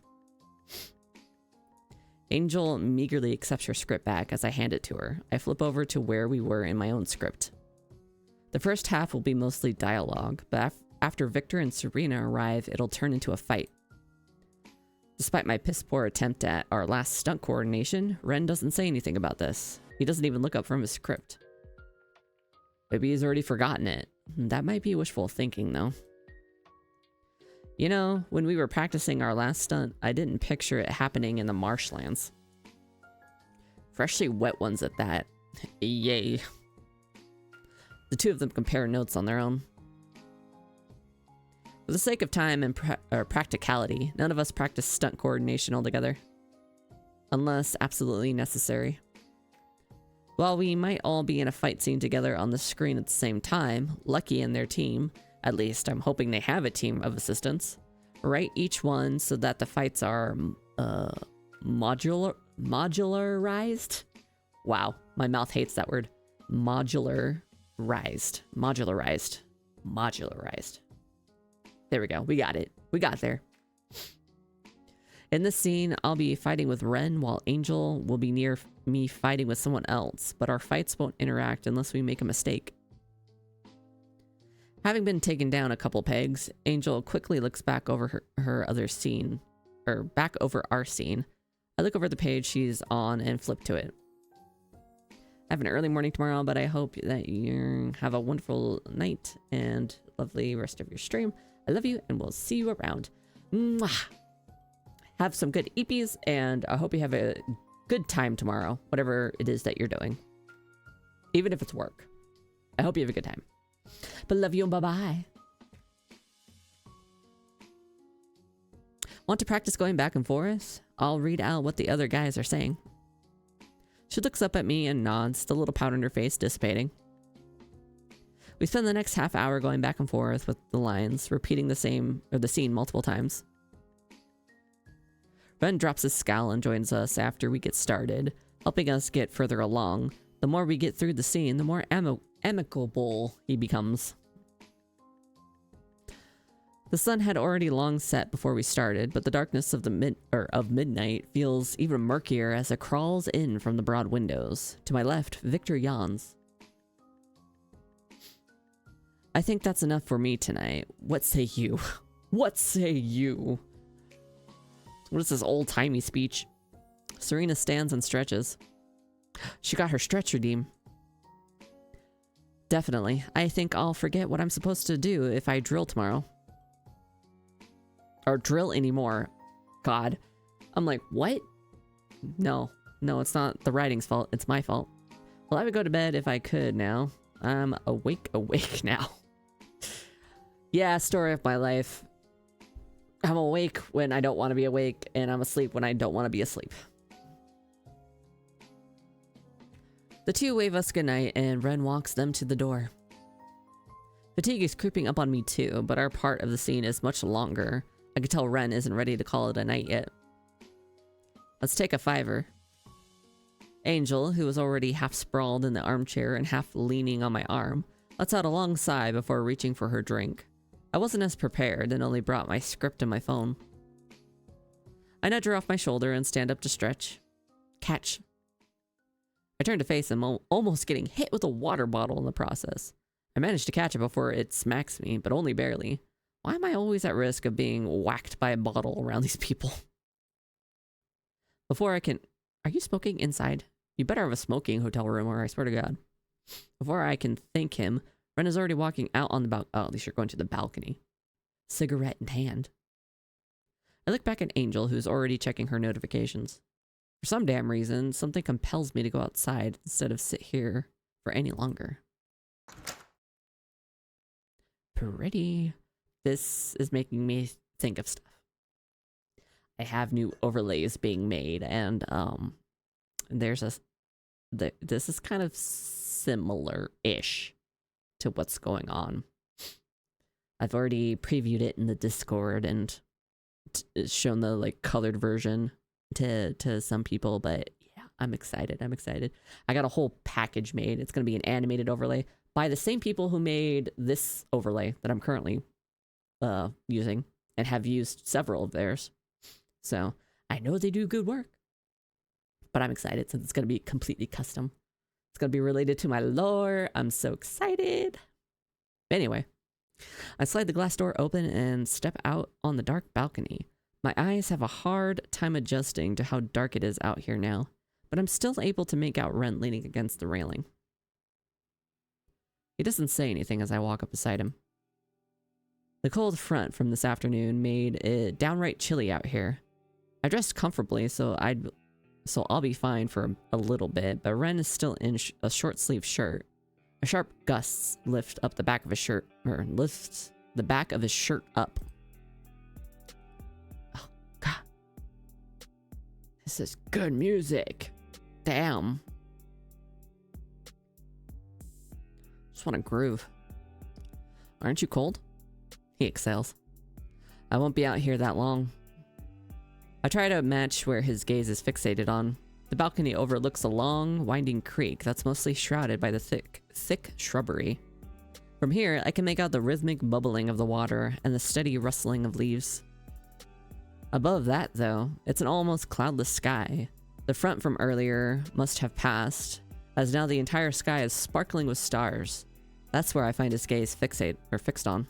Angel meagerly accepts her script back as I hand it to her. I flip over to where we were in my own script. The first half will be mostly dialogue, but after Victor and Serena arrive, it'll turn into a fight. Despite my piss-poor attempt at our last stunt coordination, Ren doesn't say anything about this. He doesn't even look up from his script. Maybe he's already forgotten it. That might be wishful thinking, though. You know, when we were practicing our last stunt, I didn't picture it happening in the marshlands. Freshly wet ones at that. Yay. The two of them compare notes on their own. For the sake of time and practicality, none of us practice stunt coordination altogether. Unless absolutely necessary. While we might all be in a fight scene together on the screen at the same time, Lucky and their team, at least I'm hoping they have a team of assistants, write each one so that the fights are modularized? Wow, my mouth hates that word. Modularized. There we go. We got it. We got there. In this scene, I'll be fighting with Ren while Angel will be near me fighting with someone else, but our fights won't interact unless we make a mistake. Having been taken down a couple pegs, Angel quickly looks back over her other scene, or back over our scene. I look over the page she's on and flip to it. I have an early morning tomorrow, but I hope that you have a wonderful night and lovely rest of your stream. I love you, and we'll see you around. Mwah! Have some good EPs, and I hope you have a good time tomorrow, whatever it is that you're doing. Even if it's work. I hope you have a good time. But love you and bye-bye. Want to practice going back and forth? I'll read out what the other guys are saying. She looks up at me and nods, the little pout on her face dissipating. We spend the next half hour going back and forth with the lines, repeating the scene multiple times. Ren drops his scowl and joins us after we get started, helping us get further along. The more we get through the scene, the more amicable he becomes. The sun had already long set before we started, but the darkness of midnight feels even murkier as it crawls in from the broad windows. To my left, Victor yawns. I think that's enough for me tonight. What say you? What say you? What is this old-timey speech? Serena stands and stretches. She got her stretch redeem. Definitely. I think I'll forget what I'm supposed to do if I drill tomorrow. Or drill anymore. God. I'm like, what? No, it's not the writing's fault. It's my fault. Well, I would go to bed if I could now. I'm awake now. Yeah, story of my life. I'm awake when I don't want to be awake, and I'm asleep when I don't want to be asleep. The two wave us goodnight, and Ren walks them to the door. Fatigue is creeping up on me too, but our part of the scene is much longer. I can tell Ren isn't ready to call it a night yet. Let's take a $5. Angel, who was already half sprawled in the armchair and half leaning on my arm, lets out a long sigh before reaching for her drink. I wasn't as prepared and only brought my script and my phone. I nudge her off my shoulder and stand up to stretch. Catch. I turn to face him, almost getting hit with a water bottle in the process. I managed to catch it before it smacks me, but only barely. Why am I always at risk of being whacked by a bottle around these people? Before I can... Are you smoking inside? You better have a smoking hotel room, or I swear to God. Before I can thank him, Ren is already walking out on the balcony. Oh, at least you're going to the balcony. Cigarette in hand. I look back at Angel, who's already checking her notifications. For some damn reason, something compels me to go outside instead of sit here for any longer. Pretty. This is making me think of stuff. I have new overlays being made, and there's a... This is kind of similar-ish to what's going on. I've already previewed it in the Discord and shown the like colored version to some people, but yeah, I'm excited. I got a whole package made. It's going to be an animated overlay by the same people who made this overlay that I'm currently using and have used several of theirs. So I know they do good work, but I'm excited since it's going to be completely custom. It's going to be related to my lore. I'm so excited. Anyway, I slide the glass door open and step out on the dark balcony. My eyes have a hard time adjusting to how dark it is out here now, but I'm still able to make out Ren leaning against the railing. He doesn't say anything as I walk up beside him. The cold front from this afternoon made it downright chilly out here. I dressed comfortably, so I'll be fine for a little bit, but Ren is still in a short-sleeved shirt. A sharp gust lifts the back of his shirt up. Oh, God. This is good music. Damn. Just want to groove. Aren't you cold? He exhales. I won't be out here that long. I try to match where his gaze is fixated on. The balcony overlooks a long, winding creek that's mostly shrouded by the thick shrubbery. From here, I can make out the rhythmic bubbling of the water and the steady rustling of leaves. Above that, though, it's an almost cloudless sky. The front from earlier must have passed, as now the entire sky is sparkling with stars. That's where I find his gaze fixed on.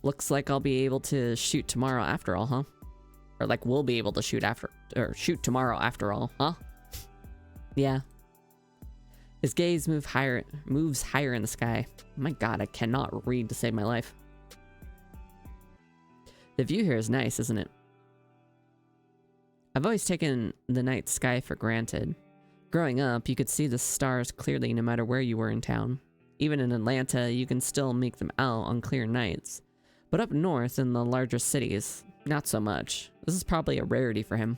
Looks like I'll be able to shoot tomorrow after all, huh? Or like we'll be able to shoot tomorrow after all, huh? Yeah. His gaze moves higher in the sky. My God, I cannot read to save my life. The view here is nice, isn't it? I've always taken the night sky for granted. Growing up, you could see the stars clearly no matter where you were in town. Even in Atlanta, you can still make them out on clear nights. But up north in the larger cities, not so much. This is probably a rarity for him.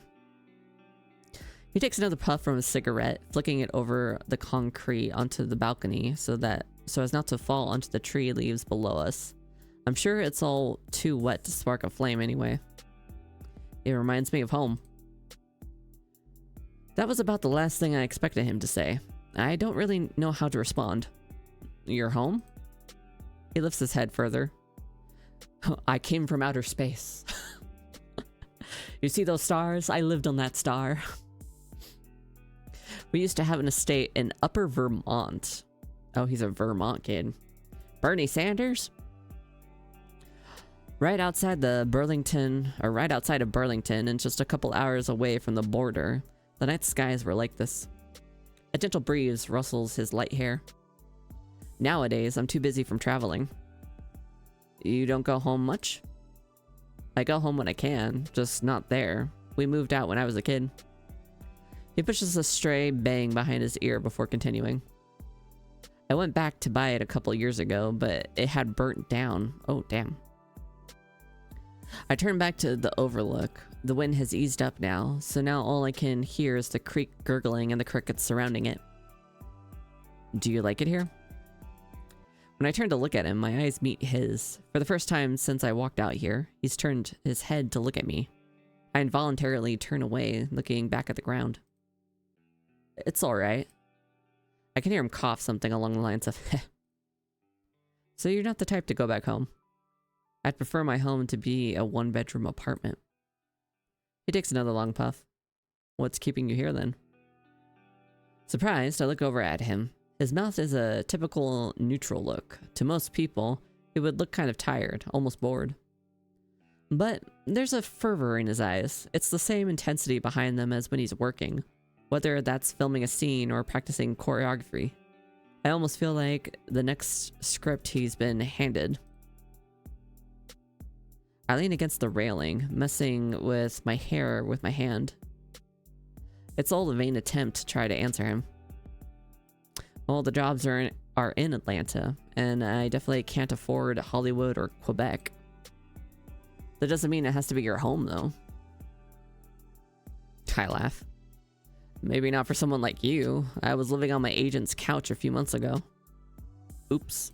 He takes another puff from his cigarette, flicking it over the concrete onto the balcony so as not to fall onto the tree leaves below us. I'm sure it's all too wet to spark a flame anyway. It reminds me of home. That was about the last thing I expected him to say. I don't really know how to respond. Your home? He lifts his head further. I came from outer space. You see those stars? I lived on that star. We used to have an estate in Upper Vermont. Oh, he's a Vermont kid. Bernie Sanders? Right outside of Burlington, and just a couple hours away from the border, the night skies were like this. A gentle breeze rustles his light hair. Nowadays, I'm too busy from traveling. You don't go home much? I go home when I can, just not there. We moved out when I was a kid. He pushes a stray bang behind his ear before continuing. I went back to buy it a couple years ago, but it had burnt down. Oh, damn. I turn back to the overlook. The wind has eased up now, so now all I can hear is the creek gurgling and the crickets surrounding it. Do you like it here? When I turn to look at him, my eyes meet his. For the first time since I walked out here, he's turned his head to look at me. I involuntarily turn away, looking back at the ground. It's alright. I can hear him cough something along the lines of, So you're not the type to go back home? I'd prefer my home to be a one-bedroom apartment. He takes another long puff. What's keeping you here then? Surprised, I look over at him. His mouth is a typical neutral look. To most people, it would look kind of tired, almost bored. But there's a fervor in his eyes. It's the same intensity behind them as when he's working, whether that's filming a scene or practicing choreography. I almost feel like the next script he's been handed. I lean against the railing, messing with my hair with my hand. It's all a vain attempt to try to answer him. Well, the jobs are in Atlanta, and I definitely can't afford Hollywood or Quebec. That doesn't mean it has to be your home, though. I laugh. Maybe not for someone like you. I was living on my agent's couch a few months ago. Oops.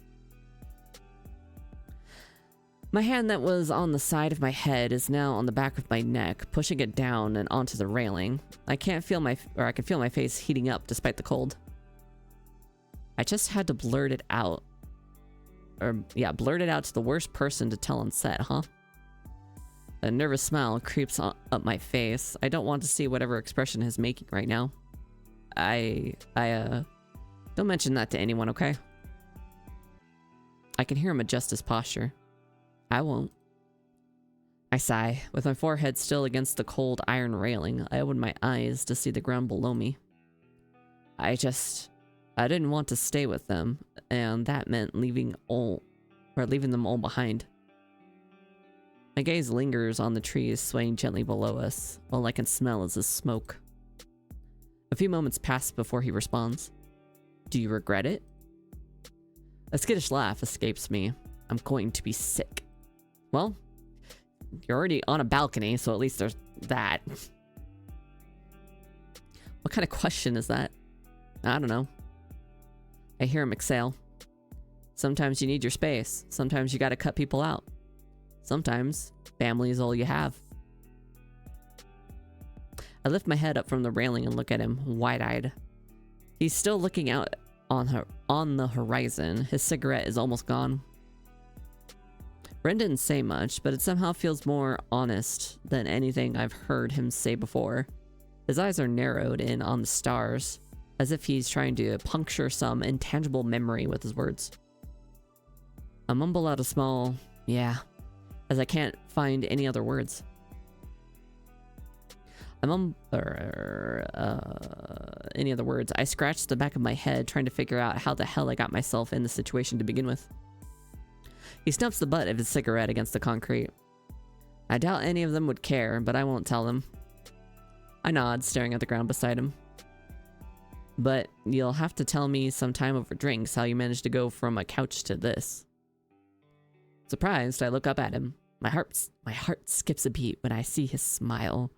My hand that was on the side of my head is now on the back of my neck, pushing it down and onto the railing. I can feel my face heating up despite the cold. I just had to blurt it out. Blurt it out to the worst person to tell on set, huh? A nervous smile creeps up my face. I don't want to see whatever expression he's making right now. Don't mention that to anyone, okay? I can hear him adjust his posture. I won't. I sigh. With my forehead still against the cold iron railing, I open my eyes to see the ground below me. I didn't want to stay with them, and that meant leaving them all behind. My gaze lingers on the trees swaying gently below us. All I can smell is the smoke. A few moments pass before he responds. Do you regret it? A skittish laugh escapes me. I'm going to be sick. Well, you're already on a balcony, so at least there's that. What kind of question is that? I don't know. I hear him exhale. Sometimes you need your space. Sometimes you gotta cut people out. Sometimes family is all you have. I lift my head up from the railing and look at him, wide-eyed. He's still looking out on the horizon. His cigarette is almost gone. Bren didn't say much, but it somehow feels more honest than anything I've heard him say before. His eyes are narrowed in on the stars, as if he's trying to puncture some intangible memory with his words. I mumble out a small, yeah, as I can't find any other words. I scratch the back of my head, trying to figure out how the hell I got myself in this situation to begin with. He stumps the butt of his cigarette against the concrete. I doubt any of them would care, but I won't tell them. I nod, staring at the ground beside him. But you'll have to tell me sometime over drinks how you managed to go from a couch to this. Surprised, I look up at him. My heart skips a beat when I see his smile.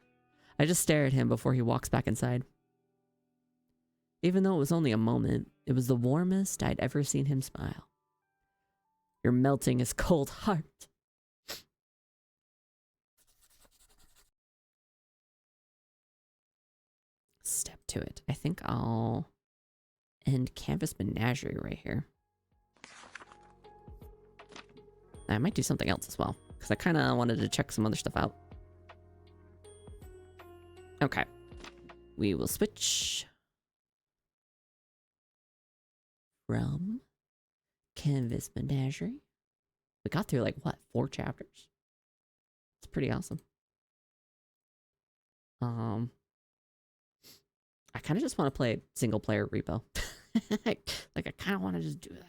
I just stare at him before he walks back inside. Even though it was only a moment, it was the warmest I'd ever seen him smile. You're melting his cold heart. Step to it. I think I'll end Canvas Menagerie right here. I might do something else as well, because I kind of wanted to check some other stuff out. Okay. We will switch from Canvas Menagerie. We got through, like, what, 4 chapters? It's pretty awesome. I kind of just want to play single player REPO. Like, I kind of want to just do that.